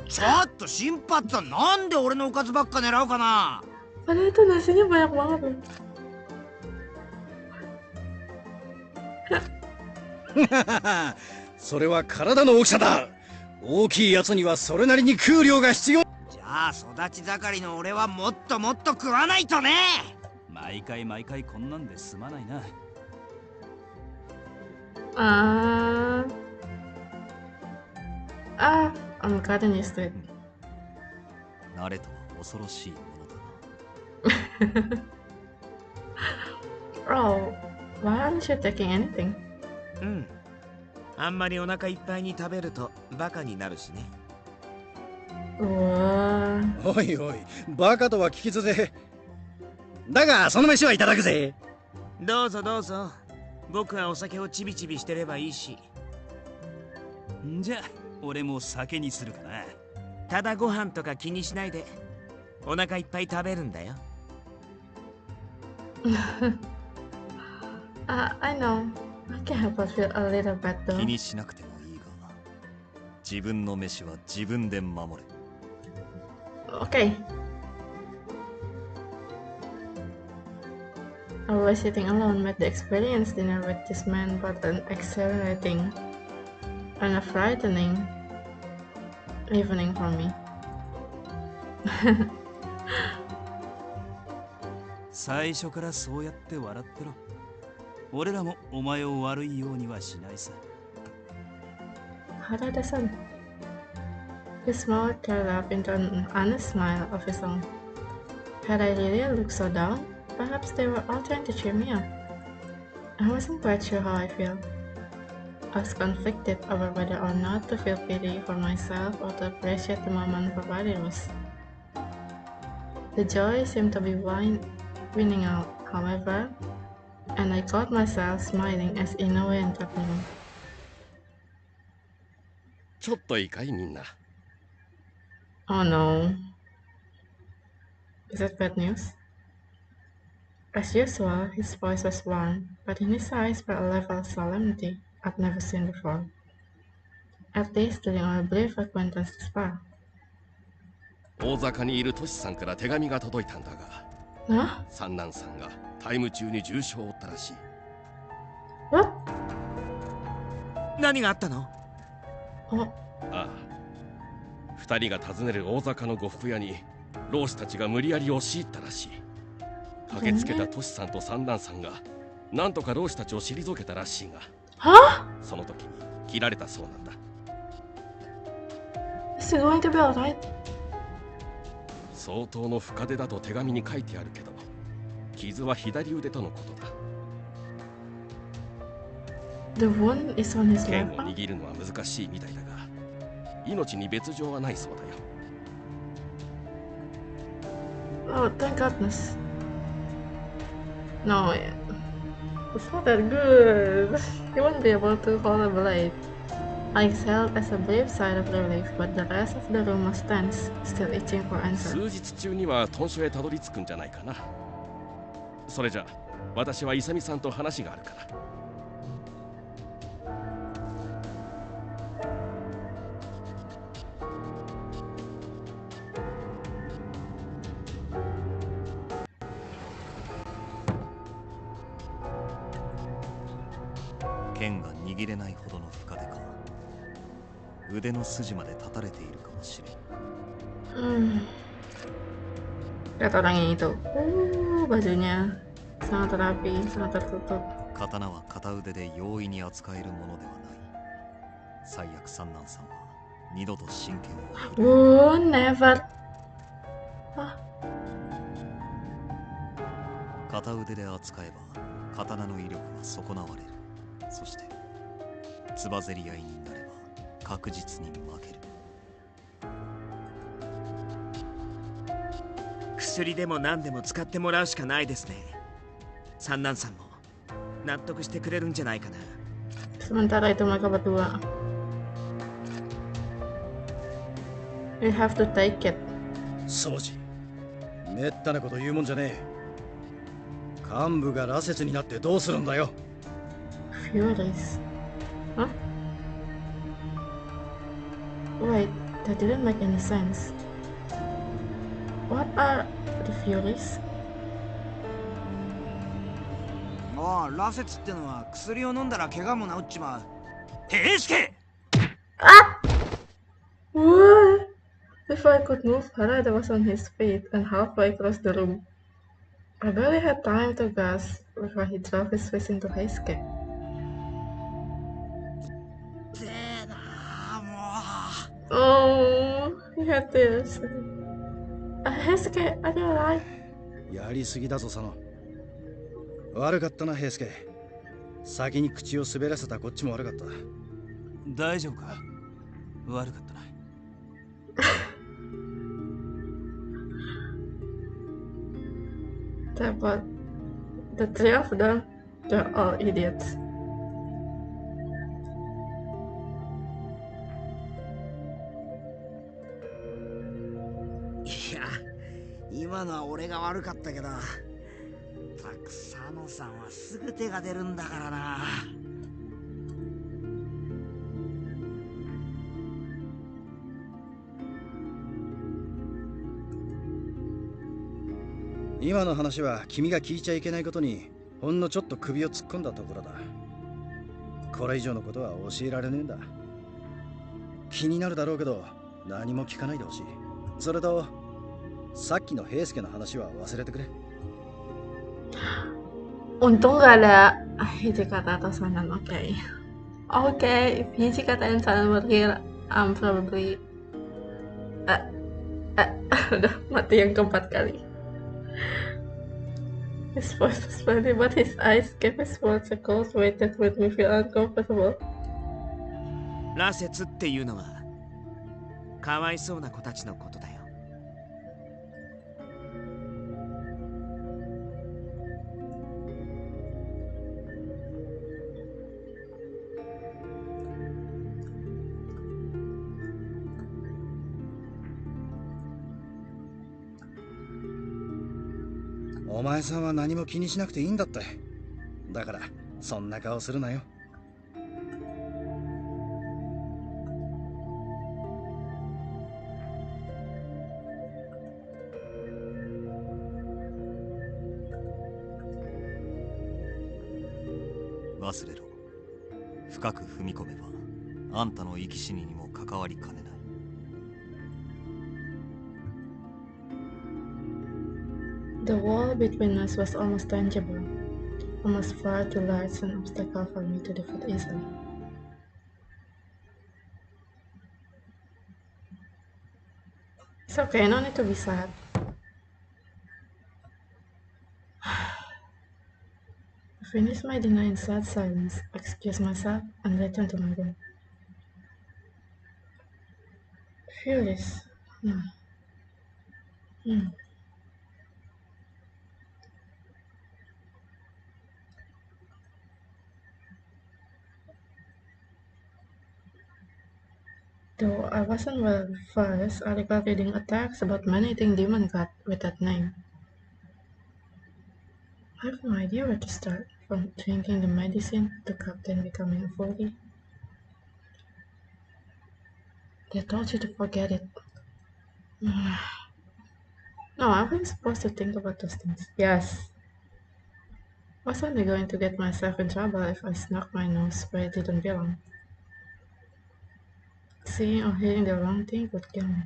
ちょっと心発さん、なんで俺のおかずばっか狙うかな。Padahal itu nasinya banyak banget loh. それは体の大きさだ。大きいやつにはそれなりに食う量が必要。じゃあ育ち盛りの俺はもっともっと食わないとね。毎回毎回こんなんで済まないな。I'm gotten used to it. 慣れとは恐ろしいものだな。Oh, why aren't you taking anything? うん。あんまりお腹いっぱいに食べるとバカになるしね。おいおい、バカとは聞き捨て。だがその飯はいただくぜ。どうぞどうぞ。僕はお酒をちびちびしてればいいし。んじゃ俺も酒にするかな。ただご飯とか気にしないでお腹いっぱい食べるんだよ。I know. I can help us feel a little bad though. 気にしなくてもいいが、自分の飯は自分で守れ。Okay. Always sitting alone made the experience dinner with this man both an exhilarating and a frightening evening for me. 最初からそうやって笑ってろ。俺らもお前を悪いようにはしないさ。How did the sun? His smile curled up into an honest smile of his own. Had I really looked so down? Perhaps they were all trying to cheer me up. I wasn't quite sure how I felt. I was conflicted over whether or not to feel pity for myself or to appreciate the moment for what it was. The joy seemed to be winning out, however, and I caught myself smiling as Inoue entered the room. ちょっといいかいみんな。Oh no. Is that bad news? As usual, his voice was warm, but in his eyes were a level of solemnity I'd never seen before. At least during our brief acquaintance thus far. 大坂にいるトシさんから手紙が届いたんだが、三男さんがタイム中に重傷を負ったらしい。What? 何があったの？ああ、二人が訪ねる大坂の呉服屋に老師たちが無理やり押し入ったらしい。駆けつけたトシさんと三男さんがなんとか老師たちを退けたらしいが、その時に切られたそうなんだ。Is it going to be alright? 相当の深手だと手紙に書いてあるけど、傷は左腕とのことだ。The wound is on his 剣 left を arm? 握るのは難しいみたいだが、命に別状はないそうだよ。Oh, thank goodness. No, it's not that good. He won't be able to hold a blade. I exhaled as a brief sigh of relief, but the rest of the room was tense, still itching for 数 answers. 日中には豚書へたどり着くんじゃないかな。それじゃ私はイサミさんと話があるから。剣が握れないほどの深手か。腕の筋まで立たれているかもしれん。Lihat orang yang itu. Bajunya sangat rapi, sangat tertutup. 刀は片腕で容易に扱えるものではない。最悪三男さんは二度と真剣を。Never. 片腕で扱えば刀の威力は損なわれる。そしてつばぜり合いになれば確実に負ける。薬でも何でも使ってもらうしかないですね。三男さんも納得してくれるんじゃないかな。Sementara itu mereka berdua. You have to take it. 掃除。めったなこと言うもんじゃねえ。幹部が羅刹になってどうするんだよ。Furies. Huh? Wait, that didn't make any sense. What are the furious? ああ、ラセツってのは薬を飲んだら怪我も治っちまう。平助！ What? Before I could move, Harada was on his feet and halfway across the room. I barely had time to gasp before he drove his fist into Heisuke. Oh, he had tears. Heisuke, are you alive? やりすぎだぞ、佐野。悪かったな、平助。先に口を滑らせたこっちも悪かった。大丈夫か？悪かったな。But the three of them, they're all idiots. いや、今のは俺が悪かったけど、たく佐野さんはすぐ手が出るんだからな。今の話は君が聞いちゃいけないことにほんのちょっと首を突っ込んだところだ。これ以上のことは教えられねえんだ。気になるだろうけど何も聞かないでほしい。それとさっきの平助の話は忘れてくれ。 Untung gak ada Hijikata atau Sanan, oke. Oke, if Hijikata and Sanan were here, I'm probably... udah mati yang keempat kali. His voice was funny, but his eyes gave his words a cold weight that made me feel uncomfortable. 羅刹っていうのはかわいそうな子たちのことだよ。お前さんは何も気にしなくていいんだって。だからそんな顔するなよ。忘れろ。深く踏み込めばあんたの生き死ににも関わりかねない。The wall between us was almost tangible, almost far too large an obstacle for me to defeat easily. It's okay, no need to be sad. I finished my dinner in sad silence, excused myself, and returned to my room. Furious. Though I wasn't well versed, I recall reading a text about man-eating demon god with that name. I have no idea where to start, from drinking the medicine to Captain becoming a furry. They told you to forget it. No, I wasn't supposed to think about those things. Yes. Wasn't I going to get myself in trouble if I snuck my nose where it didn't belong? Seeing or hearing the wrong thing would kill me.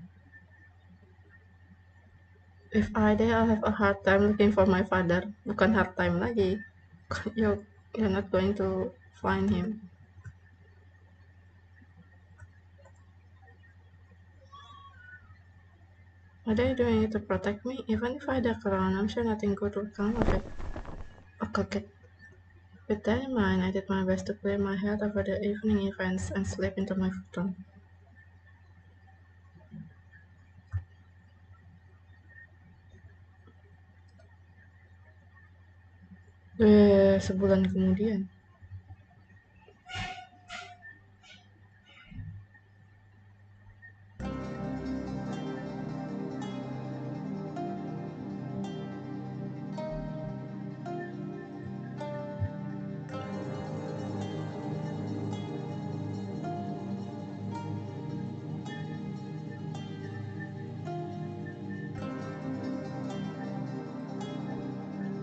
If I die, I'll have a hard time looking for my father. Bukan hard time lagi. You're not going to find him. Are they doing it to protect me? Even if I duck around, I'm sure nothing good will come of it. Okay. With that in mind, I did my best to clear my head over the evening events and slip into my futon. Sebulan kemudian.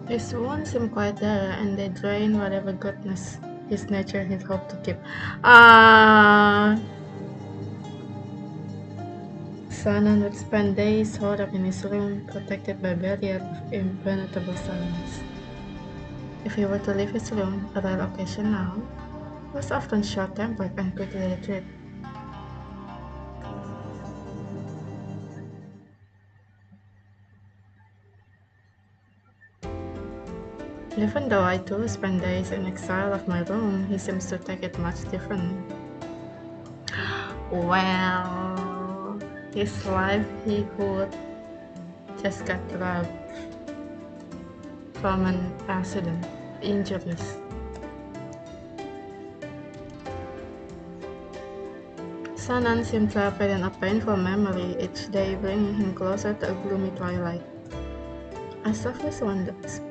His wounds seem quite there, and they drain whatever goodness his nature had hoped to keep. Sanan would spend days holed up in his room, protected by a barrier of impenetrable silence. If he were to leave his room, a rare occasion now, he was often short-tempered and quickly retreat. Even though I too spend days in exile of my room, he seems to take it much differently. Well, his livelihood just got robbed from an accident, injuries. Sanan seemed trapped in a painful memory, each day bringing him closer to a gloomy twilight. I softly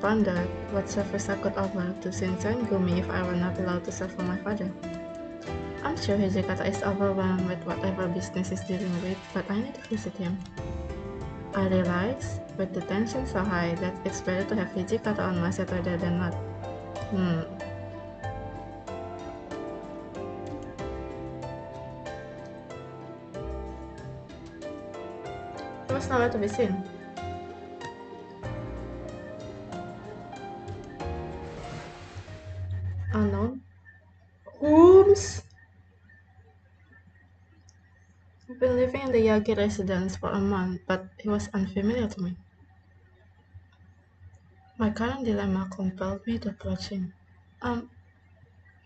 pondered what service I could offer to Shinsen Gumi if I were not allowed to serve for my father. I'm sure Hijikata is overwhelmed with whatever business he's dealing with, but I need to visit him. I realize, with the tension so high, that it's better to have Hijikata on my side rather than not. He was nowhere to be seen. Unknown? Whooms? I've been living in the Yagi residence for a month, but he was unfamiliar to me. My current dilemma compelled me to approach him.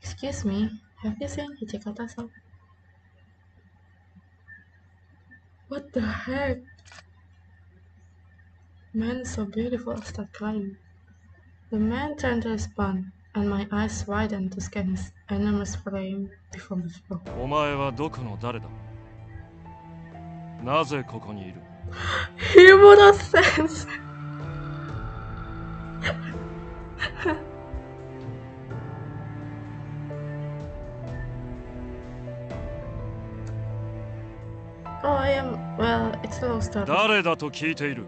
Excuse me, have you seen Hijikata-san? What the heck? Man so beautiful, I start crying. The man turned to respond, and my eyes widened to scan his enormous frame before my spoke. お前はどこの誰だ? なぜここにいる? Humorous sense! Oh, I am. Well, it's a low start. 誰だと聞いている?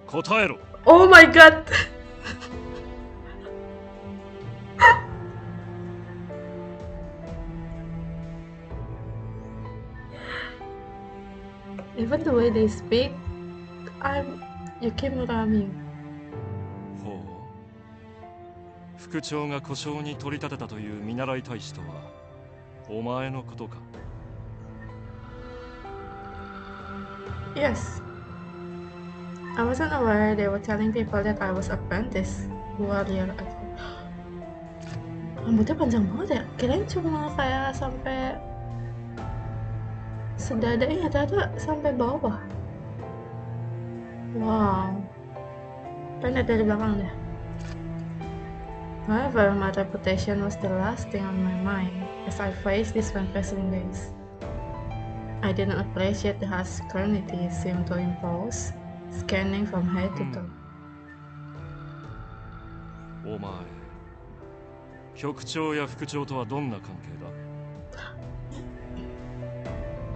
答えろ. Oh my god! Even the way they speak, I'm Yukimurami. ほう。副長が故障に取り立てたという見習い大使とは、お前のことか? Yes. I wasn't aware they were telling people that I was apprentice warrior. Rambutnya panjang banget ya. Kirain cuma kayak sampai sedadanya, ternyata sampai bawah. Wow. Pengen lihat dari belakang deh. However, my reputation was the last thing on my mind as I faced these unpleasant days. I didn't appreciate the harsh scrutiny he seemed to impose, scanning from head to toe. お前、局長や副長とはどんな関係だ?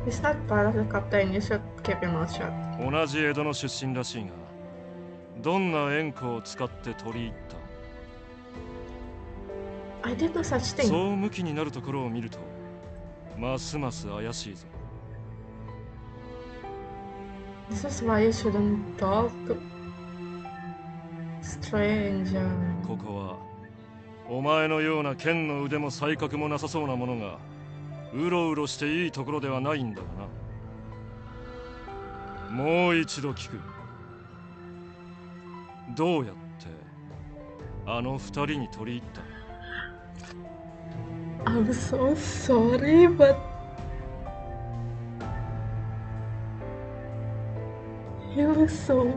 He's not part of the captain, you should keep your mouth shut. 同じ江戸の出身らしいが、どんな縁故を使って取り入った? I did no such thing. そう向きになるところを見ると、ますます怪しいぞ。This is why you shouldn't talk to stranger. ここはお前のような剣の腕も才覚もなさそうなものがうろうろしていいところではないんだがな。もう一度聞く。どうやってあの二人に取り入った？ I'm so sorry, but he was so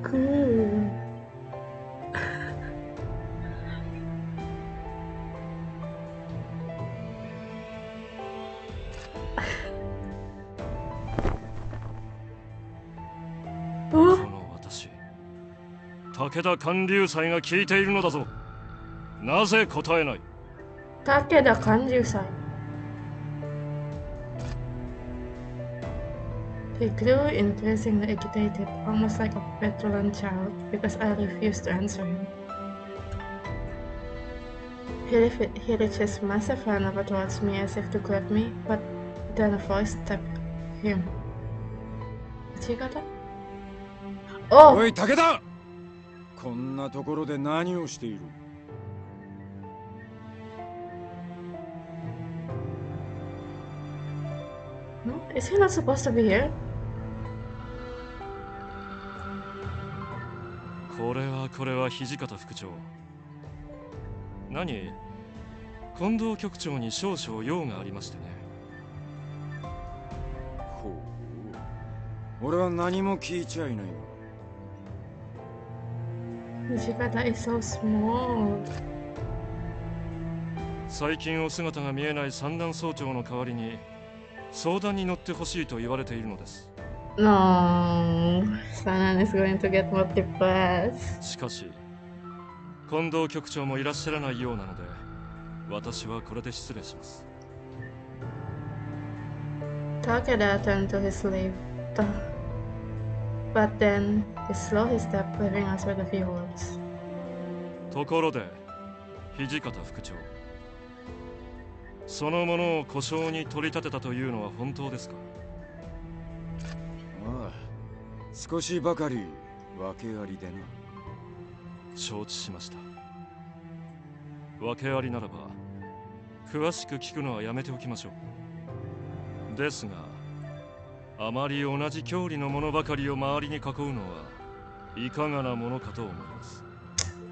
good. Oh? この私、武田貫流斎が聞いているのだぞ。なぜ答えない？武田貫流斎。He grew increasingly agitated, almost like a petulant child, because I refused to answer him. He reached his massive hand over towards me as if to grab me, but then a voice tapped him. Chigata? Oh! おい、武田！こんなところで何をしている？ Is he not supposed to be here? これは土方副長。何？近藤局長に少々用がありましてね。ほう。俺は何も聞いちゃいないが。土方 is so small. 最近お姿が見えない三段総長の代わりに相談に乗ってほしいと言われているのです。No, Sanan is going to get more depressed. しかし、近藤局長もいらっしゃらないようなので、私はこれで失礼します。Takeda turned to his slave, but then he slowed his step, leaving us with a few words. ところで、土方副長。そのものを故障に取り立てたというのは本当ですか？ああ、少しばかり訳ありでな。承知しました。訳ありならば詳しく聞くのはやめておきましょう。ですが、あまり同じ郷里のものばかりを周りに囲うのはいかがなものかと思います。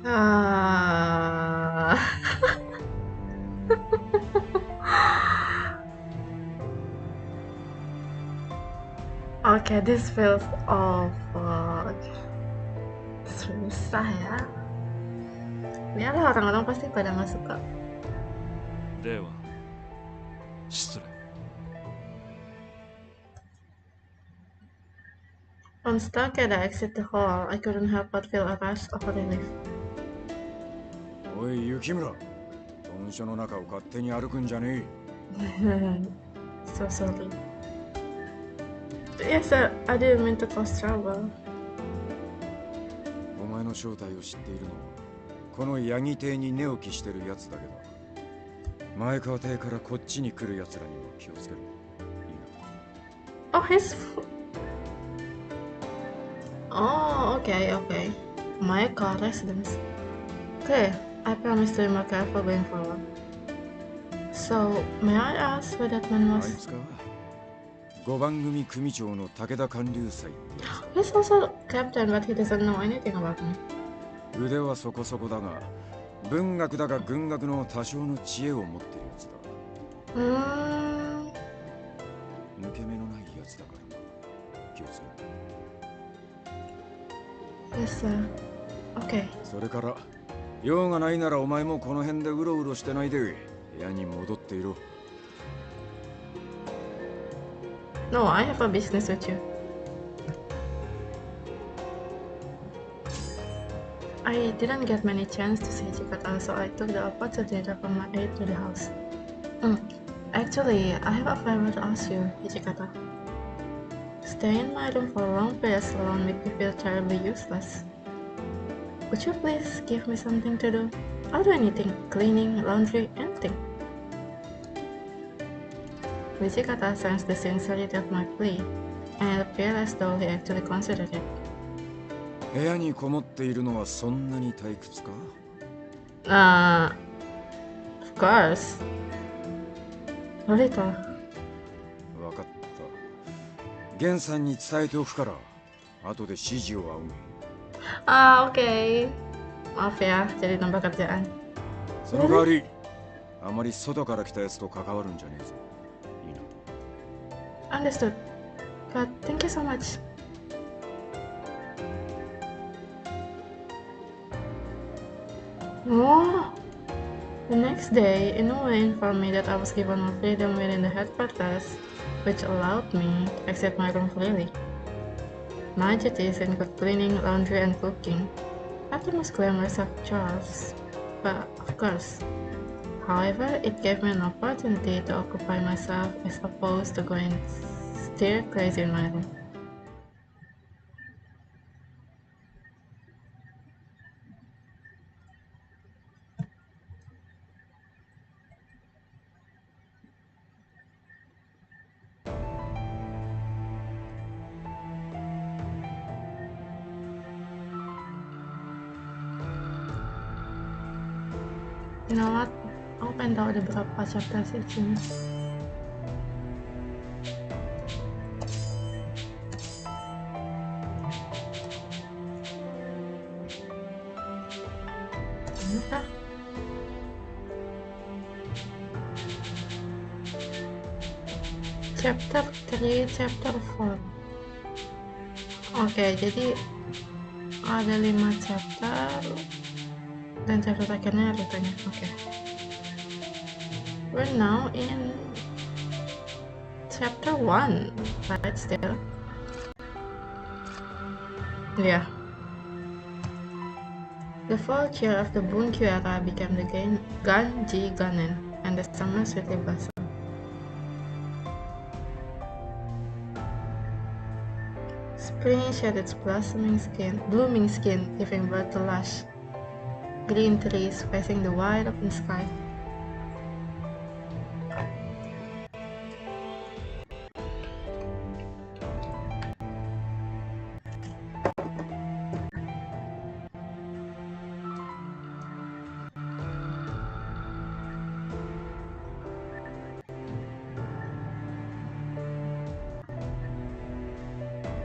ああ。Okay, this feels awful. Susah ya. Biarlah orang-orang pasti pada nggak suka. Dewa, 失礼. Once Takeda exited the hall, I couldn't help but feel a rush of relief. おい、雪村。本所の中を勝手に歩くんじゃねえ。So sorry. Yes, I didn't mean to cause trouble. お前の正体を知っているのはこのヤギ邸に寝起きしてるやつだけだ。前川邸からこっちに来るやつらには気をつけろ。いいな。Oh, his... Oh, okay, okay. Maeka residence. Okay, I promise to be more careful going forward. So, may I ask where that man was? あいつか5番組組長の武田官流祭ってやつ He's also captain, but he doesn't know anything about me. 腕はそこそこだが、文学だが軍学の多少の知恵を持ってるやつだ。抜け目のないやつだからな。気をつけろ。Yes, sir. Okay. それから、用がないならお前もこの辺でうろうろしてないで部屋に戻っていろ。No, I have a business with you. I didn't get many chance to see Chikata, so I took the opportunity to come my aid to the house. Actually, I have a favor to ask you, Chikata. Staying in my room for long periods alone makes me feel terribly useless. Would you please give me something to do? I'll do anything, cleaning, laundry, anything. Vichikata sensed the sincerity of my plea, and it appeared as though he actually considered it. 部屋にこもっているのはそんなに退屈か？ Of course. A little. わかった。源さんに伝えておくから、後で指示を仰げ。Okay. Maaf ya, jadi nambah kerjaan. その代わり、あまり外から来たやつと関わるんじゃねえぞ。Understood. But thank you so much. Oh! The next day, Inoue informed me that I was given more freedom within the headquarters, which allowed me to exit my room freely. My duties include cleaning, laundry, and cooking, not the most glamorous of chores, but of course, However, it gave me an opportunity to occupy myself as opposed to going stir crazy in my room. You know what? Aku pengen tahu ada berapa chapter sih sini. Bentar. Chapter 3, chapter 4. Oke, jadi ada 5 chapter dan chapter terakhirnya rutenya. Oke. We're now in chapter 1, right still? Yeah. The fall year of the Bunkyu era became the Ganji Ganen, and the summer sweetly blossomed. Spring shed its blooming skin, giving birth to lush green trees facing the wide open sky.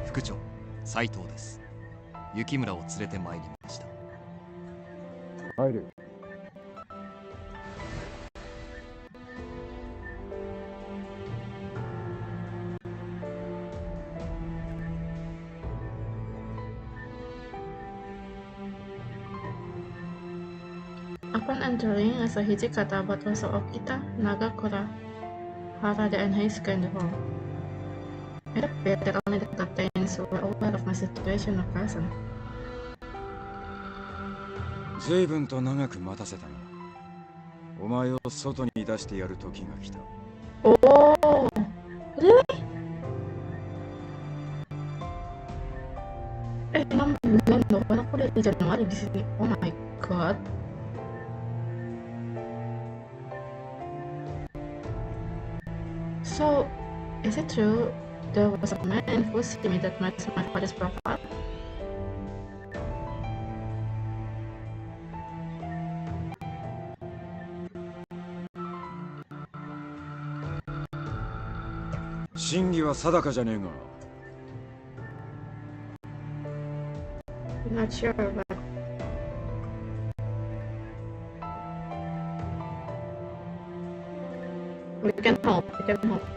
副長、斉藤です。雪村を連れてまいりました。入る。Upon entering, asa hiji kata bahasa Okita, Nagakura, Harada, and Heisuke in the hall. It appeared that only the captains were aware of my situation or present. 随分と長く待たせたな。お前を外に出してやる時が来た。Oh, really? Emang belum loh, kan aku dari Januari di sini. Oh my god. So, is it true there was a man in Fushimi that matched my father's profile?真偽は定かじゃねえが。Not sure, but we can hope. We can hope.「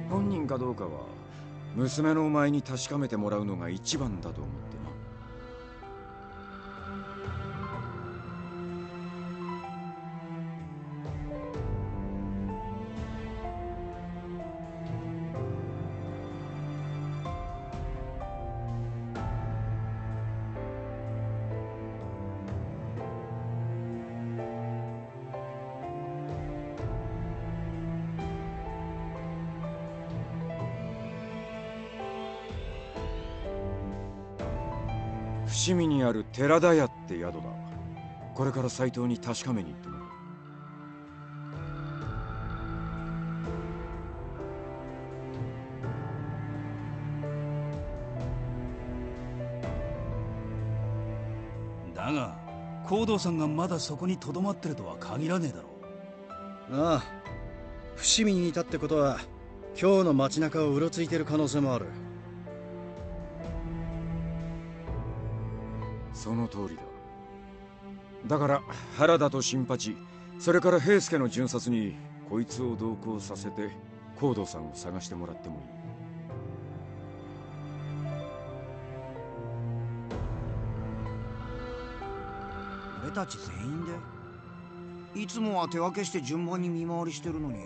本人かどうかは娘のお前に確かめてもらうのが一番だと思ってな。伏見にある寺田屋って宿だ。これから斎藤に確かめに行ってもらう。だが、行動さんがまだそこに留まってるとは限らねえだろう。ああ、伏見にいたってことは今日の街中をうろついてる可能性もある。その通りだ。だから原田と新八、それから平助の巡察にこいつを同行させて行動さんを探してもらってもいい。俺たち全員で？いつもは手分けして順番に見回りしてるのに。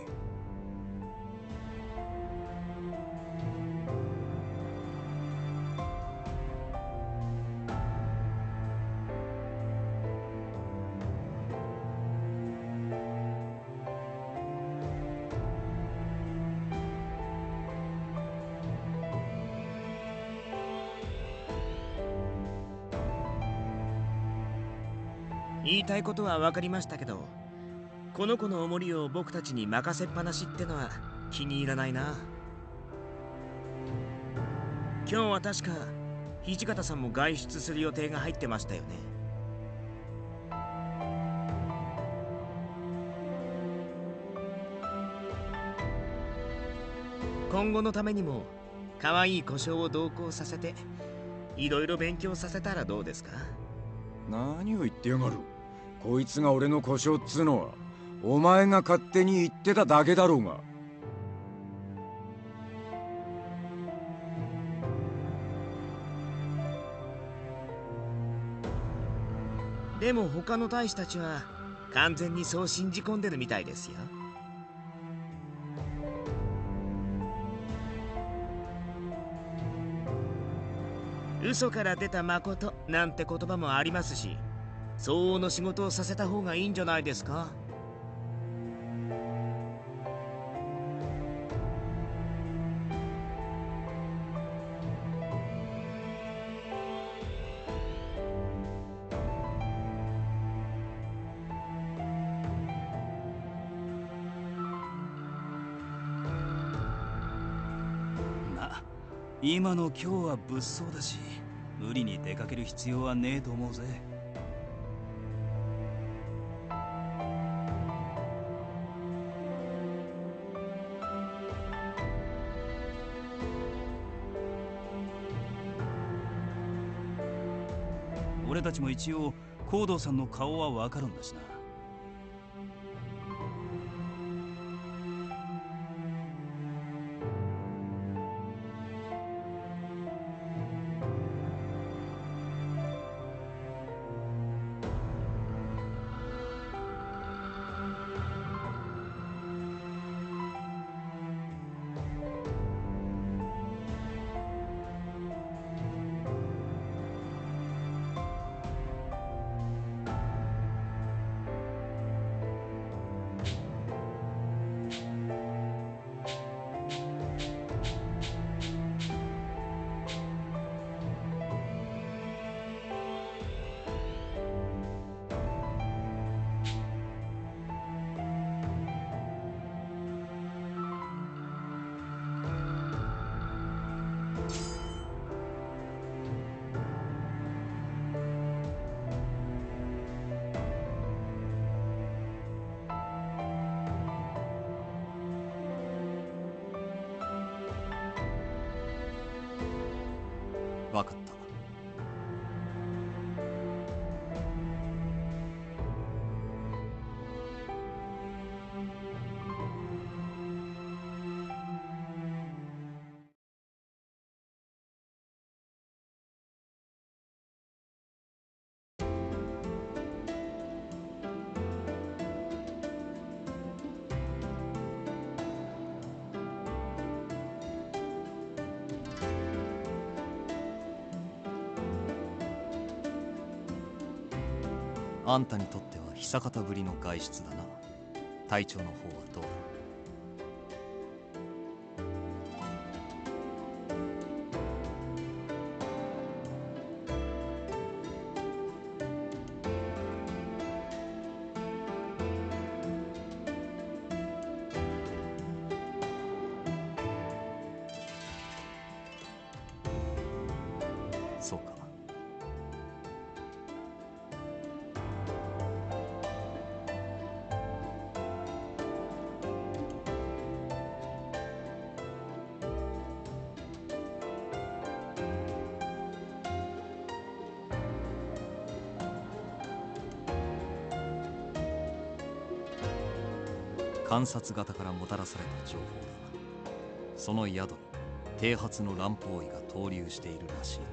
言いたいことは分かりましたけど、この子のおもりを僕たちに任せっぱなしってのは気に入らないな。今日は確か土方さんも外出する予定が入ってましたよね。今後のためにも可愛い故障を同行させていろいろ勉強させたらどうですか？何を言ってやがる。こいつが俺の故障っつうのはお前が勝手に言ってただけだろうが。でも他の大使たちは完全にそう信じ込んでるみたいですよ。嘘から出た誠なんて言葉もありますし、相応の仕事をさせた方がいいんじゃないですか？今の今日は物騒だし、無理に出かける必要はねえと思うぜ。俺たちも一応コードさんの顔はわかるんだしな。わかった。あんたにとっては久方ぶりの外出だな。体調の方はどうだ？そうか。観察型からもたらされた情報だ。その宿に剃髪の乱暴医が投留しているらしいとな。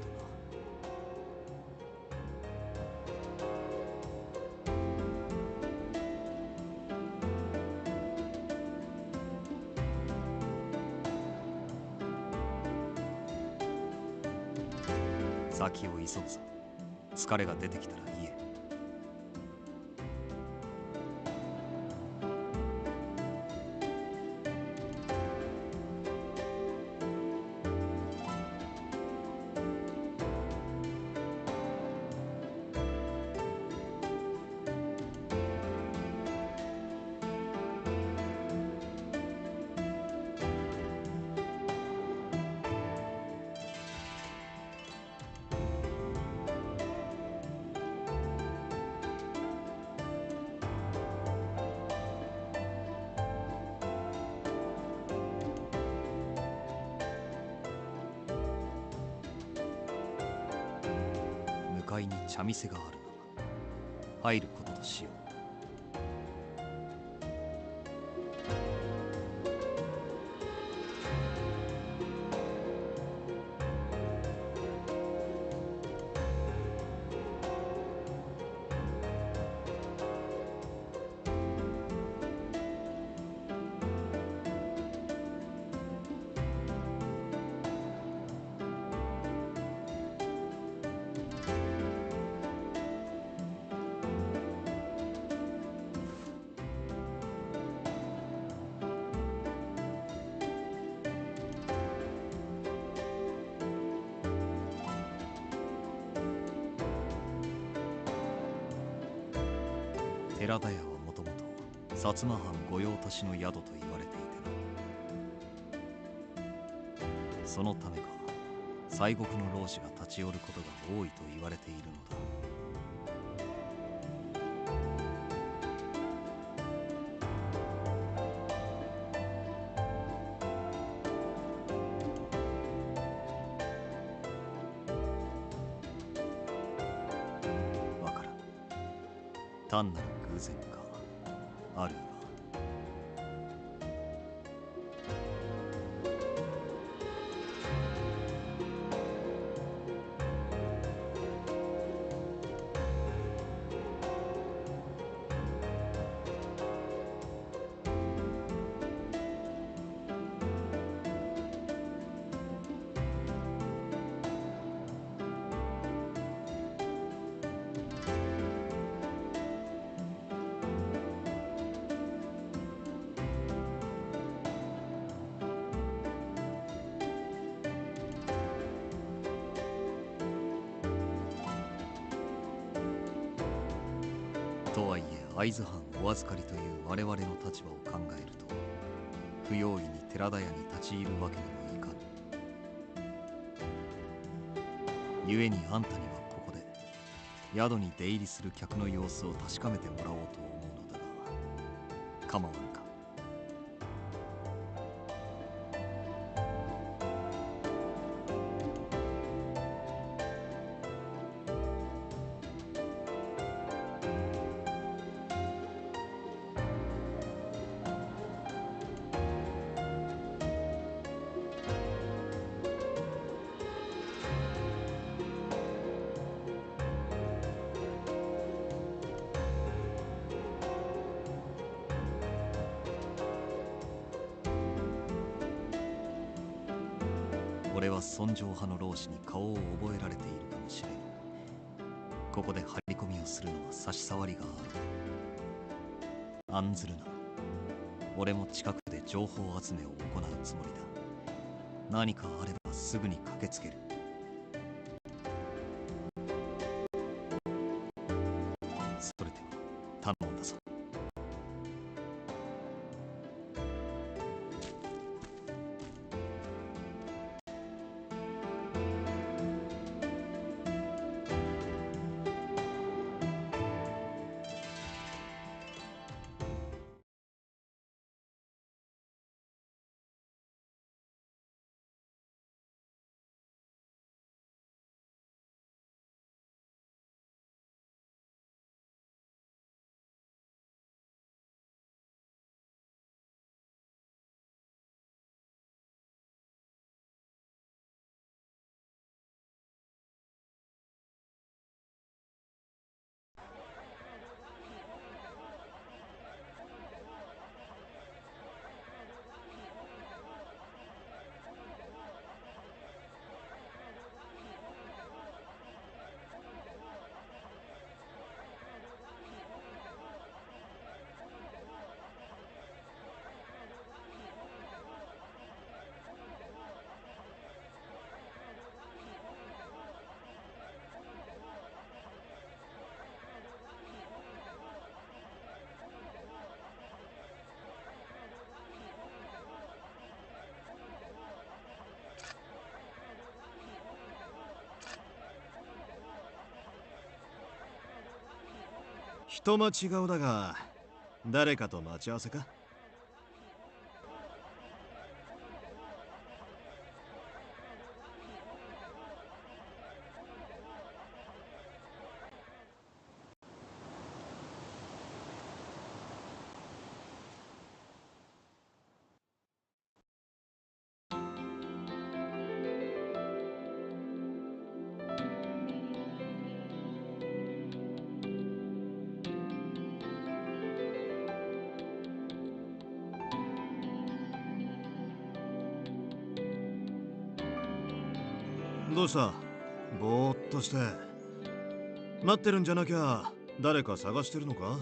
先を急ぐぞ。疲れが出てきたら言え。向かいに茶店があるな。入ることとしよう。寺田屋はもともと薩摩藩御用達の宿と言われていてな。そのためか西国の老師が立ち寄ることが多いと言われているのだ。わからん。単なる偶然か、あるいはとはいえ会津藩お預かりという我々の立場を考えると、不用意に寺田屋に立ち入るわけにもいかぬ。故にあんたにはここで宿に出入りする客の様子を確かめてもらおうと思うのだが、構わんか。俺は尊攘派の老師に顔を覚えられているかもしれぬ。ここで張り込みをするのは差し障りがあろう。案ずるな。俺も近くで情報集めを行うつもりだ。何かあればすぐに駆けつける。それでは頼んだぞ。人は違うだが、誰かと待ち合わせか？どうした？ぼーっとして。待ってるんじゃなきゃ誰か探してるのか？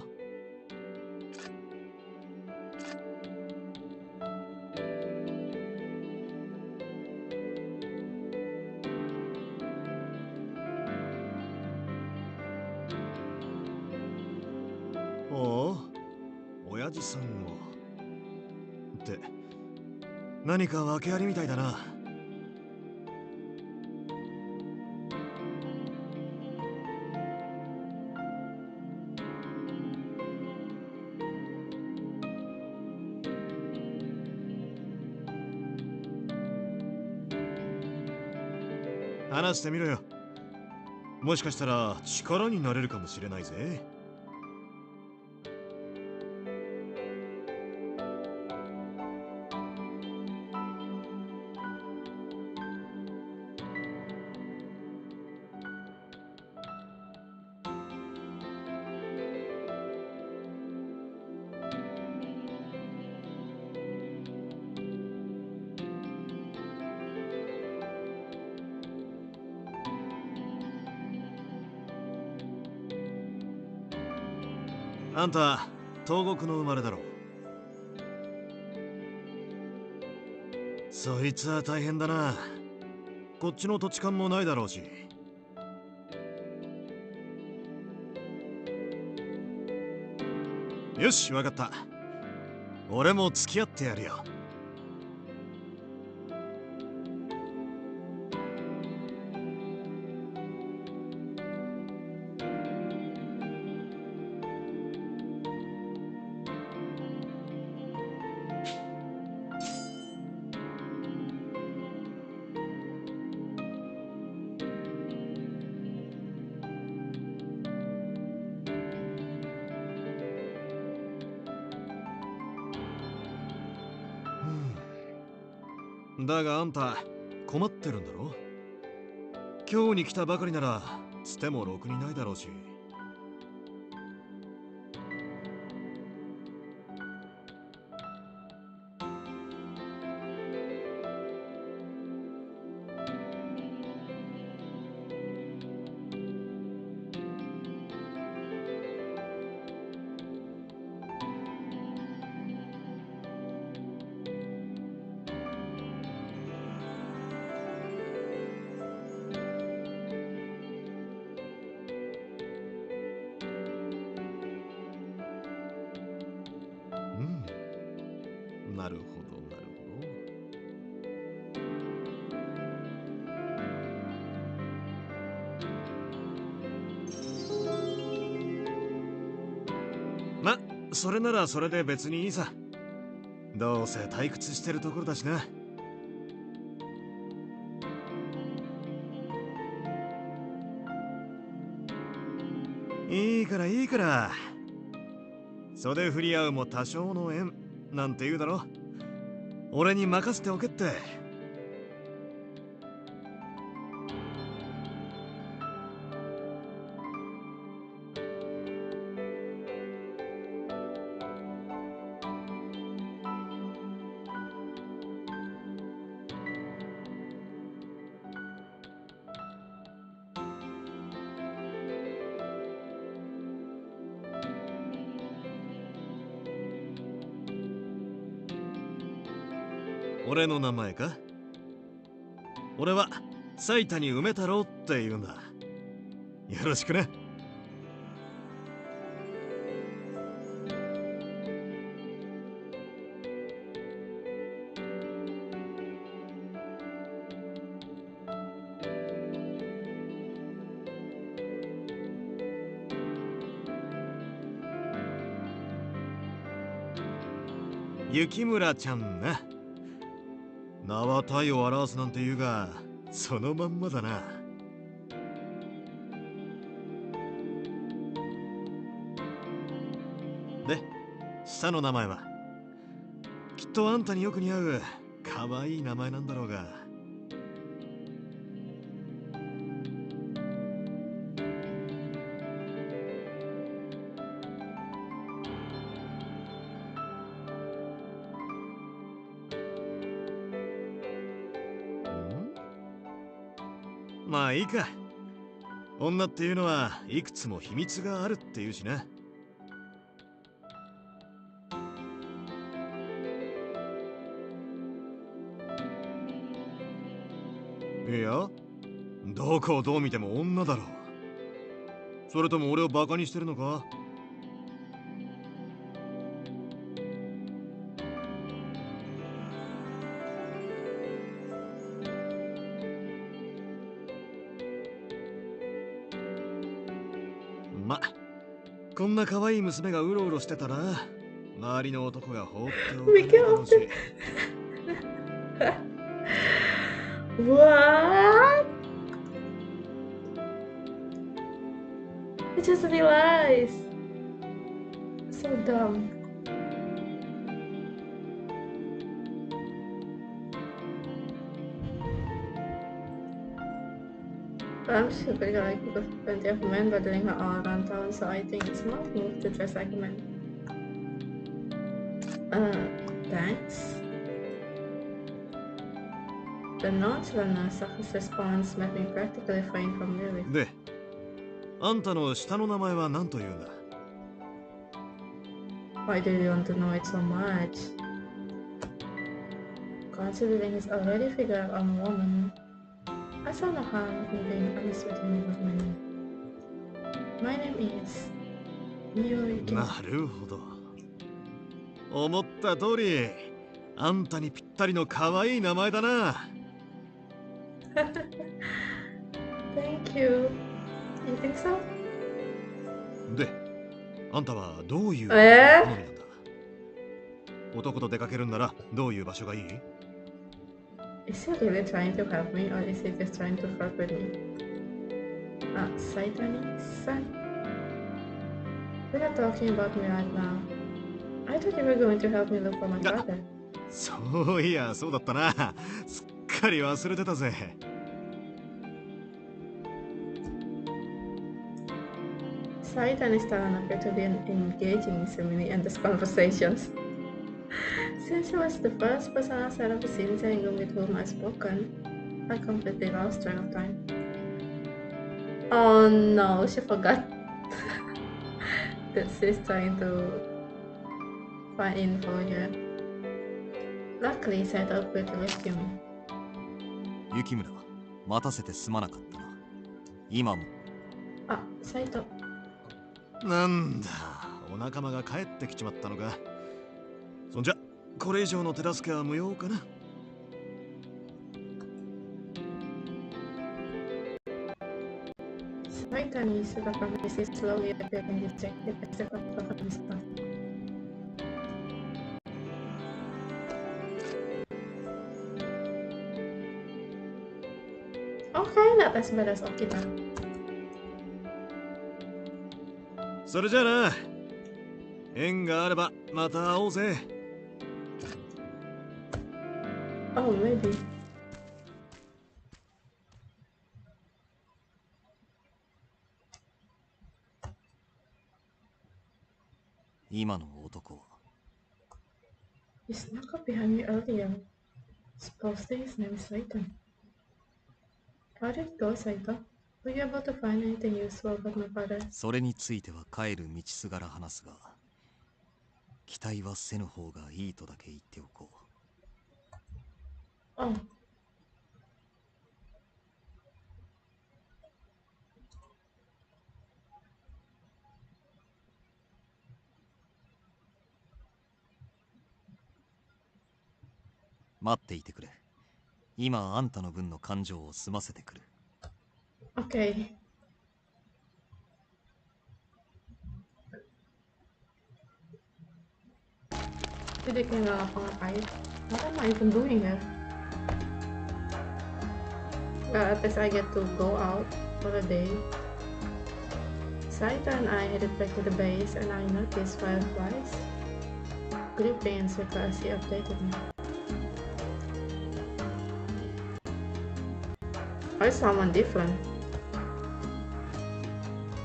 おお、親父さんを。って何か訳ありみたいだな。話してみろよ。もしかしたら力になれるかもしれないぜ。あんた東国の生まれだろ。そいつは大変だな。こっちの土地勘もないだろうし。よし、わかった。俺も付き合ってやるよ。だがあんた困ってるんだろ？今日に来たばかりならつてもろくにないだろうし。なるほどなるほど。ま、それならそれで別にいいさ。どうせ退屈してるところだしな。いいからいいから。袖振り合うも多少の縁なんて言うだろ。俺に任せておけって。俺の名前か？俺は斉谷梅太郎って言うんだ。よろしくね。雪村ちゃんな。名は体を表すなんて言うが、そのまんまだな。で、下の名前は？きっとあんたによく似合うかわいい名前なんだろうが。まあいいか。女っていうのはいくつも秘密があるっていうしな。いや、どこをどう見ても女だろう。それとも俺をバカにしてるのか？ま、こんな可愛い娘がうろうろしてたら周りの男が放っておかないだろうし。What? I just realized. So dumb. I'm super like because plenty of men bothering her all around town, so I think it's smart move to dress like a man. Thanks. The nonchalantness of his response made me practically faint from relief. で、あんたの下の名前は何と言うんだ？ Why do you want to know it so much? Considering he's already figured out I'm a woman, I saw no harm in being honest with him about my name. My name is Miyori. なるほど。思った通り、あんたにぴったりの可愛い名前だな。Thank you. You think so? で、あんたはどういう好みなんだ？男と出かけるんならどういう場所がいい？ Is he really trying to help me or is he just trying to flirt with me? Saitani-san? We're not talking about me right now. I thought you were going to help me look for my brother. そういや、そうだったな。すっかり忘れてたぜ。Saitani and Stalin appear to be engaging in seemingly endless conversations. Since he was the first person outside of the scene triangle with whom I've spoken, I completely lost track of time. Oh no, she forgot that she's trying to find info here. Luckily, Saito appeared to rescue me. 雪村、待たせてすまなかったな。今も。あ、サイト。なんだ、お仲間が帰ってきちまったのか。そんじゃ、これ以上の手助けは無用かな。Saitani stood up from his seat, slowly appearing dejected, except for the top of his mouth. Okay, not as bad as Okita. それじゃあな。縁があればまた会おうぜ。Oh, maybe. 今の男は He snuck up behind me earlier. Supposedly his name is Saito. How did it go, Saito? Were you able to find anything useful about my father? それについては帰る道すがら話すが、期待はせぬ方がいいとだけ言っておこう。Oh. 待っていてくれ。今あんたの分の感情を済ませてくる。Okay. Jadi kayak nggak ngapa-ngapain. What am I even doing here? Well, at least I get to go out for a day. Saito and I headed back to the base and I noticed fireflies grouping in circle as he updated me. Oh, it's someone different.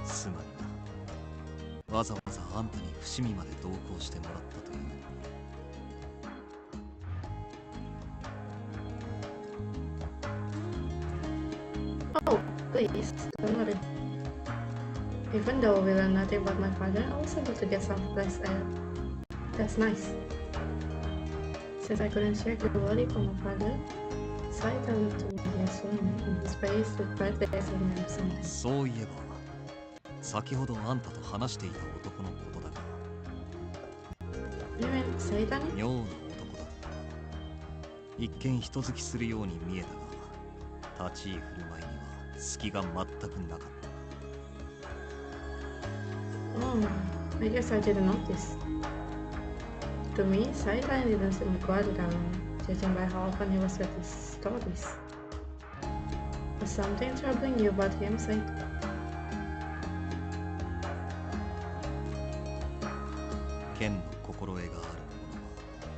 すまんな。わざわざあんたに伏見まで同行してもらったという。Oh, please, don't worry. Even though we learned nothing about my father, I was able to get some fresh air. That's nice. Since I couldn't shake the worry from my father, Saito looked to me reassuring in his face with bright eyes and absence. そういえば、先ほどあんたと話していた男のことだが。You mean Saito? 妙な男だった。一見人好きするように見えたが、立ち居振る舞いには隙が全くなかった。Oh, I guess I didn't notice. To me, Saito didn't seem guarded around, judging by how often he was with his stories. Was something troubling you about him, Saito? 剣の心得がある者は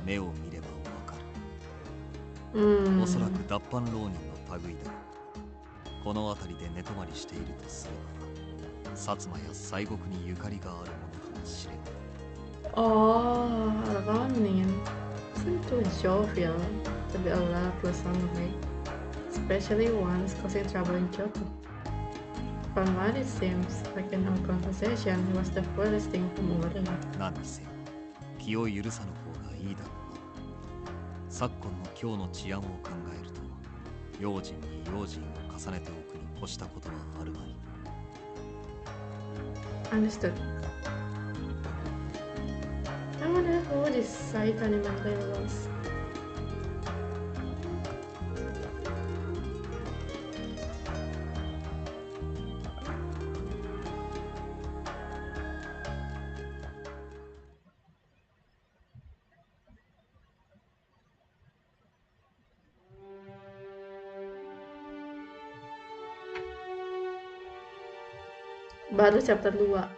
目を見ればわかる。おそらく脱藩浪人の類だ。この辺りで寝泊まりしているとすれば、薩摩や西国にゆかりがあるものかもしれん。Oh, Ronin. Seems too jovial to be allowed to samurai, especially ones causing trouble in Kyoto. From what it seems, like in our conversation, he was the furthest thing from a warrior. 何にせよ、気を許さぬ方がいいだろうな。昨今の今日の治安を考えると、用心に用心を重ねておくに越したことはあるまい。Understood. I wonder who this Saito man really was. Baru chapter 2.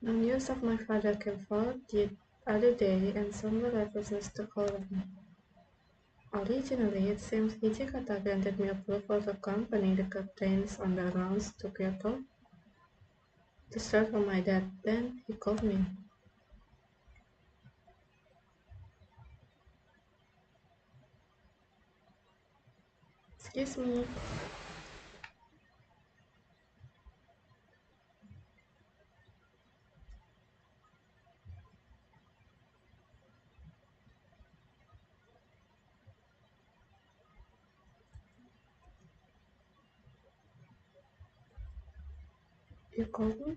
The news of my father came forth the other day, and some references took hold of me. Originally, it seems Hijikata granted me approval to accompany the captains on their rounds to Kyoto to search for my dad. Then he called me. Excuse me. You called me?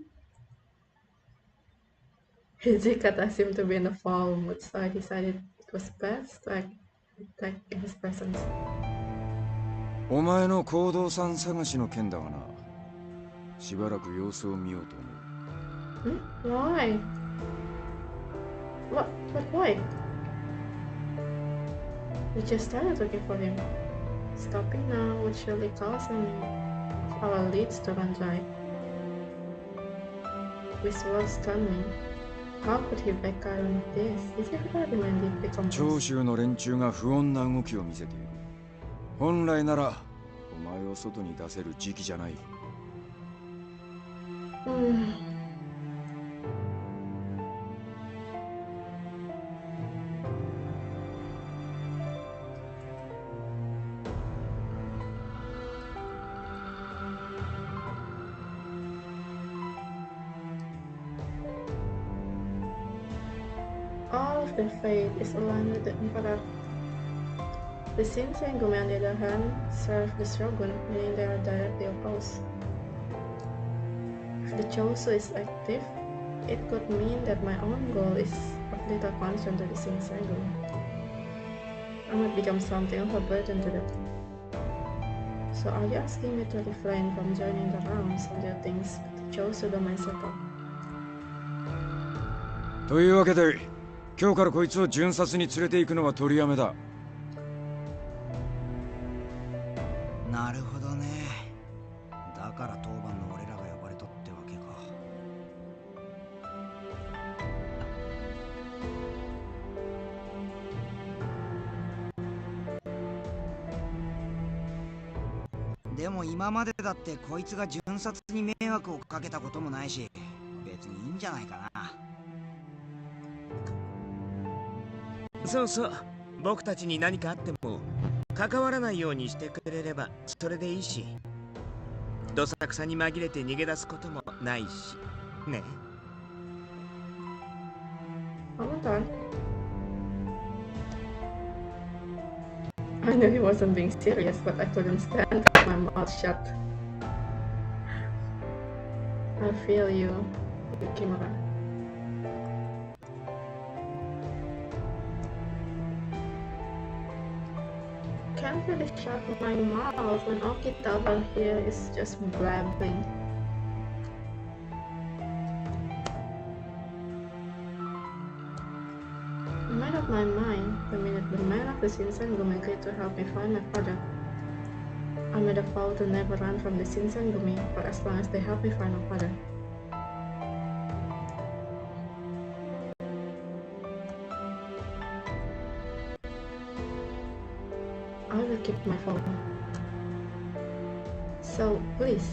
Hijikata seemed to be in a foul mood, so I decided it was best to attack in his presence. お前の行動さん探しの件だがな。しばらく様子を見ようと思う。Why? What why? We just started looking for him. Stopping now would surely cause any of our leads to run dry. This was stunning. How could he back out on this? Is he already deeply composed? 長州の連中が不穏な動きを見せている。本来ならお前を外に出せる時期じゃない。All of their fate is aligned with the Emperor. The Shinsengumi, on the other hand, serve the shogun, meaning they are directly opposed. If the Chosu is active, it could mean that my own goal is of little concern to the Shinsengumi. I might become something of a burden to them. So are you asking me to refrain from joining the realms until things with the Chosu domain settle? というわけで、今日からこいつを巡察に連れて行くのは取りやめだ。なるほどね。だから当番の俺らが呼ばれたってわけか。でも今までだってこいつが巡察に迷惑をかけたこともないし、別にいいんじゃないかな。そうそう、僕たちに何かあっても関わらないようにしてくれればそれでいいし、どさくさに紛れて逃げ出すこともないしね。Hold on. I knew he wasn't being serious, but I couldn't stand to keep my mouth shut. I feel you, Yukimura. Can't really shut my mouth when Okitaba here is just blabbing. I made up my mind the minute the men of the Shinsengumi agreed to help me find my father. I made a vow to never run from the Shinsengumi for as long as they help me find my father. I will keep my vow. So please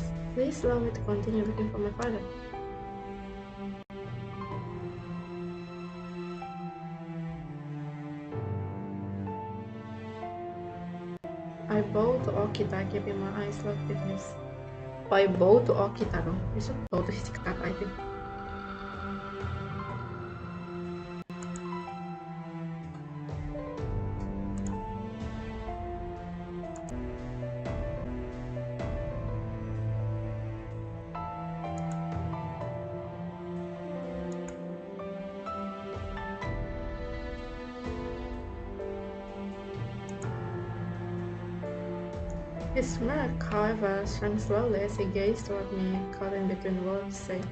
allow me to continue looking for my father. I bow to Okita, keeping my eyes locked with his. I bow to Okita, though. You should bow to Hishikata, I think. His smirk, however, shrank slowly as he gazed toward me, caught in between words, saying,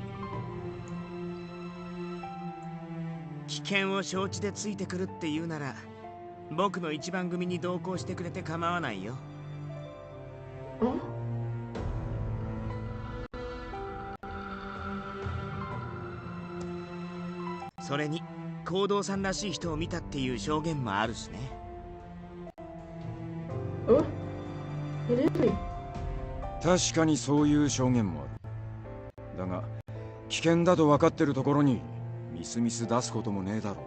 危険を承知でついてくるって言うなら、僕の一番組に同行してくれて構わないよ。それに、行動さんらしい人を見たっていう証言もあるしね。確かにそういう証言もある。だが危険だと分かってるところにみすみす出すこともねえだろ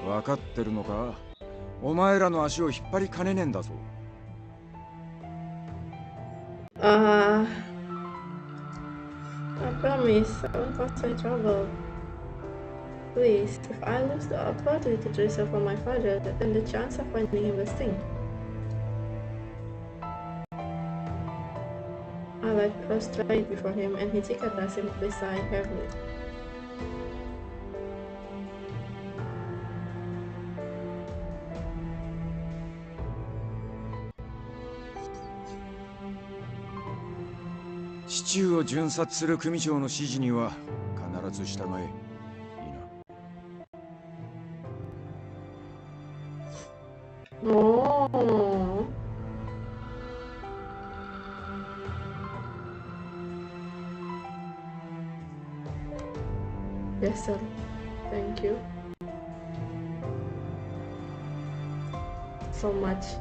う。分かってるのか？お前らの足を引っ張りかねねえんだぞ。I promise I won't cause any trouble. Please, if I lose the opportunity to do so for my father, then the chance of finding him will sting. I lied prostrate before him, and Hijikata simply sighed heavily. "市中を巡察する組長の指示には必ず従え。Oh. Yes, sir. Thank you so much.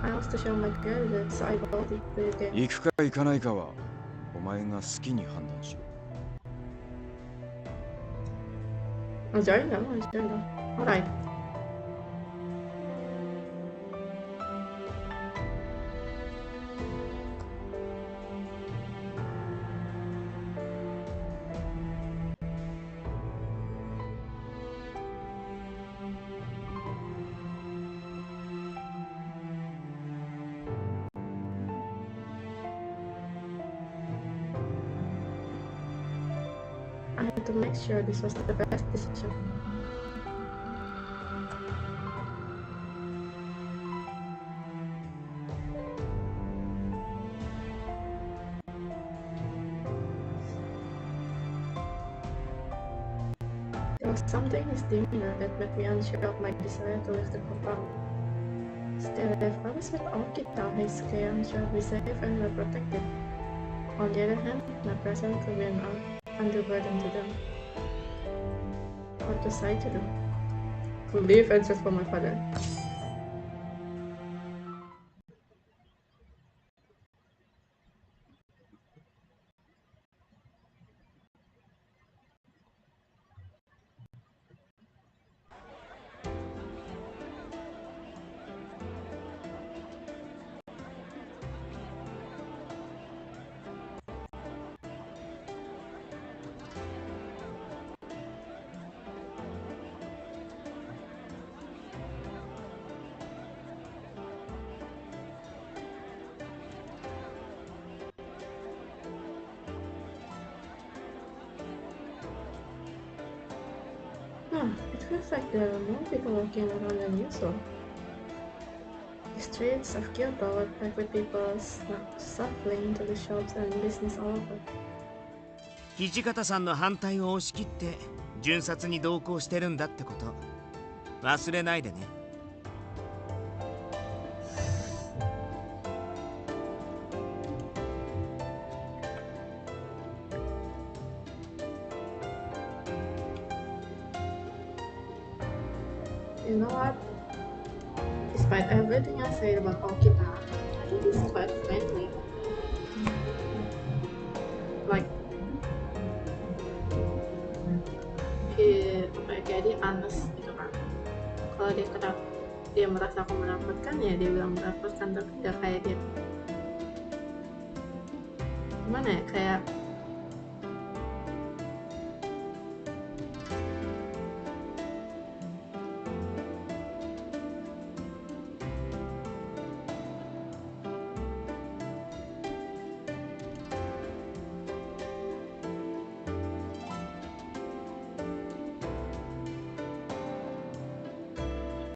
I else to show my gratitude, so I bought it for you again. 行くか行かないかはお前が好きに判断しろ。Join them. Alright. I had to make sure this was the best decision. There was something in his demeanor that made me unsure of my desire to leave the compound. Still, if I was with Okita, his claims should be safe and well protected. On the other hand, my presence could be an undue burden to them. What was I to do? To leave and search for my father. It feels like there are more people walking around than usual. The streets of Kyoto are packed with people shuffling into the shops and business all over. 土方さんの反対を押し切って巡察に同行してるんだってこと忘れないでね。You know what? Despite everything I said about Okita, I think he's quite friendly. Like, kayak dia honest gitu kan. Kalau dia merasa aku mendapatkan, ya dia bilang mendapatkan, tapi nggak kayak dia. Gimana ya, kayak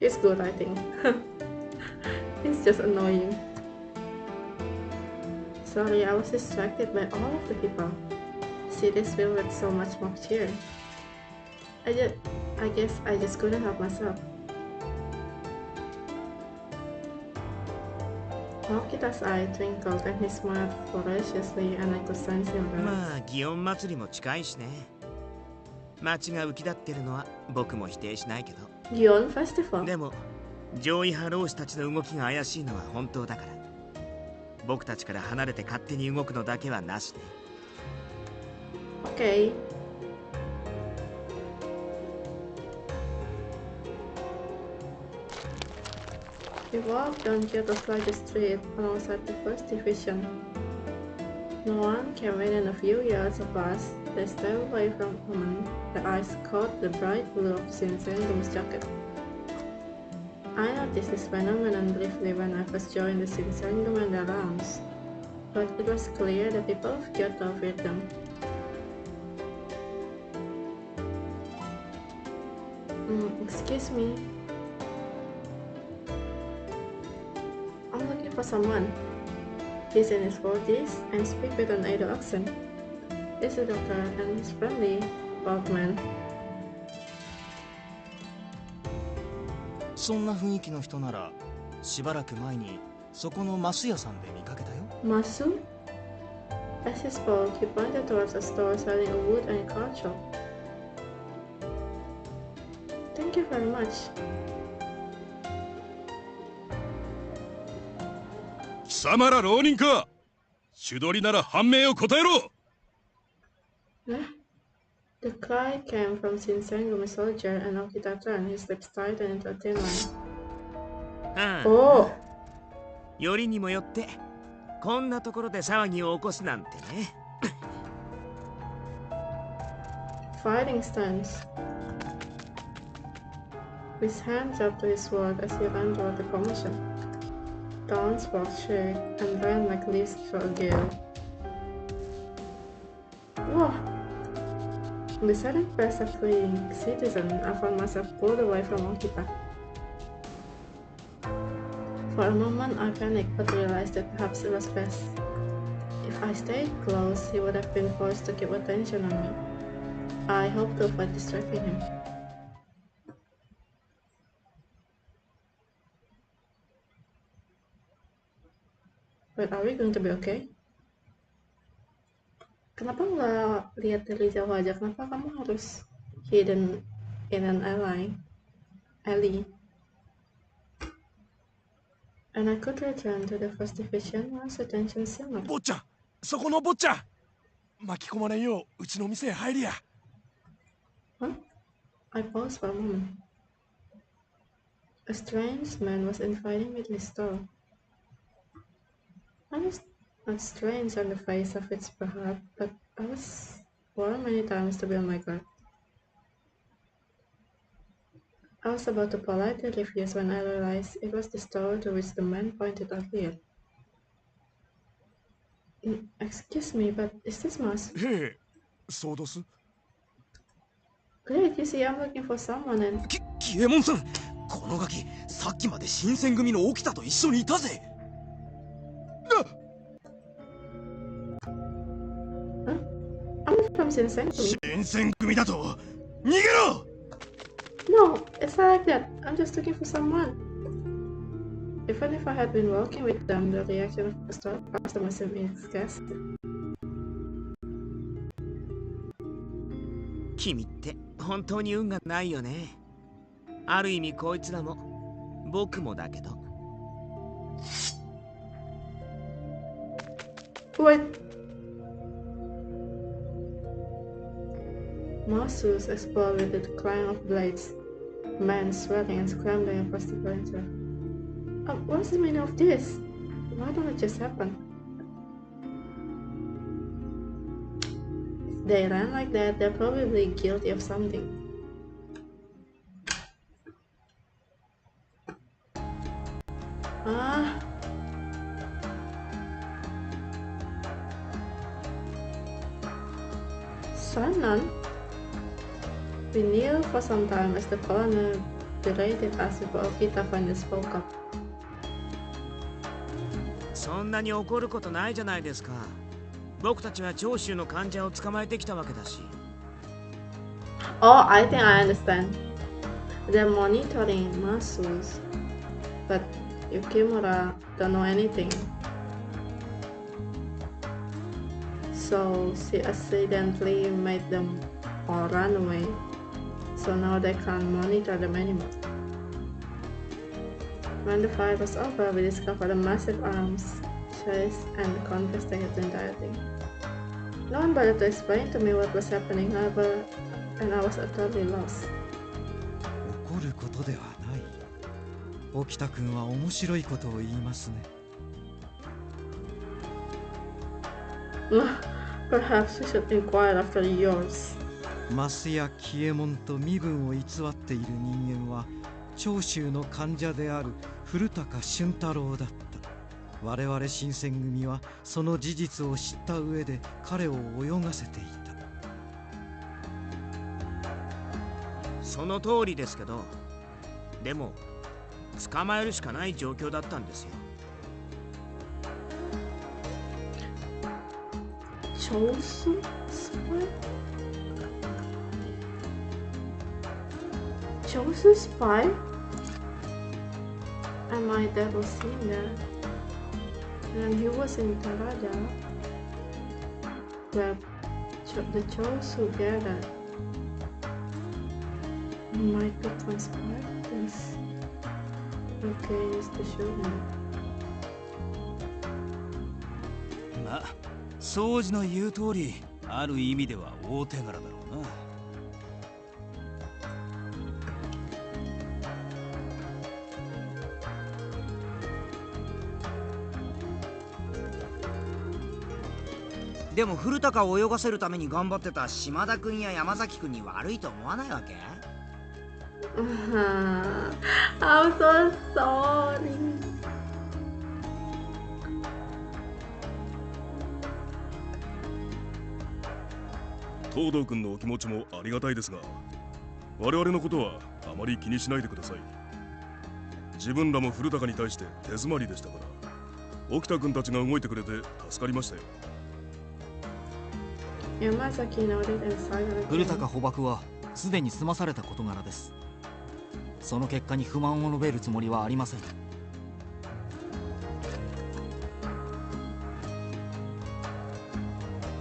it's good, I think. It's just annoying. Sorry, I was distracted by all of the people. Cities filled with so much more cheer. I guess I just couldn't help myself. Okita's eye twinkled and he smiled ferociously, and I could sense him there. まあ祇園祭りも近いしね。街が浮き立ってるのは僕も否定しないけど。祇園 Festival? でも上位派浪士たちの動きが怪しいのは本当だから。僕たちから離れて勝手に動くのだけはなしね。Okay. We walked down Kyoto's largest street alongside the first division. No one came within a few yards of us. They stepped away from a woman. Their eyes caught the bright blue of Shinsengum's jacket. I noticed this phenomenon briefly when I first joined the Shinsengum and their rounds, but it was clear the people of Kyoto feared them. Excuse me. I'm looking for someone. He's in his 40s and speaks with an Edo accent. He's a doctor and he's friendly, bald man. そんな雰囲気の人ならしばらく前にそこのマス屋さんで見かけたよ。Masu? As he spoke, he pointed towards a store selling a wood and card shop. Thank you very much. 貴様ら浪人か。手取りなら判明を答えろ。The cry came from Shinsengumi soldier, and Okita turned, his lips tightened into a thin line. Oh! よりにもよってこんなところで騒ぎを起こすなんてね。Fighting stance. His hands up to his sword as he ran toward the commotion. Dawn sparks shook and ran like leaves through a gale. Whoa! In the sudden press of fleeing citizen, I found myself pulled away from Okita. For a moment I panicked but realized that perhaps it was best. If I stayed close, he would have been forced to keep attention on me. I hoped to avoid distracting him. But are we going to be okay? Kenapa nggak lihat dari jauh aja? Kenapa kamu harus hidden in an alley? And I could return to the first division once attention simmered. 坊ちゃん、そこの坊ちゃん、巻き込まれんよううちの店へ入りや。Huh? I paused for a moment. A strange man was inviting me to his store. I was not strange on the face of it, perhaps, but I was warned many times to be on my guard. I was about to politely refuse when I realized it was the store to which the man pointed earlier. Excuse me, but is this Mas? へえ、そうどす。Great, you see, I'm looking for someone and... キエモンさん、このガキ、さっきまで新選組の沖田と一緒にいたぜ。I'm from Shinsengumi. 新選組だと逃げろ！ No, it's not like that. I'm just looking for someone. Even if I had been walking with them, the reaction of the store customer seemed inexcusable. 君って本当に運がないよね。ある意味こいつらも僕もだけど。Wait. Muscles exploded with the clang of blades. Men sweating and scrambling across the furniture. What's the meaning of this? Why don't it just happen? If they ran like that, they're probably guilty of something. Sannan? We knew for some time as the colonel berated us before Okita finally spoke up. そんなに怒ることないじゃないですか。僕たちは長州の患者を捕まえてきたわけだし。Oh, I think I understand. They're monitoring Masu's, but Yukimura don't know anything. So she accidentally made them all run away. So now they can't monitor them anymore. When the fight was over, we discovered a massive arms chase and confiscated the entire thing. No one bothered to explain to me what was happening, however, and I was utterly lost. 怒ることではない。沖田君は面白いことを言いますね。Perhaps we should inquire after yours. 増や紀右衛門と身分を偽っている人間は長州の患者である古高俊太郎だった。我々新選組はその事実を知った上で彼を泳がせていた。その通りですけど、でも捕まえるしかない状況だったんですよ。Chosu spy? Chosu spy? And my dad was seen there. And he was in Tarada, where the Chosu gathered. He might be conspiring this against the shogun. まあ掃除の言う通り、ある意味では大手柄だろうな。でも古高を泳がせるために頑張ってた島田君や山崎君に悪いと思わないわけ？I'm so sorry. 東堂君のお気持ちもありがたいですが、我々のことはあまり気にしないでください。自分らも古高に対して手詰まりでしたから、沖田君たちが動いてくれて助かりましたよ。山崎のりでさよ古高捕獲はすでに済まされた事柄です。その結果に不満を述べるつもりはありません。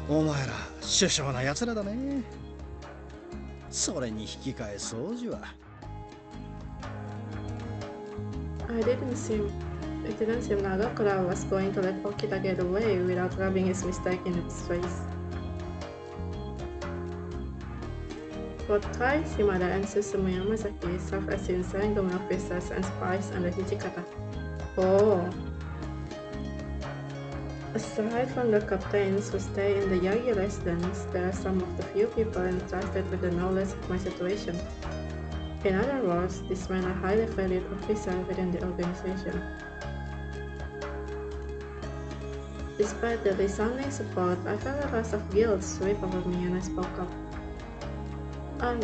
お前ら殊勝な奴らだね。それに引き換え掃除は。It didn't seem that Akura was going to let Okita get away without rubbing his mistake in his face. Both Tai, Shimada, and Susumu Yamazaki served as insane government officers and spies under Hijikata. Oh. Aside from the captains who stay in the Yagi residence, there are some of the few people entrusted with the knowledge of my situation. In other words, this man a highly valued officer within the organization. Despite the resounding support, I felt a rush of guilt sweep over me and I spoke up. I'm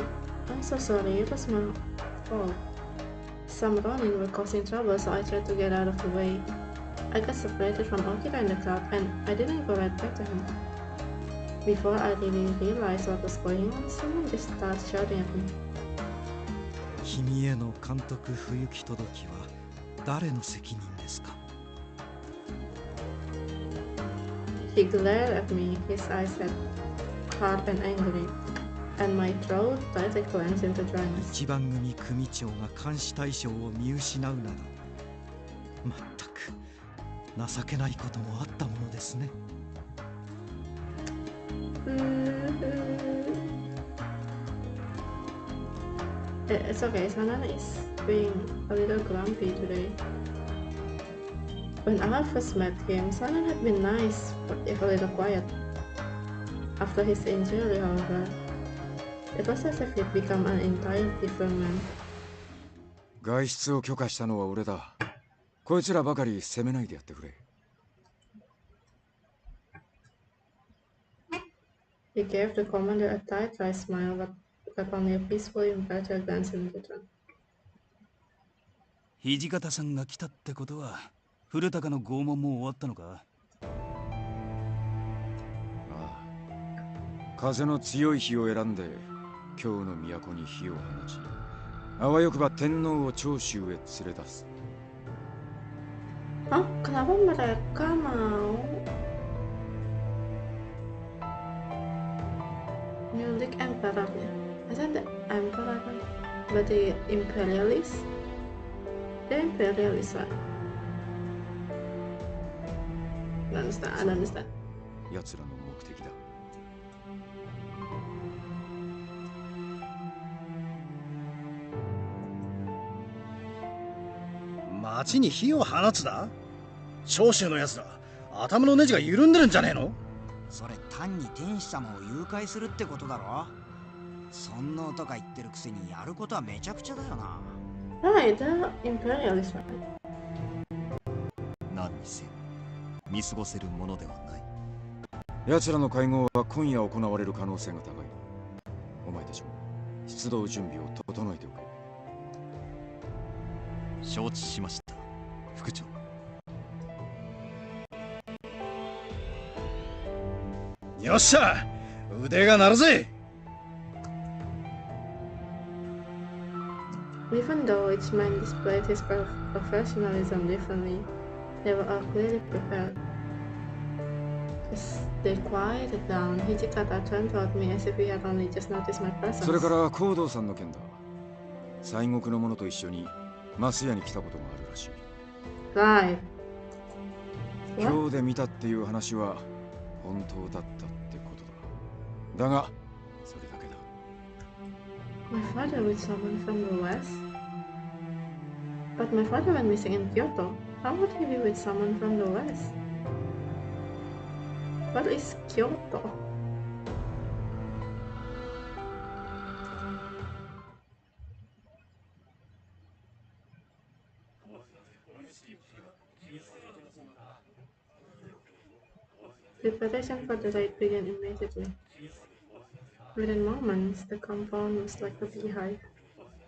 so sorry, it was my fault. Some Ronin were causing trouble, so I tried to get out of the way. I got separated from Okita in the crowd and I didn't go right back to him. Before I really realized what was going on, someone just started shouting at me. 君への監督不行き届きは誰の責任ですか? He glared at me, his eyes had hard and angry, and my throat tightly clenched into dryness. 一番組組長が監視対象を見失うなど、まったく情けないこともあったものですね。It's okay, Sanan is being a little grumpy today. When I first met him, Sanan had been nice, but if a little quiet. After his injury, however, it was as if he'd become an entirely different man. 外出を許可したのは俺だ。こいつらばかり責めないでやってくれ。He gave the commander a tight, dry smile, but only a peaceful, impartial glance in return. 土方さんが来たってことは、古高の拷問も終わったのか？ああ。風の強い日を選んで、京の都に火を放ち、あわよくば天皇を長州へ連れ出す。Hah? Kenapa mereka mau nyulik emperornya? I said the emperor, but the imperialists? The imperialists, right? I don't understand. 奴らの目的だ。町に火を放つだ？長州のやつら、頭のネジが緩んでるんじゃねえの？それ単に天使様を誘拐するってことだろ？そんなとか言ってるくせにやることはめちゃくちゃだよな。Right, the imperialists, right? 何にせよ見過ごせるものではない。奴らの会合は今夜行われる可能性が高い。お前たちも出動準備を整えておけ。承知しました、副長。よっしゃ、腕が鳴るぜ。Even though each man displayed his professionalism differently, they were all clearly prepared. As they quieted down, Hijikata turned toward me as if he had only just noticed my presence. それから高堂さんの件だ。西国の者と一緒に増屋に来たことがあるらしい。Right. 今日で見たっていう話は本当だったってことだ。だがそれだけだ。 My father with someone from the west? But my father went missing in Kyoto. How would he be with someone from the west? What is Kyoto? Preparation for the raid began immediately. Within moments, the compound was like a beehive,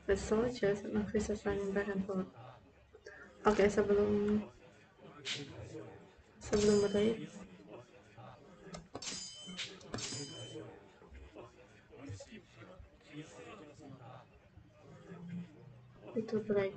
with soldiers and officers running back and forth. Oke, sebelum raid, itu break.